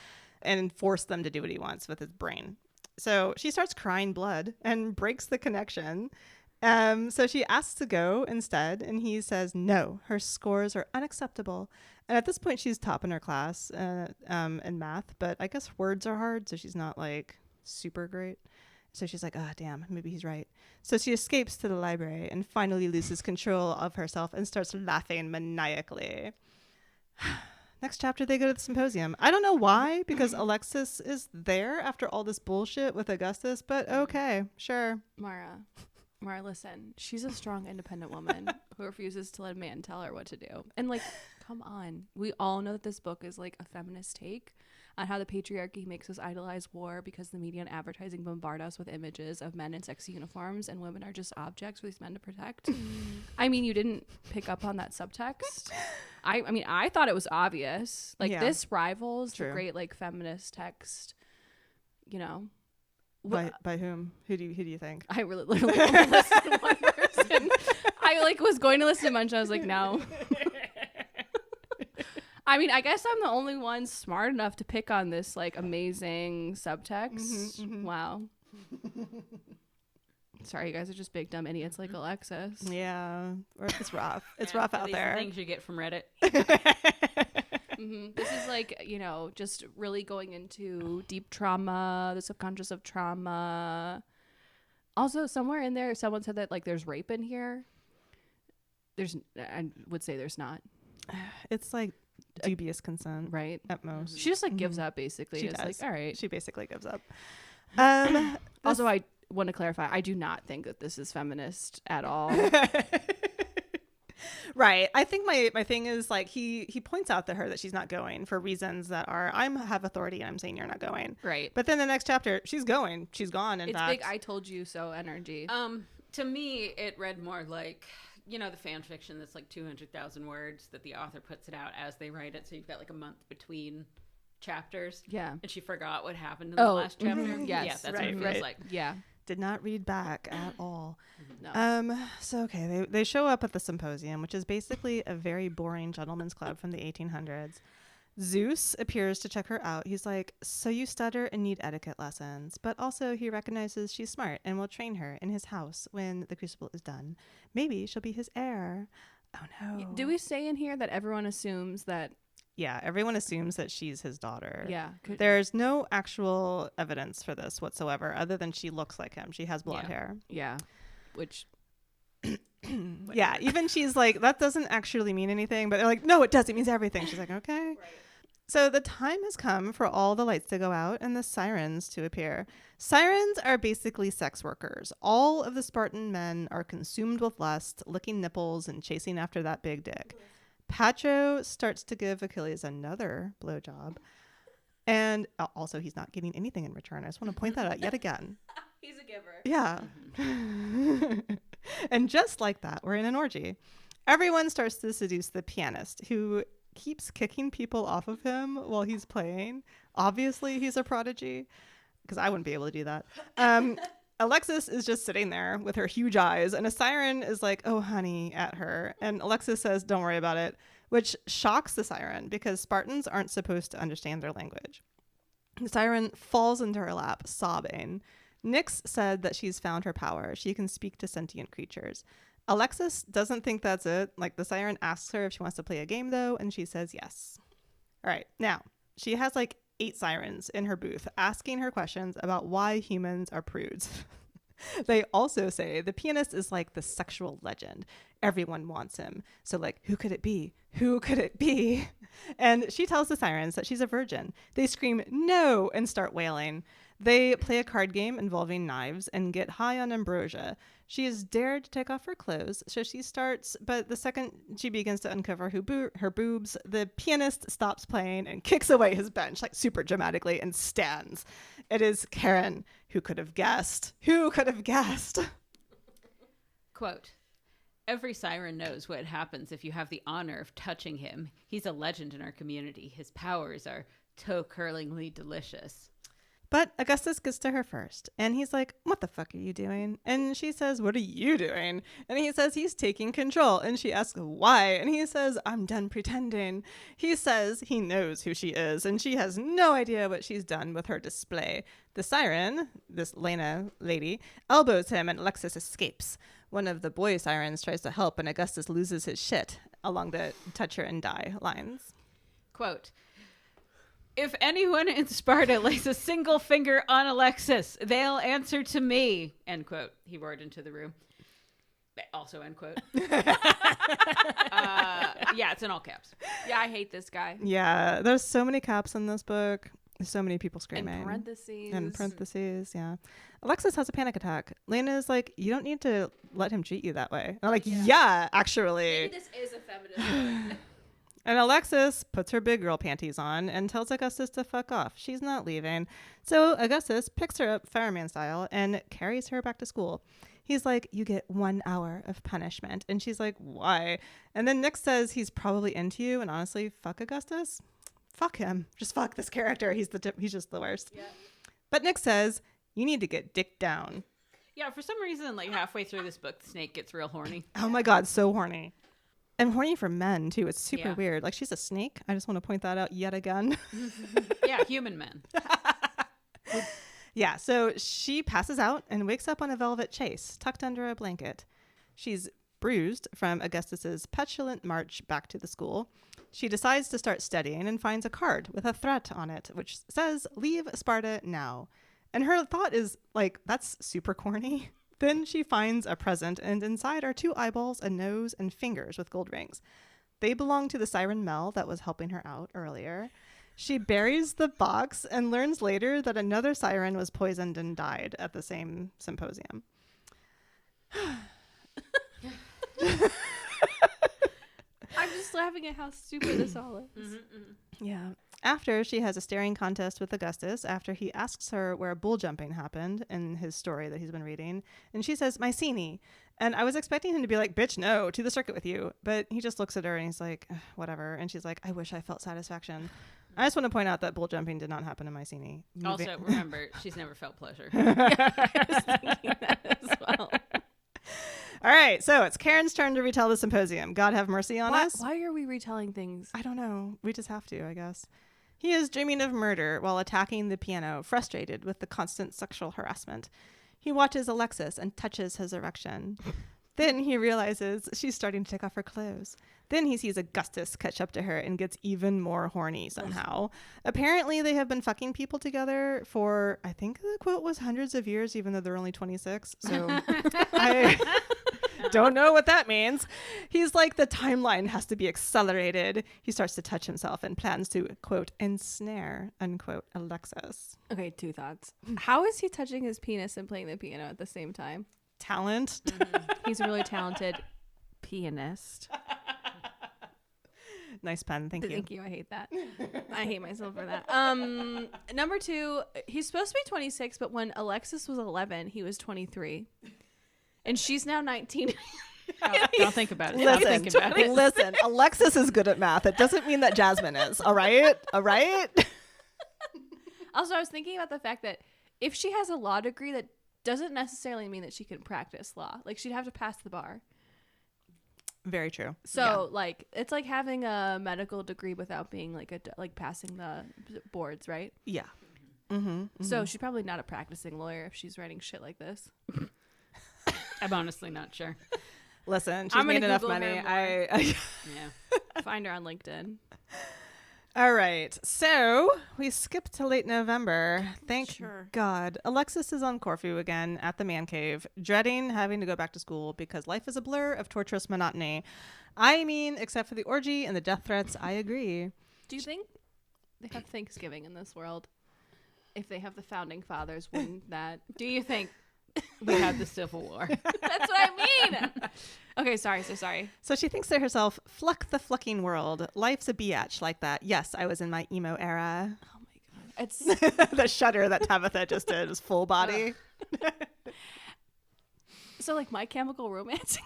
and force them to do what he wants with his brain. So she starts crying blood and breaks the connection. So she asks to go instead, and he says no, her scores are unacceptable. And at this point, she's top in her class in math, but I guess words are hard, so she's not like super great. So she's like, oh, damn, maybe he's right. So she escapes to the library and finally loses control of herself and starts laughing maniacally. Next chapter, they go to the symposium. I don't know why, because Alexis is there after all this bullshit with Augustus, but okay, sure. Maura, listen, she's a strong, independent woman who refuses to let a man tell her what to do. And like, come on. We all know that this book is like a feminist take on how the patriarchy makes us idolize war because the media and advertising bombard us with images of men in sexy uniforms and women are just objects for these men to protect. I mean, you didn't pick up on that subtext. I mean, I thought it was obvious. Like, this rivals the great like feminist text, By whom? Who do you think? I really literally only listened to one person. I like was going to listen to a bunch. I was like, no. I mean, I guess I'm the only one smart enough to pick on this like amazing subtext. Wow. Sorry, you guys are just big dumb idiots like Alexis. Yeah, it's rough. It's rough out there. Things you get from Reddit. This is like, just really going into deep trauma, the subconscious of trauma. Also, somewhere in there, someone said that like there's rape in here. I would say there's not. It's like dubious consent, right? At most. She just like gives up basically. She it's does. like, all right. She basically gives up. Also, I want to clarify, I do not think that this is feminist at all. Right. I think my thing is like he points out to her that she's not going for reasons that are have authority and I'm saying you're not going. Right. But then the next chapter, she's going. She's gone. In fact, big I told you so energy. To me, it read more like, the fan fiction that's like 200,000 words that the author puts it out as they write it. So you've got like a month between chapters. Yeah. And she forgot what happened in the last chapter. Mm-hmm. Yes. Yeah, that's what it feels like. Yeah. Did not read back at all. No. So okay, they show up at the symposium, which is basically a very boring gentleman's club from the 1800s. Zeus appears to check her out. He's like, so you stutter and need etiquette lessons, but also he recognizes she's smart and will train her in his house when the crucible is done. Maybe she'll be his heir. Oh no. Do we say in here that everyone assumes that? Yeah, everyone assumes that she's his daughter. Yeah. There's no actual evidence for this whatsoever other than she looks like him. She has blonde hair. Yeah. Which... yeah, even she's like, that doesn't actually mean anything. But they're like, no, it does. It means everything. She's like, okay. Right. So the time has come for all the lights to go out and the sirens to appear. Sirens are basically sex workers. All of the Spartan men are consumed with lust, licking nipples and chasing after that big dick. Patro starts to give Achilles another blowjob. And also, he's not getting anything in return. I just want to point that out yet again. He's a giver. Yeah. And just like that, we're in an orgy. Everyone starts to seduce the pianist, who keeps kicking people off of him while he's playing. Obviously, he's a prodigy, because I wouldn't be able to do that. Alexis is just sitting there with her huge eyes, and a siren is like, oh, honey, at her. And Alexis says, don't worry about it, which shocks the siren because Spartans aren't supposed to understand their language. The siren falls into her lap, sobbing. Nyx said that she's found her power. She can speak to sentient creatures. Alexis doesn't think that's it. Like, the siren asks her if she wants to play a game, though, and she says yes. All right. Now, she has like 8 sirens in her booth asking her questions about why humans are prudes. They also say the pianist is like the sexual legend. Everyone wants him. So like, who could it be? Who could it be? And she tells the sirens that she's a virgin. They scream no and start wailing. They play a card game involving knives and get high on ambrosia. She is dared to take off her clothes, so she starts, but the second she begins to uncover her boobs, the pianist stops playing and kicks away his bench, like super dramatically, and stands. It is Karen. Who could have guessed? Who could have guessed? Quote, every siren knows what happens if you have the honor of touching him. He's a legend in our community. His powers are toe-curlingly delicious. But Augustus gets to her first, and he's like, what the fuck are you doing? And she says, what are you doing? And he says he's taking control, and she asks why, and he says, I'm done pretending. He says he knows who she is, and she has no idea what she's done with her display. The siren, this Lena lady, elbows him, and Alexis escapes. One of the boy sirens tries to help, and Augustus loses his shit along the touch her and die lines. Quote, if anyone in Sparta lays a single finger on Alexis, they'll answer to me, end quote. He roared into the room. Also, end quote. Yeah, it's in all caps. Yeah, I hate this guy. Yeah, there's so many caps in this book. There's so many people screaming. In parentheses, yeah. Alexis has a panic attack. Lena is like, you don't need to let him treat you that way. And I'm like, yeah actually. Maybe this is a feminist book. And Alexis puts her big girl panties on and tells Augustus to fuck off. She's not leaving. So Augustus picks her up fireman style and carries her back to school. He's like, you get 1 hour of punishment. And she's like, why? And then Nick says he's probably into you. And honestly, fuck Augustus. Fuck him. Just fuck this character. He's just the worst. Yeah. But Nick says, you need to get dick down. Yeah, for some reason, like halfway through this book, the snake gets real horny. Oh my God, so horny. And horny for men, too. It's super weird. Like, she's a snake. I just want to point that out yet again. Yeah, human men. Yeah, so she passes out and wakes up on a velvet chaise, tucked under a blanket. She's bruised from Augustus's petulant march back to the school. She decides to start studying and finds a card with a threat on it, which says, leave Sparta now. And her thought is, like, that's super corny. Then she finds a present, and inside are 2 eyeballs, a nose, and fingers with gold rings. They belong to the siren Mel that was helping her out earlier. She buries the box and learns later that another siren was poisoned and died at the same symposium. I'm just laughing at how stupid this all is. Mm-hmm, mm-hmm. Yeah. After, she has a staring contest with Augustus after he asks her where bull jumping happened in his story that he's been reading. And she says, Mycenae. And I was expecting him to be like, bitch, no, to the circuit with you. But he just looks at her and he's like, whatever. And she's like, I wish I felt satisfaction. I just want to point out that bull jumping did not happen in Mycenae. Also, remember, she's never felt pleasure. I was thinking that as well. All right, so it's Karen's turn to retell the symposium. God have mercy on us. Why are we retelling things? I don't know. We just have to, I guess. He is dreaming of murder while attacking the piano, frustrated with the constant sexual harassment. He watches Alexis and touches his erection. Then he realizes she's starting to take off her clothes. Then he sees Augustus catch up to her and gets even more horny somehow. Apparently, they have been fucking people together for, I think the quote was hundreds of years, even though they're only 26. So I don't know what that means. He's like, the timeline has to be accelerated. He starts to touch himself and plans to, quote, ensnare, unquote, Alexis. Okay, 2 thoughts. How is he touching his penis and playing the piano at the same time? Talent. Mm-hmm. He's a really talented pianist. Nice pun. Thank you. Thank you. I hate that. I hate myself for that. Number 2, he's supposed to be 26, but when Alexis was 11, he was 23. And she's now 19. Don't think about it. Don't think about it. Listen, Alexis is good at math. It doesn't mean that Jasmine is. All right? All right? Also, I was thinking about the fact that if she has a law degree, that doesn't necessarily mean that she can practice law. Like, she'd have to pass the bar. Very true. So, like, it's like having a medical degree without being like passing the boards, right? Yeah. Mm-hmm, mm-hmm. So she's probably not a practicing lawyer if she's writing shit like this. I'm honestly not sure. Listen, she's made enough money. Yeah. Find her on LinkedIn. All right. So we skipped to late November. Thank Sure. God. Alexis is on Corfu again at the man cave, dreading having to go back to school because life is a blur of torturous monotony. I mean, except for the orgy and the death threats, I agree. Do you think they have Thanksgiving in this world? If they have the founding fathers win that. Do you think we had the Civil War? That's what I mean. Okay, sorry. So she thinks to herself, "Fluck the flucking world. Life's a biatch like that." Yes, I was in my emo era. Oh my God. It's The shudder that Tabitha just did was full body. so like My Chemical Romance.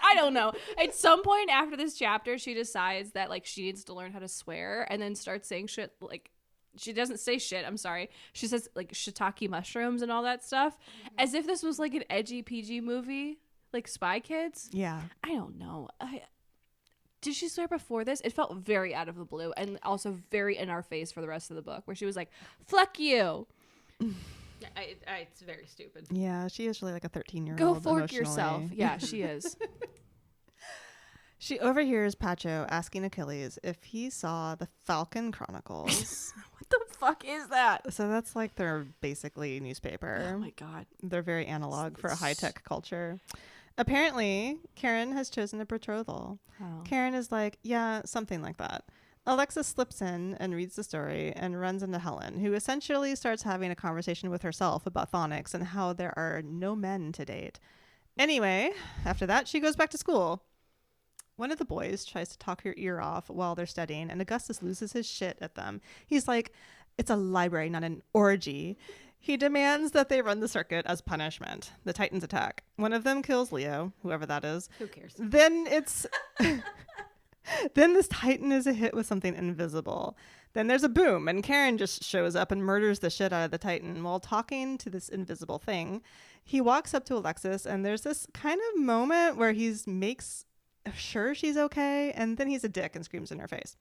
I don't know. At some point after this chapter, she decides that like she needs to learn how to swear and then starts saying shit like she doesn't say shit. I'm sorry. She says like shiitake mushrooms and all that stuff as if this was like an edgy PG movie, like Spy Kids. Yeah. I don't know. Did she swear before this? It felt very out of the blue and also very in our face for the rest of the book where she was like, "Fuck you. It's very stupid. Yeah, she is really like a 13-year-old. Go fork emotionally. yourself." Yeah, she is. She overhears Pacho asking Achilles if he saw the Falcon Chronicles. What the fuck is that? So that's like their basically newspaper. Oh my God. They're very analog for a high-tech culture. Apparently, Karen has chosen a betrothal. Oh. Karen is like, yeah, something like that. Alexis slips in and reads the story and runs into Helen, who essentially starts having a conversation with herself about phonics and how there are no men to date. Anyway, after that, she goes back to school. One of the boys tries to talk her ear off while they're studying, and Augustus loses his shit at them. He's like, "It's a library, not an orgy." He demands that they run the circuit as punishment. The Titans attack. One of them kills Leo, whoever that is. Who cares? Then it's... Then this Titan is hit with something invisible. Then there's a boom, and Karen just shows up and murders the shit out of the Titan while talking to this invisible thing. He walks up to Alexis, and there's this kind of moment where he makes sure she's okay, and then he's a dick and screams in her face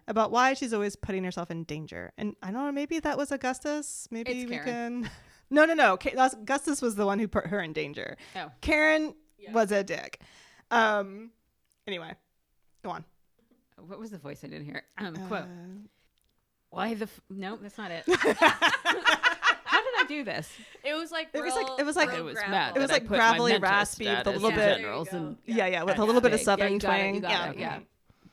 about why she's always putting herself in danger. And I don't know, maybe that was Augustus. Maybe It's we Karen. can... No. Augustus was the one who put her in danger. Oh. Karen was a dick. Anyway, go on. What was the voice I didn't hear? Quote. Why the... No, that's not it. How did I do this? It was like It was like It was mad. It was that I like put my gravelly, mental raspy with a status little in bit. generals and Yeah, with a and little bit of big. southern you got it, twang. you got it, yeah.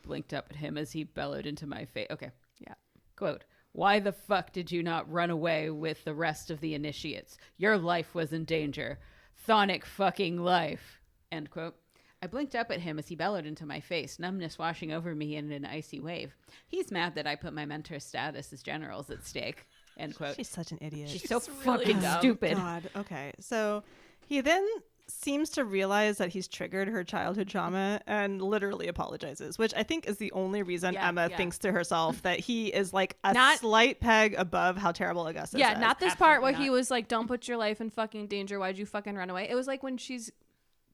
Blinked up at him as he bellowed into my face. Okay. Yeah. Quote. Why the fuck did you not run away with the rest of the initiates? Your life was in danger. Thonic fucking life. End quote. I blinked up at him as he bellowed into my face, numbness washing over me in an icy wave. He's mad that I put my mentor status as generals at stake. End quote. She's such an idiot. She's so really fucking dumb. stupid. God. Okay. So he then seems to realize that he's triggered her childhood trauma and literally apologizes, which I think is the only reason Emma thinks to herself that he is like a slight peg above how terrible Augustus is. Yeah, not this part where Absolutely he was like, "Don't put your life in fucking danger. Why'd you fucking run away?" It was like when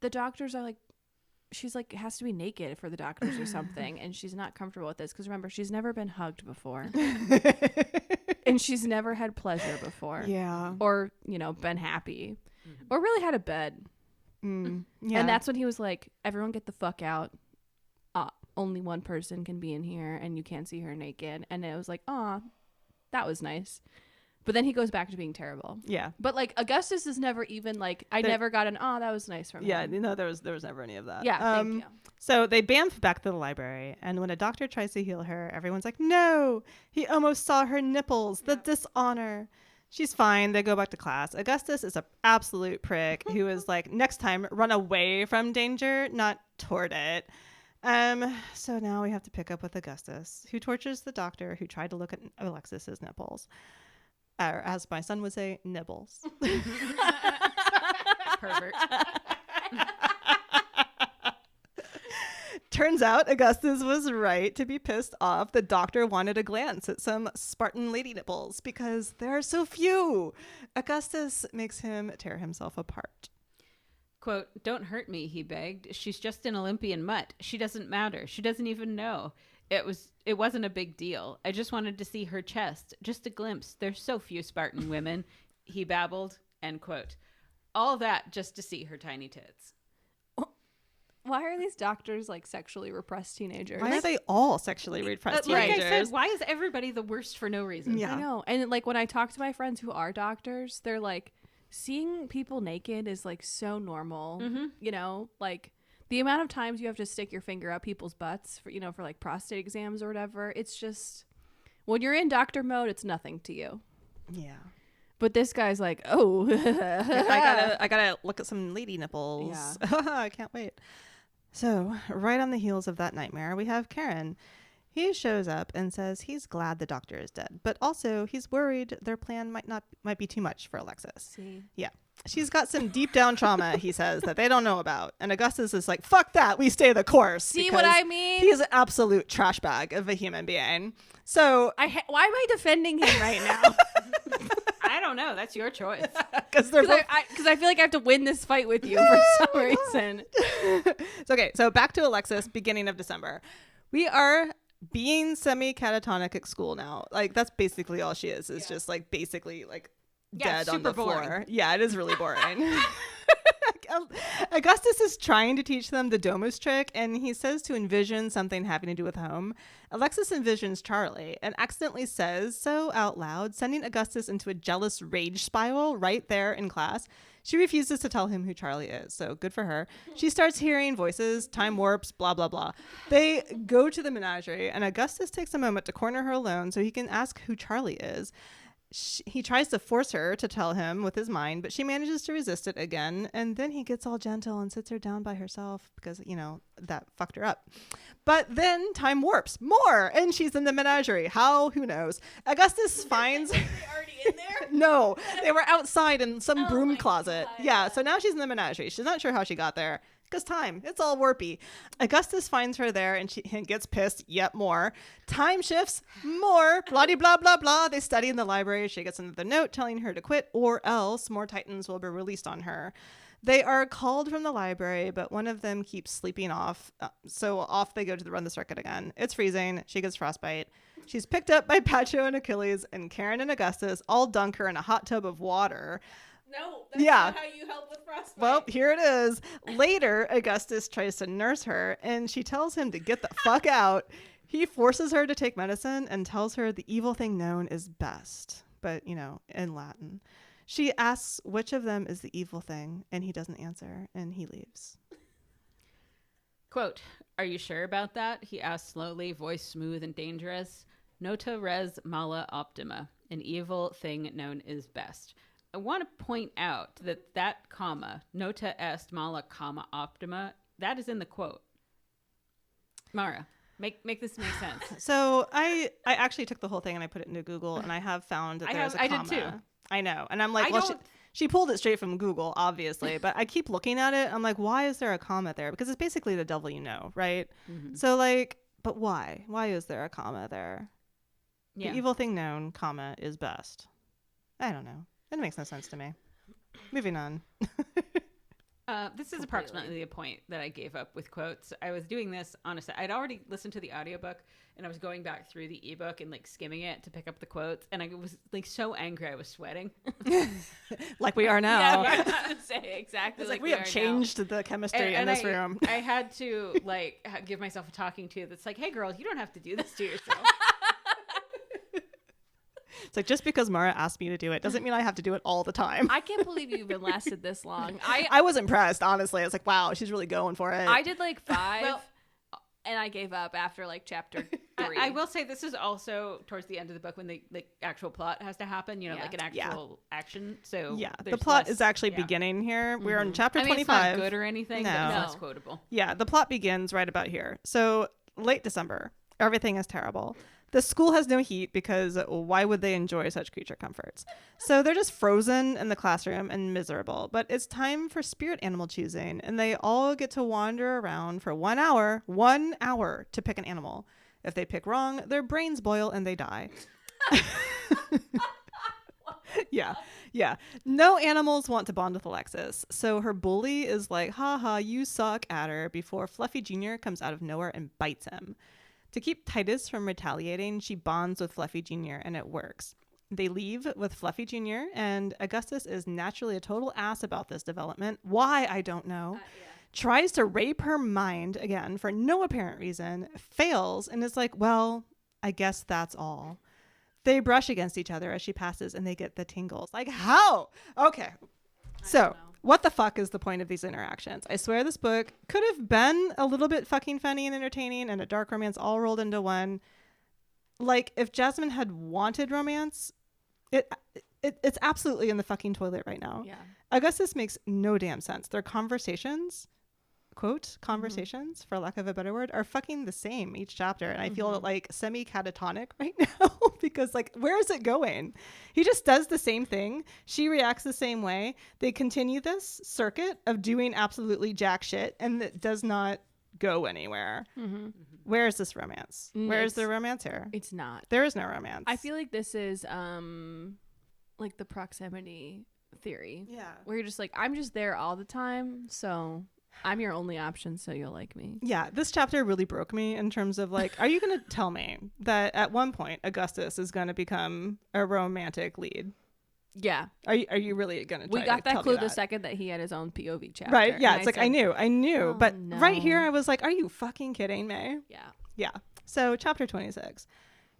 the doctors are like, she's like, has to be naked for the doctors or something, and she's not comfortable with this because remember, she's never been hugged before, and she's never had pleasure before, or been happy, or really had a bed. Yeah. And that's when he was like, "Everyone get the fuck out. Only one person can be in here, and you can't see her naked." And it was like, "Aw, that was nice." But then he goes back to being terrible. Yeah. But like Augustus is never even like, I never got an that was nice from him. Yeah, there was never any of that. Yeah, thank you. So they bamf back to the library, and when a doctor tries to heal her, everyone's like, "No, he almost saw her nipples. The dishonor." She's fine. They go back to class. Augustus is an absolute prick who is like, next time, run away from danger, not toward it. So now we have to pick up with Augustus, who tortures the doctor who tried to look at Alexis's nipples. Or as my son would say, nibbles. Pervert. Turns out Augustus was right to be pissed off. The doctor wanted a glance at some Spartan lady nipples because there are so few. Augustus makes him tear himself apart. Quote, "Don't hurt me," he begged. "She's just an Olympian mutt. She doesn't matter. She doesn't even know. It wasn't a big deal. I just wanted to see her chest. Just a glimpse. There's so few Spartan women," he babbled. End quote. All that just to see her tiny tits. why are these doctors like sexually repressed teenagers? Why are they all sexually repressed Like teenagers? I said, why is everybody the worst for no reason? Yeah. I know. And like when I talk to my friends who are doctors, they're like, seeing people naked is like so normal. You know, like the amount of times you have to stick your finger up people's butts for, you know, for like prostate exams or whatever. It's just, when you're in doctor mode, it's nothing to you. Yeah. But this guy's like, oh, I gotta look at some lady nipples. Yeah. I can't wait. So right on the heels of that nightmare, we have Karen. He shows up and says he's glad the doctor is dead, but also he's worried their plan might be too much for Alexis. See. Yeah. She's got some deep down trauma, he says, that they don't know about. And Augustus is like, fuck that. We stay the course. See what I mean? He's an absolute trash bag of a human being. So why am I defending him right now? I don't know. That's your choice. because they're both Because I feel like I have to win this fight with you for some reason. It's okay. So back to Alexis, beginning of December. We are being semi-catatonic at school now. Like that's basically all she is. It's just like basically like dead on the boring. floor. Yeah, it is really boring. Augustus is trying to teach them the Domus trick, and he says to envision something having to do with home. Alexis envisions Charlie and accidentally says so out loud, sending Augustus into a jealous rage spiral right there in class. She refuses to tell him who Charlie is, so good for her. She starts hearing voices, time warps, blah, blah, blah. They go to the menagerie, and Augustus takes a moment to corner her alone so he can ask who Charlie is. He tries to force her to tell him with his mind, but she manages to resist it again. And then he gets all gentle and sits her down by herself because, you know, that fucked her up. But then time warps more and she's in the menagerie. How? Who knows? Augustus finds... Were they already in there? No, they were outside in some broom closet. God. Yeah, so now she's in the menagerie. She's not sure how she got there. Because time, it's all warpy. Augustus finds her there and she gets pissed yet more. Time shifts more. Blah, blah, blah, blah. They study in the library. She gets another note telling her to quit or else more Titans will be released on her. They are called from the library, but one of them keeps sleeping off. So off they go to run the circuit again. It's freezing. She gets frostbite. She's picked up by Pacho and Achilles, and Karen and Augustus all dunk her in a hot tub of water. No, that's Yeah. not how you help with frostbite. Well, here it is. Later, Augustus tries to nurse her, and she tells him to get the fuck out. He forces her to take medicine and tells her the evil thing known is best, but, you know, in Latin. She asks which of them is the evil thing, and he doesn't answer, and he leaves. Quote, "Are you sure about that?" he asked slowly, voice smooth and dangerous. "Nota res mala optima. An evil thing known is best." I want to point out that comma, nota est mala comma optima, that is in the quote. Maura, make this make sense. So I actually took the whole thing and I put it into Google, and I have found that there's a comma. I did too. I know. And I'm like, she pulled it straight from Google, obviously, but I keep looking at it. I'm like, why is there a comma there? Because it's basically the devil you know, right? Mm-hmm. So like, but why? Why is there a comma there? Yeah. The evil thing known, comma, is best. I don't know. It makes no sense to me. Moving on. This is approximately the point that I gave up with quotes. I was doing this honestly. I'd already listened to the audiobook and I was going back through the ebook and like skimming it to pick up the quotes. And I was like so angry I was sweating. Like we are now. Yeah, I would say exactly It's like we have changed the chemistry in this room. I had to like give myself a talking to that's like, hey girl, you don't have to do this to yourself. It's like, just because Maura asked me to do it doesn't mean I have to do it all the time. I can't believe you even lasted this long. I was impressed, honestly. I was like, wow, she's really going for it. I did like 5 and I gave up after like chapter 3. I will say this is also towards the end of the book when the actual plot has to have you know, Yeah. like an actual action. So yeah, the there's plot less- is actually yeah. beginning here. We're in chapter I mean, 25. it's not good or anything, but No. it's less quotable. Yeah, the plot begins right about here. So late December, everything is terrible. The school has no heat because why would they enjoy such creature comforts? So they're just frozen in the classroom and miserable. But it's time for spirit animal choosing, and they all get to wander around for 1 hour to pick an animal. If they pick wrong, their brains boil and they die. Yeah. No animals want to bond with Alexis. So her bully is like, haha, you suck at her, before Fluffy Jr. comes out of nowhere and bites him. To keep Titus from retaliating, she bonds with Fluffy Jr. and it works. They leave with Fluffy Jr. and Augustus is naturally a total ass about this development. Why, I don't know. tries to rape her mind again for no apparent reason, fails, and is like, well, I guess that's all. They brush against each other as she passes and they get the tingles. Like, how? Okay. So what the fuck is the point of these interactions? I swear this book could have been a little bit fucking funny and entertaining and a dark romance all rolled into one. Like, if Jasmine had wanted romance, it's absolutely in the fucking toilet right now. Yeah. Augustus makes no damn sense. Their conversations, quote, conversations, for lack of a better word, are fucking the same each chapter. And I feel like semi-catatonic right now because, like, where is it going? He just does the same thing. She reacts the same way. They continue this circuit of doing absolutely jack shit, and it does not go anywhere. Where is this romance? Where is the romance here? It's not. There is no romance. I feel like this is like the proximity theory. Yeah. Where you're just like, I'm just there all the time, so I'm your only option, so you'll like me. Yeah, this chapter really broke me in terms of, like, are you going to tell me that at one point Augustus is going to become a romantic lead? Yeah. Are you really going to try We got to that tell clue me the that? second that he had his own POV chapter. Right, yeah, And it's like, said, I knew. "Oh, But right here no." I was like, are you fucking kidding me? Yeah. Yeah. So chapter 26.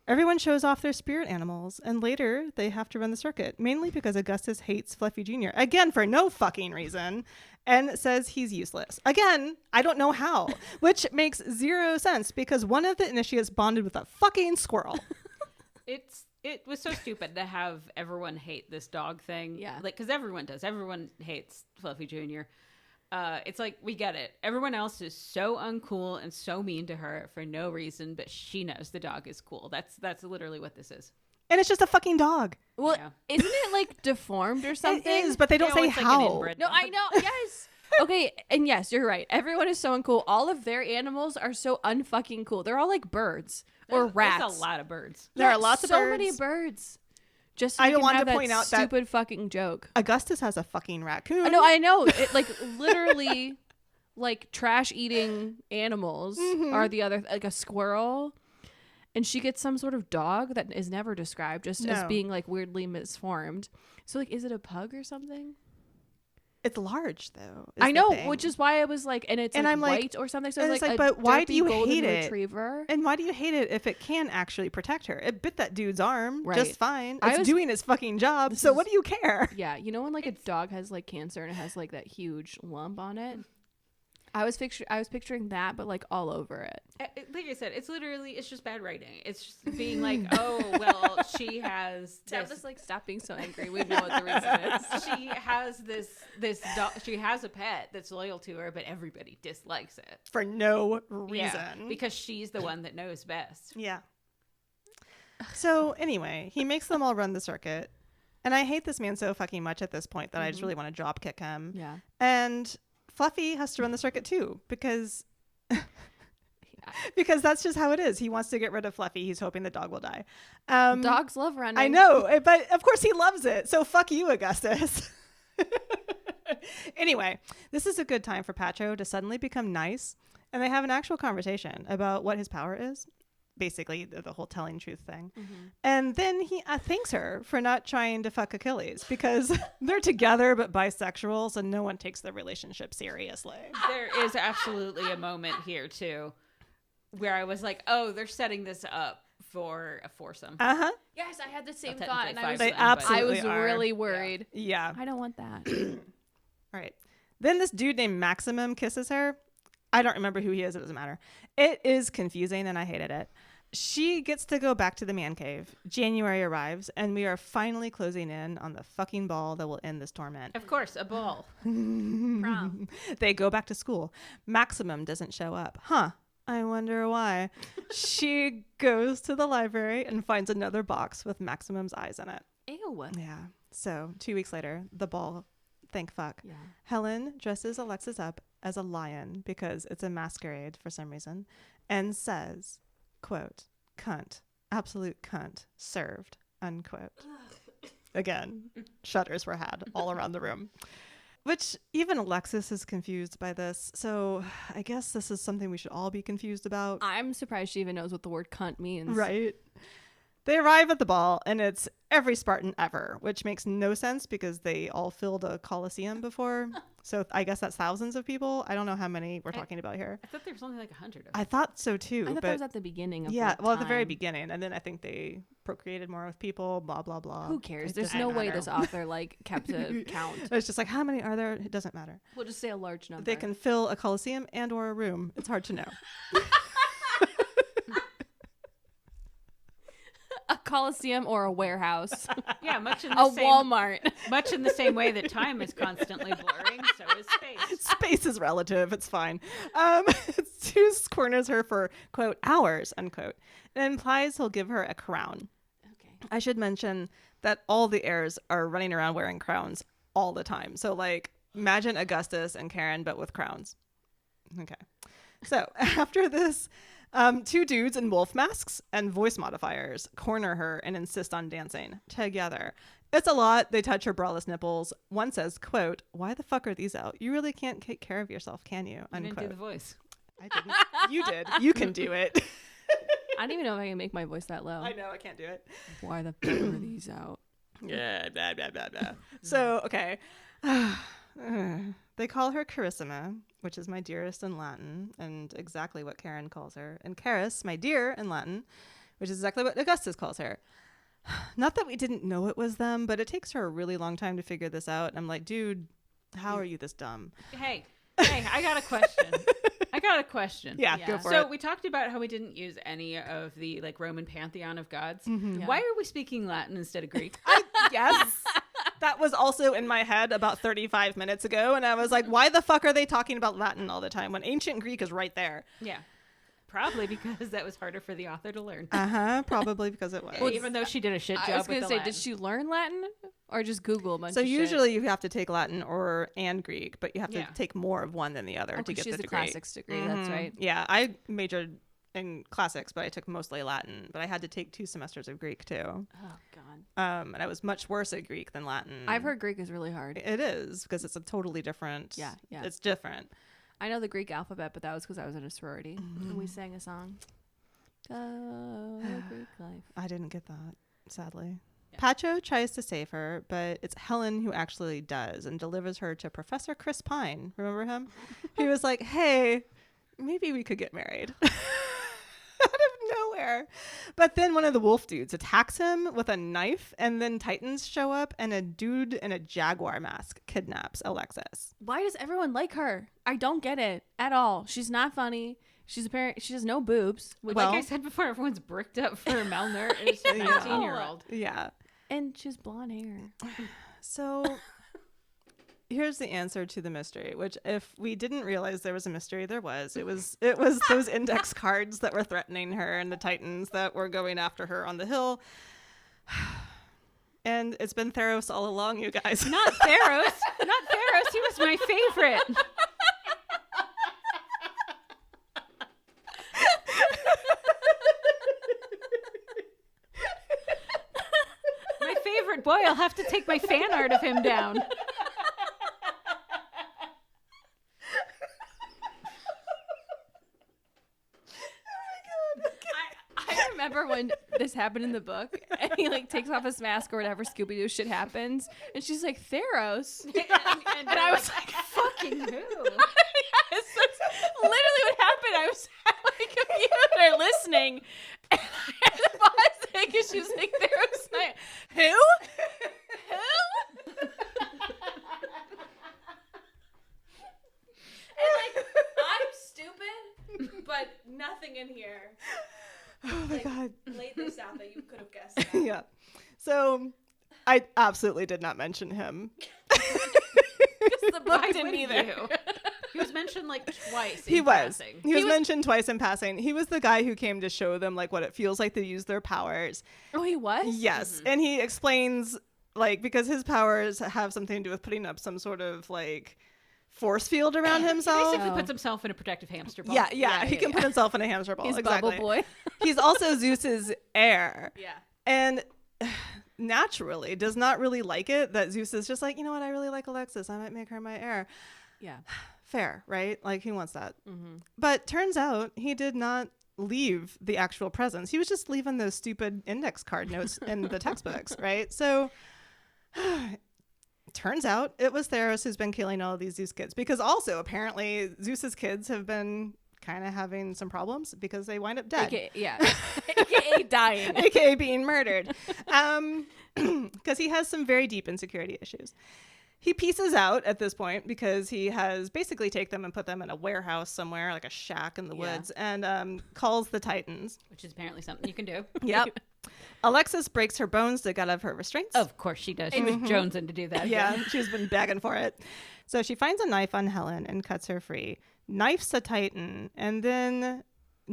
Everyone shows off their spirit animals, and later they have to run the circuit, mainly because Augustus hates Fluffy Jr., again, for no fucking reason, and says he's useless. Again, I don't know how, which makes zero sense, because one of the initiates bonded with a fucking squirrel. It was so stupid to have everyone hate this dog thing. Yeah. Like, because everyone does. Everyone hates Fluffy Jr. It's like, we get it. Everyone else is so uncool and so mean to her for no reason, but she knows the dog is cool. That's literally what this is. And it's just a fucking dog. Well, Yeah. isn't it like deformed or something? It is, but they don't say it's like an how. inbred No, dog. I know. Yes. Okay, and yes, you're right. Everyone is so uncool. All of their animals are so unfucking cool. They're all like birds or rats. There's a lot of birds. There are lots of so birds. many birds. Just so I you can want have to that point out that- stupid fucking joke. Augustus has a fucking raccoon. I know. It like literally, like trash eating animals are the other, like a squirrel, and she gets some sort of dog that is never described, just as No. being like weirdly misformed. So like, is it a pug or something? It's large, though. I know, which is why I was like, and it's And like I'm like- white or something. So and it's it's like, like, a but why do derpy you golden hate it? retriever? And why do you hate it if it can actually protect her? It bit that dude's arm Right. just fine. I It's was- doing its fucking job. This So is- what do you care? Yeah, you know when like a dog has like cancer and it has like that huge lump on it. I was picturing that, but like all over it. Like I said, it's just bad writing. It's just being like, oh, well, she has Tabitha's like, stop being so angry. We know what the reason is. she has this dog. She has a pet that's loyal to her, but everybody dislikes it. For no reason. Yeah, because she's the one that knows best. Yeah. So anyway, he makes them all run the circuit. And I hate this man so fucking much at this point that I just really want to drop kick him. Yeah. And Fluffy has to run the circuit too because because that's just how it is. He wants to get rid of Fluffy. He's hoping the dog will die. Dogs love running. I know, but of course he loves it. So fuck you, Augustus. Anyway, this is a good time for Patro to suddenly become nice, and they have an actual conversation about what his power is. Basically, the whole telling truth thing. And then he thanks her for not trying to fuck Achilles because they're together but bisexual, so no one takes their relationship seriously. There is absolutely a moment here too where I was like, oh, they're setting this up for a foursome. Uh-huh. Yes, I had the same Well, thought, and I was, technically They five, but- I absolutely was are. really worried. Yeah. I don't want that. All right. Then this dude named Maximum kisses her. I don't remember who he is. It doesn't matter. It is confusing, and I hated it. She gets to go back to the man cave. January arrives, and we are finally closing in on the fucking ball that will end this torment. Of course, a ball. Prom. They go back to school. Maximum doesn't show up. Huh. I wonder why. She goes to the library and finds another box with Maximum's eyes in it. Ew. Yeah. So 2 weeks later, the ball. Thank fuck. Yeah. Helen dresses Alexis up as a lion because it's a masquerade for some reason and says, quote, cunt, absolute cunt, served, unquote. Again, shudders were had all around the room. Which even Alexis is confused by this. So I guess this is something we should all be confused about. I'm surprised she even knows what the word cunt means. Right. They arrive at the ball, and it's every Spartan ever, which makes no sense because they all filled a Colosseum before. So I guess that's thousands of people. I don't know how many we're talking about here. I thought there was only like 100 of them. I thought so too. I thought but that was at the beginning of yeah, like, well, at the very time. beginning, and then I think they procreated more with people. Blah blah blah. Who cares? It There's doesn't no way matter. this author like kept a count. It's just like, how many are there? It doesn't matter. We'll just say a large number. They can fill a Colosseum and or a room. It's hard to know. a Coliseum or a warehouse, Yeah, much in a the same Walmart. much in the same way that time is constantly blurring, so is space. Space is relative. It's fine. Zeus corners her for, quote, hours, unquote, and implies he'll give her a crown. Okay. I should mention that all the heirs are running around wearing crowns all the time. So, like, imagine Augustus and Karen, but with crowns. Okay. So, after this, two dudes in wolf masks and voice modifiers corner her and insist on dancing together. It's a lot. They touch her braless nipples. One says, quote, why the fuck are these out? You really can't take care of yourself, can you? I didn't do Unquote. the voice. I didn't. You did. You can do it. I don't even know if I can make my voice that low. I know. I can't do it. Why the fuck are these out? Yeah, blah, blah, blah, blah. So, okay. They call her Carissima, which is my dearest in Latin, and exactly what Karen calls her. And Caris, my dear in Latin, which is exactly what Augustus calls her. Not that we didn't know it was them, but it takes her a really long time to figure this out. I'm like, dude, how are you this dumb? Hey, I got a question. Yeah, Yeah. go for So it. we talked about how we didn't use any of the like Roman pantheon of gods. Mhm. Yeah. Why are we speaking Latin instead of Greek? Yes. That was also in my head about 35 minutes ago. And I was like, why the fuck are they talking about Latin all the time when ancient Greek is right there? Yeah, probably because that was harder for the author to learn. Uh-huh. Probably because it was. Even though she did a shit job I was with gonna the say, Latin. did she learn Latin or just Google a bunch So of shit? usually you have to take Latin and Greek, but you have to Yeah. take more of one than the other Oh, to 'cause get she's the the degree. classics degree. That's Mhm. right. Yeah, I majored in classics, but I took mostly Latin. But I had to take 2 semesters of Greek too. Oh god. And I was much worse at Greek than Latin. I've heard Greek is really hard. it is because it's a totally different. Yeah, yeah. It's different. I know the Greek alphabet, but that was because I was in a sorority and we sang a song. Go Greek life. I didn't get that, sadly. Yeah. Pacho tries to save her, but it's Helen who actually does and delivers her to Professor Chris Pine. Remember him? He was like, hey, maybe we could get married. Out of nowhere. But then one of the wolf dudes attacks him with a knife, and then Titans show up, and a dude in a jaguar mask kidnaps Alexis. Why does everyone like her? I don't get it at all. She's not funny. She's apparent. She has no boobs, Like Well- I said before, everyone's bricked up for a malnourished Yeah. 19-year-old. Yeah. and she has blonde hair. So here's the answer to the mystery, which if we didn't realize there was a mystery, there was. It was those index cards that were threatening her and the Titans that were going after her on the hill. And it's been Theros all along, you guys. Not Theros. Not Theros. He was my favorite. My favorite boy. I'll have to take my fan art of him down. I remember when this happened in the book, and he like takes off his mask or whatever Scooby Doo shit happens, and she's like Theros. And I was like, fucking who? Yes, that's literally what happened. I was at my computer listening, and I had to pause it because she was like Theros. And I, who? And like I'm stupid, but nothing in here Oh my God. laid this out that you could have guessed. That. Yeah. So I absolutely did not mention him. Because the book Why didn't would either. you? He was mentioned like twice. He in was. passing. He was mentioned twice in passing. He was the guy who came to show them like what it feels like to use their powers. Oh, he was? Yes. And he explains like because his powers have something to do with putting up some sort of like force field around himself. Basically Oh. puts himself in a protective hamster ball. Yeah, he can put himself in a hamster ball. He's exactly. Bubble Boy. He's also Zeus's heir. Yeah. And naturally does not really like it that Zeus is just like, you know what, I really like Alexis. I might make her my heir. Yeah. Fair, right? Like he wants that. Mm-hmm. But turns out he did not leave the actual presents. He was just leaving those stupid index card notes in the textbooks, right? So turns out it was Theros who's been killing all of these Zeus kids, because also apparently Zeus's kids have been kind of having some problems because they wind up dead. AKA dying. AKA being murdered. Because he has some very deep insecurity issues. He pieces out at this point because he has basically taken them and put them in a warehouse somewhere, like a shack in the woods, and calls the Titans. Which is apparently something you can do. Yep. Alexis breaks her bones to get out of her restraints. Of course she does. She was jonesing to do that. Yeah, she's been begging for it. So she finds a knife on Helen and cuts her free, knifes a Titan, and then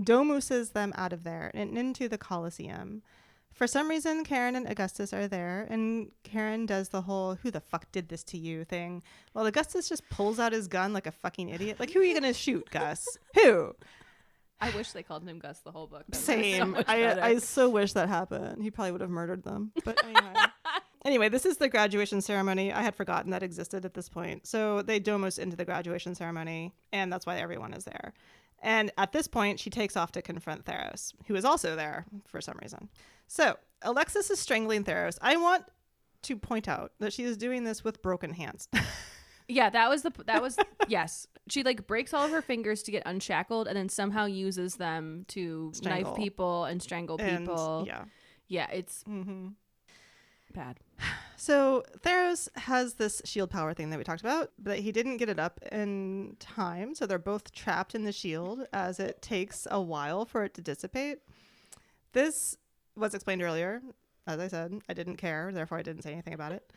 domuses them out of there and into the Colosseum. For some reason, Karen and Augustus are there, and Karen does the whole "who the fuck did this to you" thing, while Augustus just pulls out his gun like a fucking idiot. Like, who are you going to shoot, Gus? Who? I wish they called him Gus the whole book. Same. I so wish that happened. He probably would have murdered them. But anyway, this is the graduation ceremony. I had forgotten that existed at this point. So they domos into the graduation ceremony, and that's why everyone is there. And at this point, she takes off to confront Theros, who is also there for some reason. So Alexis is strangling Theros. I want to point out that she is doing this with broken hands. Yeah, that was yes. She like breaks all of her fingers to get unshackled, and then somehow uses them to Strangle. knife people and strangle people. Yeah, it's bad. So Theros has this shield power thing that we talked about, but he didn't get it up in time. So they're both trapped in the shield as it takes a while for it to dissipate. This was explained earlier. As I said, I didn't care. Therefore, I didn't say anything about it.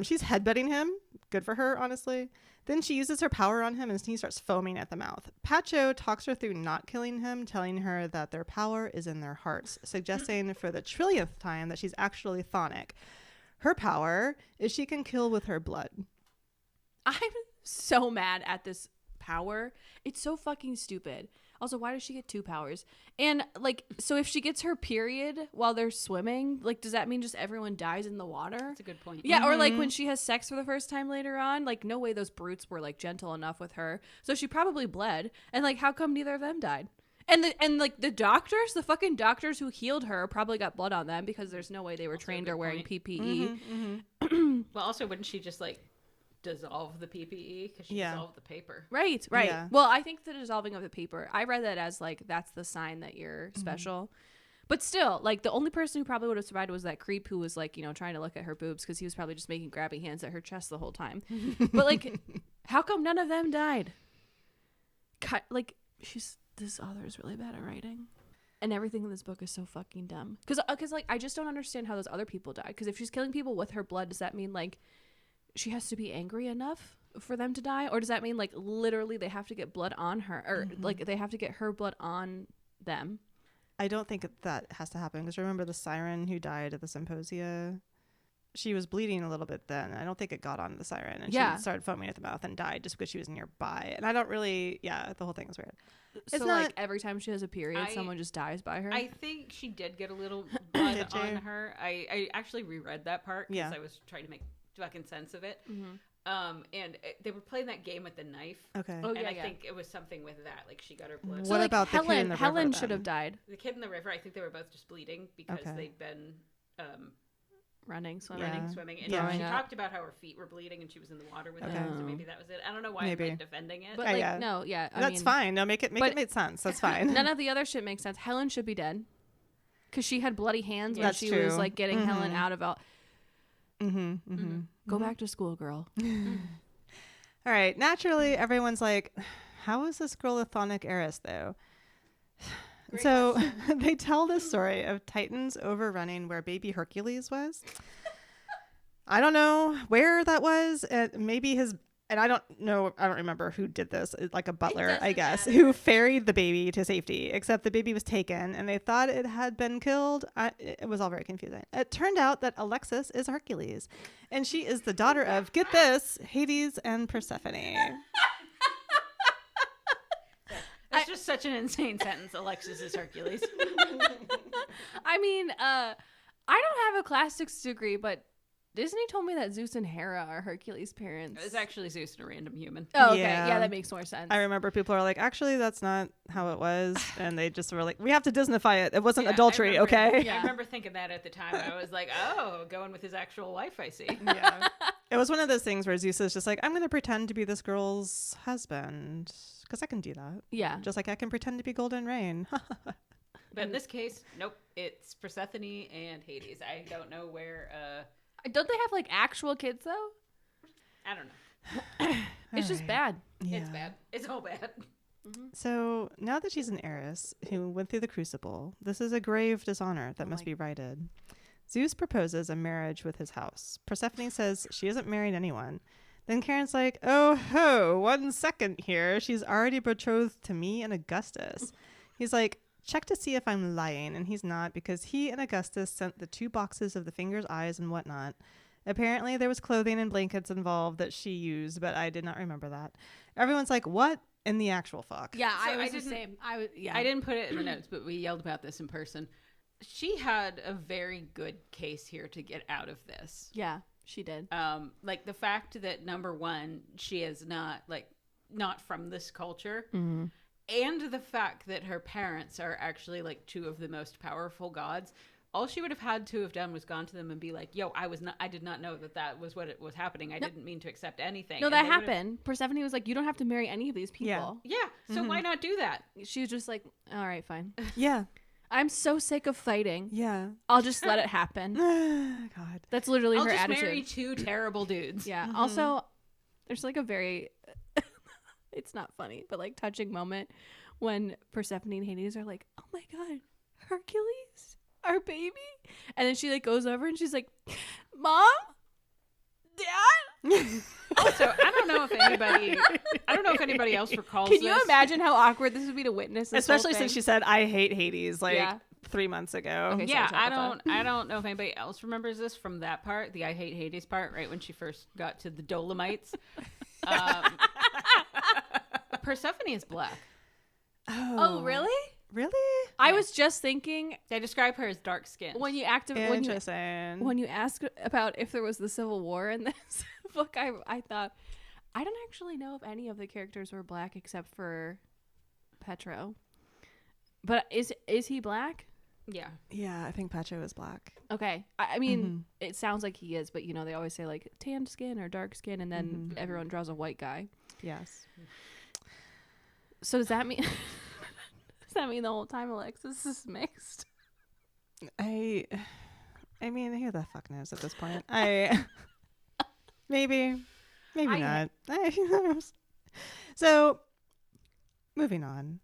She's headbutting him. Good for her, honestly. Then she uses her power on him and he starts foaming at the mouth. Pacho talks her through not killing him, telling her that their power is in their hearts, suggesting for the trillionth time that she's actually chthonic. Her power is she can kill with her blood. I'm so mad at this power. It's so fucking stupid. Also, why does she get 2 powers? And like, so if she gets her period while they're swimming, like, does that mean just everyone dies in the water? That's a good point. Yeah, or like when she has sex for the first time later on, like, no way those brutes were like gentle enough with her. So she probably bled. And like, how come neither of them died? And like the doctors, the fucking doctors who healed her probably got blood on them because there's no way they were Also trained a or good wearing point. PPE. Well, also, wouldn't she just like dissolve the PPE because she dissolved the paper? Right. Yeah. Well, I think the dissolving of the paper, I read that as like that's the sign that you're special. But still, like the only person who probably would have survived was that creep who was like, you know, trying to look at her boobs because he was probably just making grabbing hands at her chest the whole time. But like, how come none of them died? Like, this author is really bad at writing. And everything in this book is so fucking dumb. Because like, I just don't understand how those other people died. Because if she's killing people with her blood, does that mean like she has to be angry enough for them to die? Or does that mean like literally they have to get blood on her? Or like they have to get her blood on them? I don't think that has to happen because remember the siren who died at the symposia? She was bleeding a little bit then. I don't think it got on the siren. And she started foaming at the mouth and died just because she was nearby. And I don't really, the whole thing is weird. So like every time she has a period, someone just dies by her? I think she did get a little blood on her. I actually reread that part because I was trying to make fucking sense of it. And they were playing that game with the knife. Okay. Oh, and I think it was something with that. Like she got her blood. What about the kid in the river? Helen should have died. The kid in the river, I think they were both just bleeding because they'd been running, swimming. And she talked about how her feet were bleeding and she was in the water with them. So maybe that was it. I don't know why I'm like defending it. But like, no, yeah. That's fine. No, make it make sense. That's fine. None of the other shit makes sense. Helen should be dead. Because she had bloody hands when she was like getting Helen out of all. Go back to school, girl. All right. Naturally, everyone's like, how is this girl a chthonic heiress, though? So they tell this story of Titans overrunning where baby Hercules was. I don't know where that was. Maybe and I don't know. I don't remember who did this. Like a butler, I guess, who ferried the baby to safety, except the baby was taken and they thought it had been killed. It was all very confusing. It turned out that Alexis is Hercules and she is the daughter of, get this, Hades and Persephone. That's just such an insane sentence. Alexis is Hercules. I mean, I don't have a classics degree, but Disney told me that Zeus and Hera are Hercules' parents. It's actually Zeus and a random human. Oh, okay. Yeah. Yeah, that makes more sense. I remember people are like, actually, that's not how it was. And they just were like, we have to Disneyfy it. It wasn't Yeah, adultery, I remember- okay? I remember thinking that at the time. I was like, oh, going with his actual wife, I see. Yeah. It was one of those things where Zeus is just like, I'm going to pretend to be this girl's husband because I can do that. Yeah. Just like I can pretend to be Golden Rain. But in this case, nope. It's Persephone and Hades. I don't know where. Don't they have like actual kids though? I don't know. It's just bad. Yeah. It's bad. It's all bad. So now that she's an heiress who went through the crucible, this is a grave dishonor that must be righted. Zeus proposes a marriage with his house. Persephone says she hasn't married anyone. Then Karen's like, oh ho, 1 second here. She's already betrothed to me and Augustus. He's like, check to see if I'm lying. And he's not, because he and Augustus sent the 2 boxes of the fingers, eyes, and whatnot. Apparently there was clothing and blankets involved that she used, but I did not remember that. Everyone's like, what in the actual fuck? Yeah, So I was I the didn't- same. I didn't put it in the notes, but we yelled about this in person. She had a very good case here to get out of this. Yeah, she did. Like the fact that number one, she is not from this culture. Mm-hmm. And the fact that her parents are actually like 2 of the most powerful gods. All she would have had to have done was gone to them and be like, yo, I did not know that was what it was happening. I didn't mean to accept anything. No, And that they would've- happened. Persephone was like, you don't have to marry any of these people. Yeah. So why not do that? She was just like, all right, fine. Yeah. I'm so sick of fighting. Yeah. I'll just let it happen. God. That's literally I'll her just attitude. marry 2 terrible dudes. Yeah. Also, there's like a very, it's not funny, but like touching moment when Persephone and Hades are like, oh my God, Hercules, our baby. And then she like goes over and she's like, Mom? Dad? Also, I don't know if anybody else recalls Can you this. imagine how awkward this would be to witness this Especially whole since thing? she said, I hate Hades, like Yeah. 3 months ago. Okay. Yeah, sorry, Tabitha. I don't know if anybody else remembers this from that part, the I hate Hades part, right when she first got to the Dolomites. Persephone is black. Oh, really? Really? I was just thinking They describe her as dark skinned. when you activate Interesting. when you asked about if there was the Civil War in this book, I thought I don't actually know if any of the characters were black except for Petro. But is he black? Yeah. Yeah, I think Pacho is black. Okay. I mean, it sounds like he is, but you know, they always say like tanned skin or dark skin, and then everyone draws a white guy. Yes. So does that mean does that mean the whole time Alexis is mixed? I mean, who the fuck knows at this point? Maybe not. Who knows? So, moving on.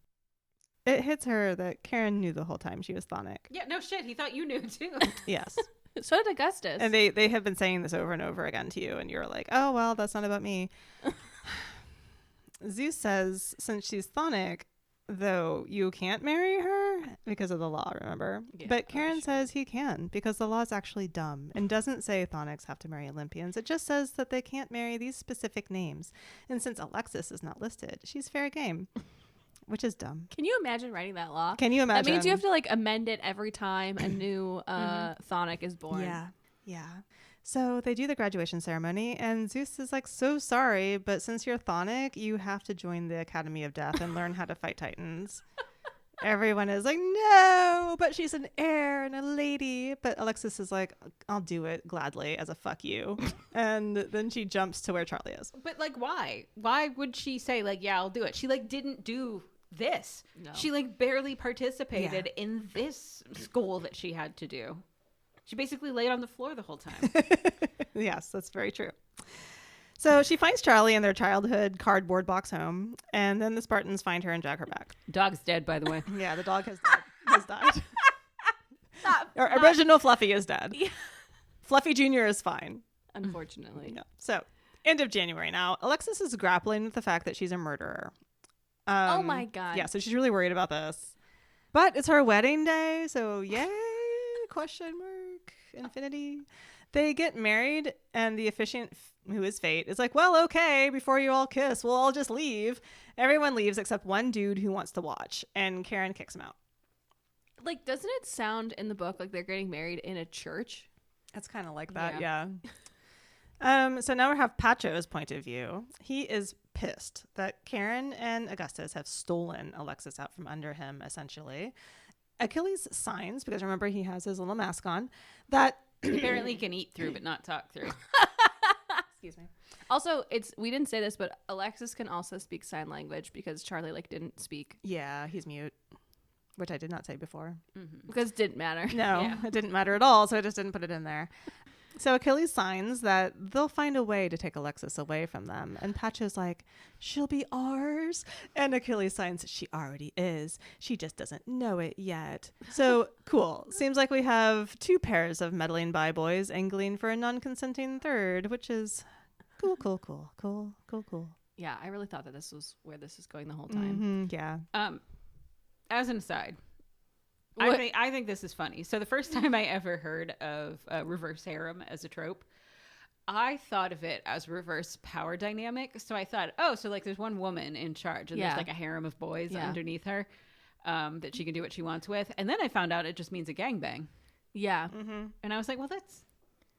It hits her that Karen knew the whole time she was Thonic. Yeah, no shit. He thought you knew too. Yes. So did Augustus. And they have been saying this over and over again to you, and you're like, oh, well, that's not about me. Zeus says, since she's Thonic, though, you can't marry her because of the law, remember? Yeah, but Karen says he can because the law is actually dumb and doesn't say Thonics have to marry Olympians. It just says that they can't marry these specific names. And since Alexis is not listed, she's fair game, which is dumb. Can you imagine writing that law? Can you imagine? That means you have to like amend it every time a new Thonic is born. Yeah. So they do the graduation ceremony, and Zeus is like, so sorry, but since you're Thonic, you have to join the Academy of Death and learn how to fight Titans. Everyone is like, no, but she's an heir and a lady. But Alexis is like, I'll do it gladly as a fuck you. And then she jumps to where Charlie is. But like, why? Why would she say like, yeah, I'll do it? She like didn't do this. No. She like barely participated in this school that she had to do. She basically laid on the floor the whole time. Yes, that's very true. So she finds Charlie in their childhood cardboard box home, and then the Spartans find her and drag her back. Dog's dead, by the way. Yeah, the dog has died. Original Fluffy is dead. Yeah. Fluffy Jr. is fine. Unfortunately. Yeah. So, end of January now. Alexis is grappling with the fact that she's a murderer. Oh my God. Yeah, so she's really worried about this. But it's her wedding day, so yay, question mark, infinity. They get married, and the officiant, who is Fate, is like, well, okay, before you all kiss, we'll all just leave. Everyone leaves except one dude who wants to watch, and Karen kicks him out. Like, doesn't it sound in the book like they're getting married in a church? It's kind of like that, yeah. So now we have Pacho's point of view. He is pissed that Karen and Augustus have stolen Alexis out from under him, essentially. Achilles signs, because remember he has his little mask on, that Apparently he can eat through but not talk through. excuse me. Also, we didn't say this, but Alexis can also speak sign language because Charlie didn't speak. Yeah, he's mute, which I did not say before. Because it didn't matter. No, it didn't matter at all, so I just didn't put it in there. So Achilles signs that they'll find a way to take Alexis away from them. And Pacho's like, she'll be ours. And Achilles signs, she already is. She just doesn't know it yet. So cool. Seems like we have 2 pairs of meddling bi boys angling for a non-consenting third, which is cool. Yeah, I really thought that this was where this is going the whole time. Yeah. As an aside, I think this is funny. So the first time I ever heard of reverse harem as a trope, I thought of it as reverse power dynamic. So I thought, so there's one woman in charge and there's a harem of boys underneath her that she can do what she wants with. And then I found out it just means a gangbang. Yeah. And I was like, well, that's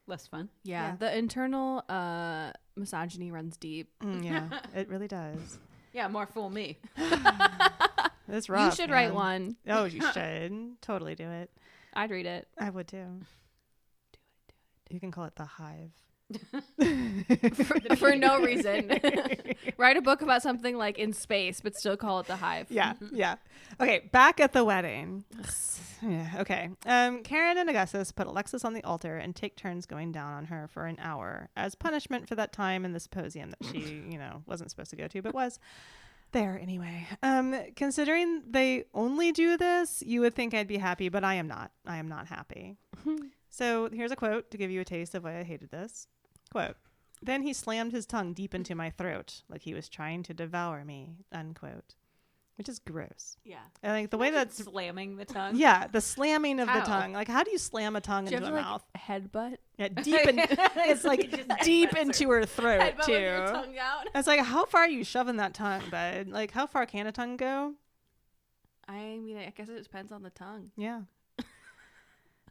less fun. Yeah. The internal misogyny runs deep. Yeah, it really does. Yeah, more fool me. It's rough. You should man. write one. Oh, you should. Totally do it. I'd read it. I would too. Do it. You can call it The Hive. for no reason. Write a book about something in space, but still call it The Hive. Yeah. Okay, back at the wedding. Yeah, okay. Karen and Augustus put Alexis on the altar and take turns going down on her for an hour as punishment for that time in the symposium that she, wasn't supposed to go to, but was there anyway. Considering they only do this, you would think I'd be happy, but I am not. I am not happy. So here's a quote to give you a taste of why I hated this. Quote, "Then he slammed his tongue deep into my throat like he was trying to devour me," unquote. Which is gross. Yeah. I think the way that's slamming the tongue. Yeah, the slamming of How? the tongue. How do you slam a tongue into a mouth? Headbutt? Yeah, deep in, it's deep into her throat Headbutt too. with your tongue out? It's how far are you shoving that tongue, bud? How far can a tongue go? I mean, I guess it depends on the tongue. Yeah.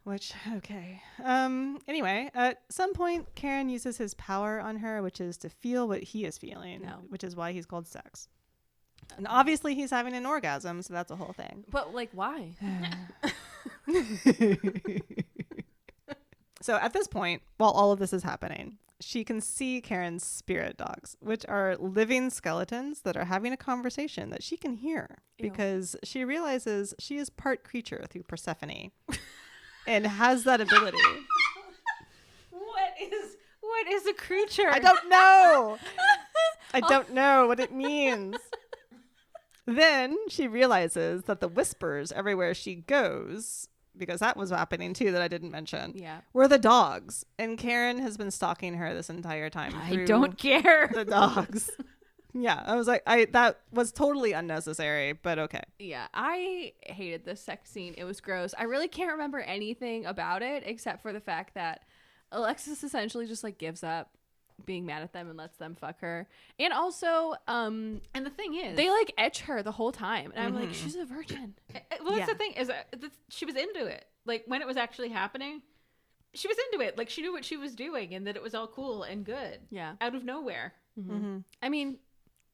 Which, okay. Anyway, at some point, Karen uses his power on her, which is to feel what he is feeling, which is why he's called sex. And obviously he's having an orgasm, so that's a whole thing. But why? So at this point, while all of this is happening, she can see Karen's spirit dogs, which are living skeletons that are having a conversation that she can hear. Ew. Because she realizes she is part creature through Persephone and has that ability. What is a creature? I don't know. I don't know what it means. Then she realizes that the whispers everywhere she goes, because that was happening too that I didn't mention, were the dogs. And Karen has been stalking her this entire time. I don't care. The dogs. Yeah, I was like, that was totally unnecessary, but okay. Yeah, I hated this sex scene. It was gross. I really can't remember anything about it except for the fact that Alexis essentially just gives up being mad at them and lets them fuck her. And also and the thing is, they etch her the whole time, and I'm like, she's a virgin. Well, that's the thing is she was into it. When it was actually happening, she was into it. She knew what she was doing and that it was all cool and good. Yeah, out of nowhere. I mean,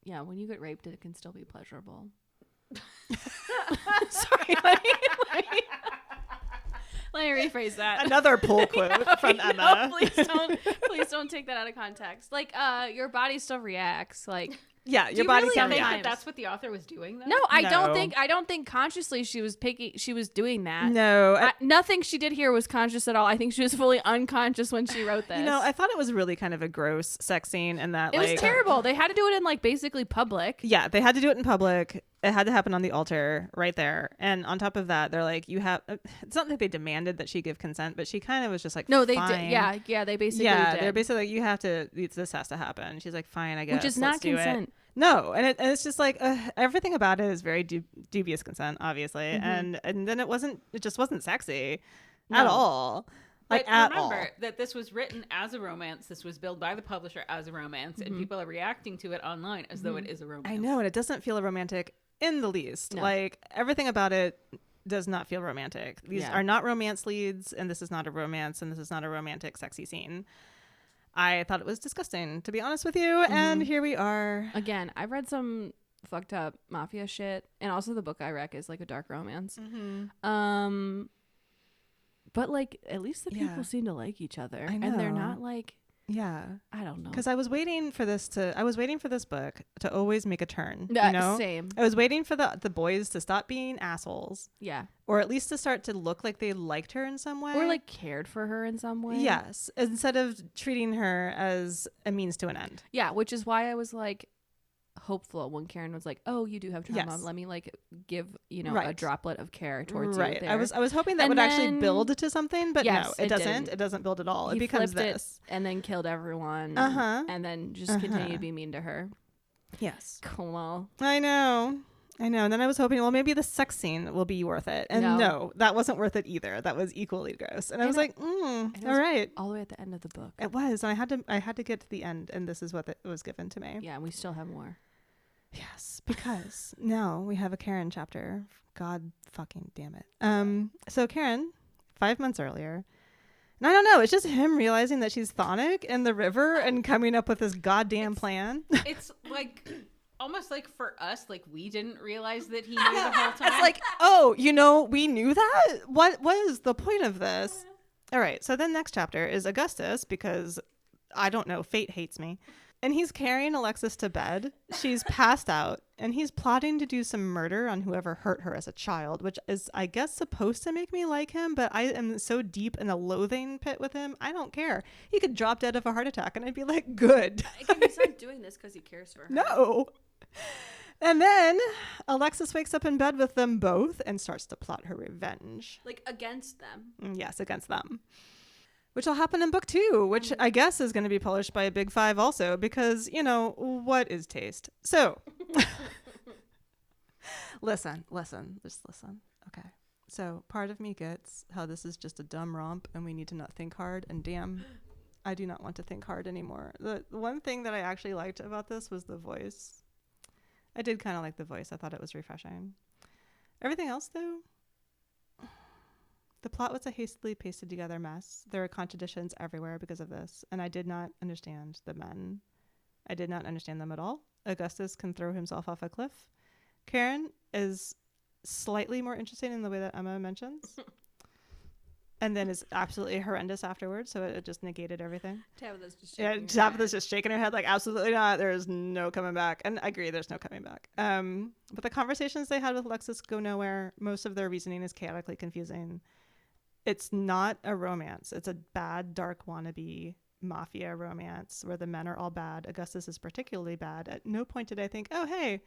yeah, when you get raped, it can still be pleasurable. Sorry, let me rephrase that. Another pull quote from Emma. Please don't take that out of context. Your body still reacts. Yeah, your body really can think react. that's what the author was doing though? No, I don't think consciously she was doing that. No. Nothing she did here was conscious at all. I think she was fully unconscious when she wrote this. I thought it was really kind of a gross sex scene and that it was terrible. They had to do it in basically public. Yeah, they had to do it in public. It had to happen on the altar right there. And on top of that, they're like, you have, it's not that they demanded that she give consent, but she kind of was just no, they fine. did. Yeah, they basically did. They're basically you have to, this has to happen. She's like, fine, I guess. Which is not consent. No, and it's just everything about it is very dubious consent, obviously, and then it just wasn't sexy at all. But remember that this was written as a romance. This was billed by the publisher as a romance, and people are reacting to it online as though it is a romance. I know, and it doesn't feel romantic in the least. No. Everything about it does not feel romantic. These Yeah. are not romance leads, and this is not a romance, and this is not a romantic, sexy scene. I thought it was disgusting, to be honest with you, and here we are. Again, I've read some fucked up mafia shit, and also the book I rec is like a dark romance. But like at least the people seem to like each other, I know. and they're not like, Yeah. I don't know. Because I was waiting for this book to always make a turn. Yeah, you know? same. I was waiting for the boys to stop being assholes. Yeah. Or at least to start to look like they liked her in some way. Or like cared for her in some way. Yes. Instead of treating her as a means to an end. Yeah, which is why I was like hopeful when Karen was like, "Oh, you do have trauma. Yes. Let me like give, you know, Right. a droplet of care towards Right. you." There. I was hoping that And would actually then- build to something, but Yes, no, it it doesn't. didn't. It doesn't build at all. He It becomes flipped this. it and then killed everyone. And then just continued to be mean to her. Yes. Cool. I know. And then I was hoping, well, maybe the sex scene will be worth it. And no, that wasn't worth it either. That was equally gross. And I was like, all right. All the way at the end of the book. It was. And I had to get to the end, and this is what was given to me. Yeah, and we still have more. Yes, because now we have a Karen chapter. God fucking damn it. So Karen, 5 months earlier, and I don't know, it's just him realizing that she's chthonic in the river and coming up with this goddamn plan. It's like almost like for us, like we didn't realize that he knew the whole time. It's like, oh, we knew that? What was the point of this? All right, so then next chapter is Augustus, because I don't know, fate hates me. And he's carrying Alexis to bed. She's passed out, and he's plotting to do some murder on whoever hurt her as a child, which is, I guess, supposed to make me like him, but I am so deep in a loathing pit with him, I don't care. He could drop dead of a heart attack, and I'd be like, good. He's not doing this because he cares for her. No. And then Alexis wakes up in bed with them both and starts to plot her revenge. Like against them. Yes, against them. Which will happen in book 2, which I guess is going to be published by a Big 5 also, because, what is taste? So, listen, just listen. Okay. So, part of me gets how this is just a dumb romp and we need to not think hard, and damn, I do not want to think hard anymore. The one thing that I actually liked about this was the voice. I did kind of like the voice. I thought it was refreshing. Everything else, though, the plot was a hastily pasted together mess. There are contradictions everywhere because of this, and I did not understand the men. I did not understand them at all. Augustus can throw himself off a cliff. Karen is slightly more interesting in the way that Emma mentions, and then is absolutely horrendous afterwards, so it just negated everything. Tabitha's just Tabitha's just shaking her head like, absolutely not. There is no coming back. And I agree, there's no coming back. But the conversations they had with Alexis go nowhere. Most of their reasoning is chaotically confusing. It's not a romance. It's a bad, dark wannabe mafia romance where the men are all bad. Augustus is particularly bad. At no point did I think, oh, hey,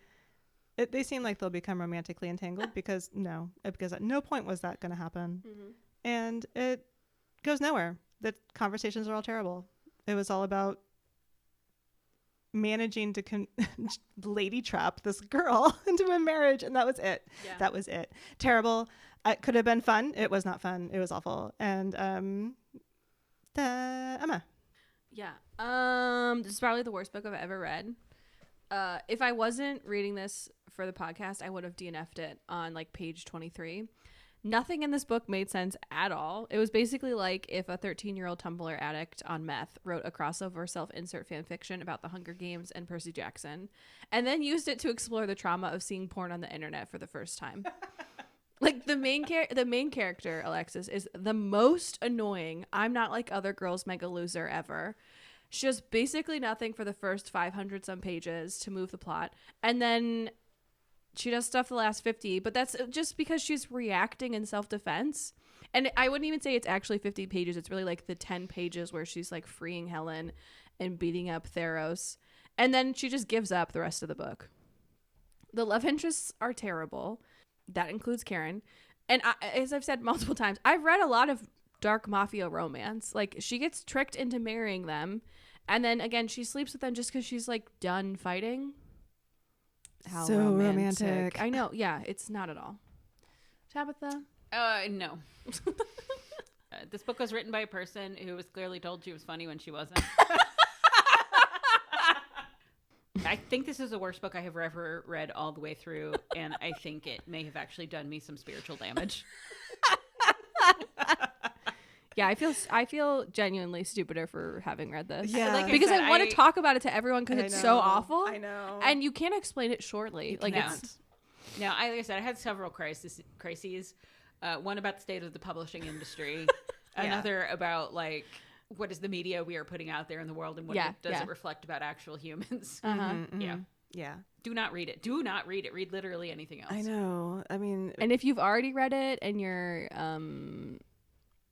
they seem like they'll become romantically entangled, because at no point was that going to happen. Mm-hmm. And it goes nowhere. The conversations are all terrible. It was all about managing to lady trap this girl into a marriage, and that was it. Yeah. That was it. Terrible. It could have been fun. It was not fun. It was awful. And Emma. Yeah. This is probably the worst book I've ever read. If I wasn't reading this for the podcast, I would have DNF'd it on like page 23. Nothing in this book made sense at all. It was basically like if a 13-year-old Tumblr addict on meth wrote a crossover self-insert fan fiction about the Hunger Games and Percy Jackson, and then used it to explore the trauma of seeing porn on the internet for the first time. Like the main character, Alexis, is the most annoying I'm not like other girls mega loser ever. She does basically nothing for the first 500 some pages to move the plot, and then she does stuff the last 50, but that's just because she's reacting in self-defense. And I wouldn't even say it's actually 50 pages. It's really like the 10 pages where she's like freeing Helen and beating up Theros, and then she just gives up the rest of the book. The love interests are terrible. That includes Karen. And as I've said multiple times, I've read a lot of dark mafia romance. Like, she gets tricked into marrying them, and then again she sleeps with them just because she's like done fighting. How so romantic. I know. Yeah, it's not at all. Tabitha? No. This book was written by a person who was clearly told she was funny when she wasn't. I think this is the worst book I have ever read all the way through, and I think it may have actually done me some spiritual damage. Yeah, I feel genuinely stupider for having read this. Yeah. Like Because said, I want to talk about it to everyone because I it's know. so awful. I know. And you can't explain it shortly. You Like cannot. it's Now, like I said, I had several crises. One about the state of the publishing industry. Another about like what is the media we are putting out there in the world and what does it reflect about actual humans. Yeah. Do not read it. Do not read it. Read literally anything else. I know. I mean, and if you've already read it and you're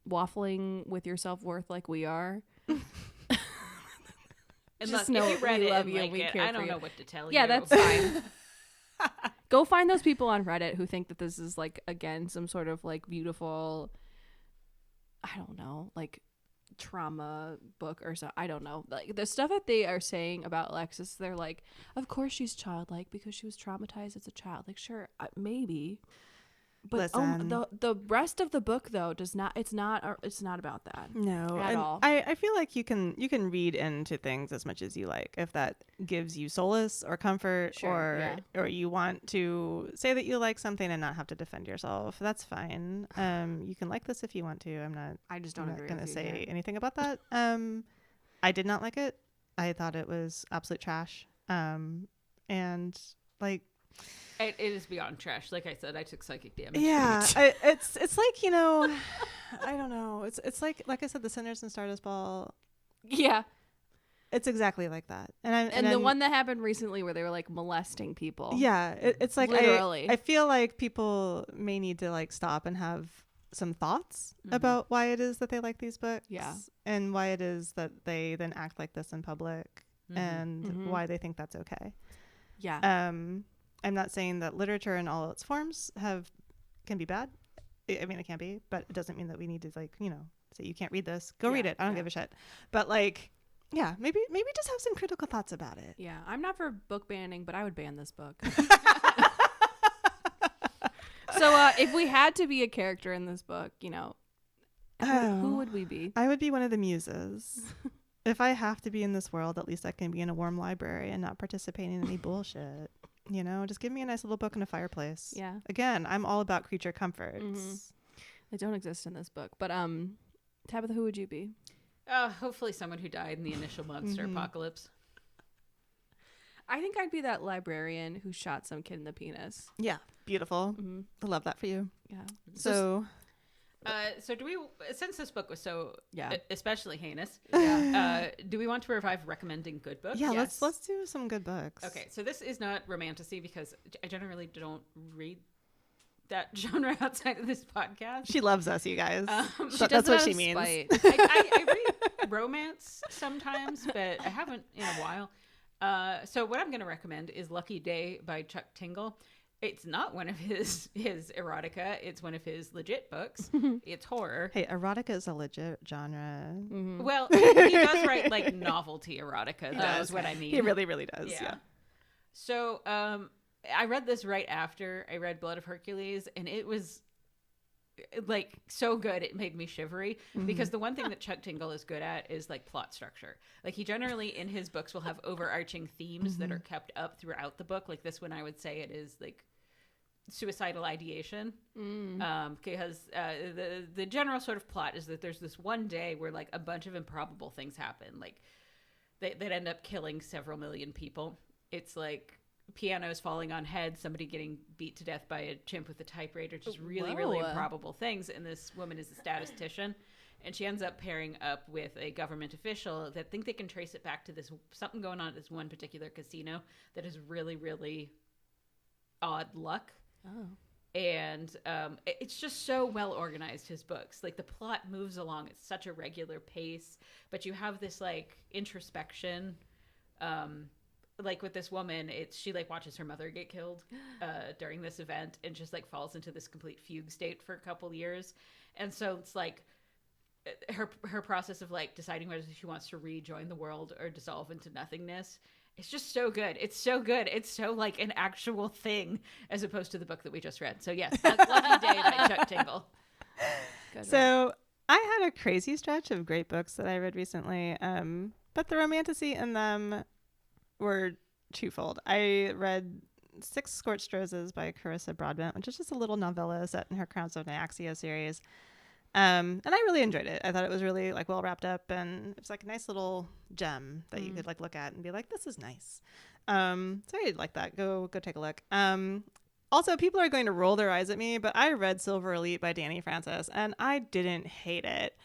waffling with your self-worth like we are, And just look, know if you read we it love and you like and we it, care I for don't you. know what to tell you. yeah, that's fine. Go find those people on Reddit who think that this is like, again, some sort of like beautiful, I don't know, like trauma book or so. I don't know. Like the stuff that they are saying about Alexis, they're like, of course she's childlike because she was traumatized as a child. Like, sure, maybe. But Listen. the rest of the book though does not. It's not about that. no. At And all. I feel like you can read into things as much as you like. If that gives you solace or comfort, Sure, or you want to say that you like something and not have to defend yourself, that's fine. You can like this if you want to. I just I'm don't not agree going to with you say here. anything about that. I did not like it. I thought it was absolute trash. And like, It is beyond trash. Like I said, I took psychic damage. yeah, it's like, I don't know. It's like I said, the Sinners and Stardust Ball. Yeah. It's exactly like that. And the one that happened recently where they were like molesting people. yeah, it's like Literally. I feel like people may need to like stop and have some thoughts about why it is that they like these books. Yeah. And why it is that they then act like this in public and why they think that's okay. Yeah. I'm not saying that literature in all its forms can be bad. I mean, it can be, but it doesn't mean that we need to like, say you can't read this. Go read it. I don't give a shit. But like, yeah, maybe just have some critical thoughts about it. Yeah. I'm not for book banning, but I would ban this book. So if we had to be a character in this book, who would we be? I would be one of the muses. If I have to be in this world, at least I can be in a warm library and not participate in any bullshit. Just give me a nice little book and a fireplace. Yeah. Again, I'm all about creature comforts. They don't exist in this book. But Tabitha, who would you be? Hopefully someone who died in the initial monster apocalypse. I think I'd be that librarian who shot some kid in the penis. Yeah. Beautiful. I love that for you. Yeah. So So do we, since this book was so Yeah. Especially heinous, yeah, do we want to revive recommending good books? Yes. let's do some good books. Okay, so this is not romantasy because I generally don't read that genre outside of this podcast. She loves us, you guys. She That's does it what out she of means. spite. I read romance sometimes, but I haven't in a while. So what I'm going to recommend is Lucky Day by Chuck Tingle. It's not one of his erotica. It's one of his legit books. It's horror. Hey, erotica is a legit genre. Well, he does write like novelty erotica. That is what I mean. He really, really does. Yeah. So I read this right after I read Blood of Hercules, and it was like so good it made me shivery because the one thing that Chuck Tingle is good at is like plot structure. Like he generally in his books will have overarching themes that are kept up throughout the book. Like this one, I would say it is like suicidal ideation because the general sort of plot is that there's this one day where like a bunch of improbable things happen, like that end up killing several million people. It's like pianos falling on heads, somebody getting beat to death by a chimp with a typewriter, just really, really improbable things. And this woman is a statistician, and she ends up pairing up with a government official that think they can trace it back to this something going on at this one particular casino that is really, really odd luck. Oh. And it's just so well organized, his books. Like the plot moves along at such a regular pace, but you have this like introspection. Like with this woman, she like watches her mother get killed during this event and just like falls into this complete fugue state for a couple years. And so it's like her process of like deciding whether she wants to rejoin the world or dissolve into nothingness. It's just so good. It's so good. It's so like an actual thing as opposed to the book that we just read. So yes, Lucky Day by Chuck Tingle. So I had a crazy stretch of great books that I read recently, but the romantasy in them were twofold. I read Six Scorched Roses by Carissa Broadbent, which is just a little novella set in her Crowns of Nyaxia series. And I really enjoyed it. I thought it was really like well wrapped up, and it was like a nice little gem that you could like look at and be like, this is nice. So I did like that. Go take a look. Also, people are going to roll their eyes at me, but I read Silver Elite by Danny Francis, and I didn't hate it.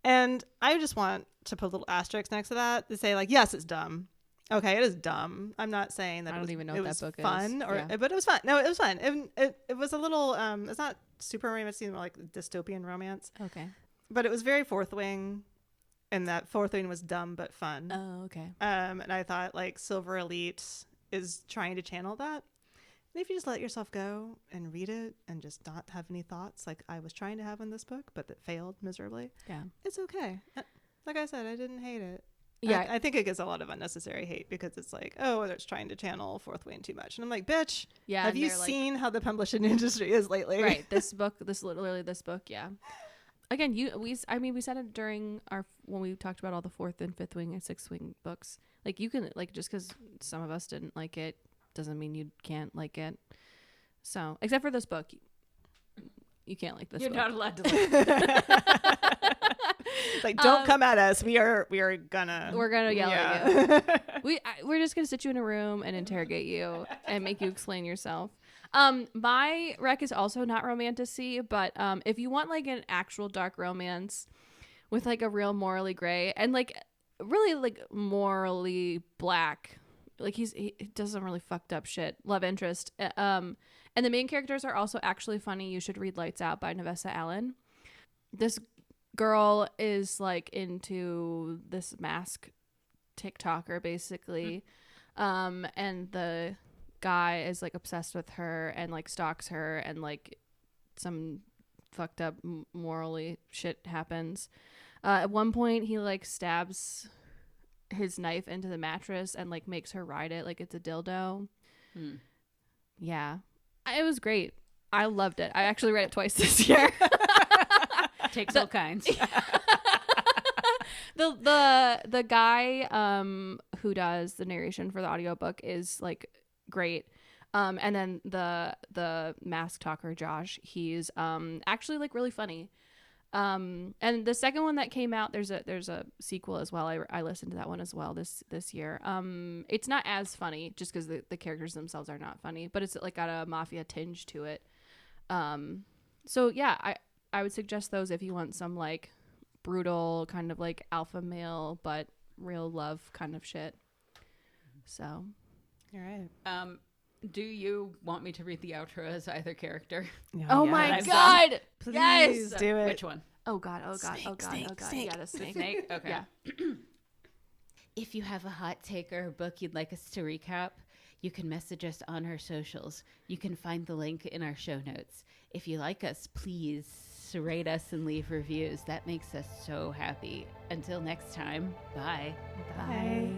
And I just want to put a little asterisk next to that to say, like, yes, it's dumb. Okay, it is dumb. I'm not saying that I don't even know it what was that book fun, is. or Yeah. but it was fun. No, it was fun. It was a little. It's not super romance, more like dystopian romance. Okay. But it was very Fourth Wing, and that Fourth Wing was dumb but fun. Oh, okay. And I thought like Silver Elite is trying to channel that. And if you just let yourself go and read it and just not have any thoughts like I was trying to have in this book, but that failed miserably, Yeah. it's okay. Like I said, I didn't hate it. Yeah. I think it gets a lot of unnecessary hate because it's like, oh, it's trying to channel Fourth Wing too much. And I'm like, bitch, Yeah. have and you they're, like, seen how the publishing industry is lately? right, this book, literally this book, yeah. Again, we said it during when we talked about all the Fourth and Fifth Wing and Sixth Wing books. Like, you can, like, just because some of us didn't like it doesn't mean you can't like it. So, except for this book, you can't like this. You're book. not allowed to like Like, don't come at us. We're gonna yell at you. We're just gonna sit you in a room and interrogate you and make you explain yourself. My rec is also not romantasy, but if you want like an actual dark romance with like a real morally gray and like really like morally black, like he does some really fucked up shit, love interest, and the main characters are also actually funny, you should read Lights Out by Navessa Allen. This girl is like into this mask TikToker basically, and the guy is like obsessed with her and like stalks her, and like some fucked up morally shit happens. At one point he like stabs his knife into the mattress and like makes her ride it like it's a dildo. Yeah, it was great. I loved it. I actually read it twice this year. takes all kinds. The guy who does the narration for the audiobook is like great. And then the mask talker Josh, he's actually like really funny. And the second one that came out, there's a sequel as well. I listened to that one as well this year. It's not as funny just because the characters themselves are not funny, but it's like got a mafia tinge to it. So yeah, I would suggest those if you want some like brutal kind of like alpha male but real love kind of shit. So All right. Do you want me to read the outro as either character? oh yes. my I've god, Please yes, do it. Which one? oh god, Snake. yeah, the snake. Snake? Okay. Yeah. If you have a hot take or a book you'd like us to recap, you can message us on our socials. You can find the link in our show notes. If you like us, please rate us and leave reviews. That makes us so happy. Until next time, bye. Bye.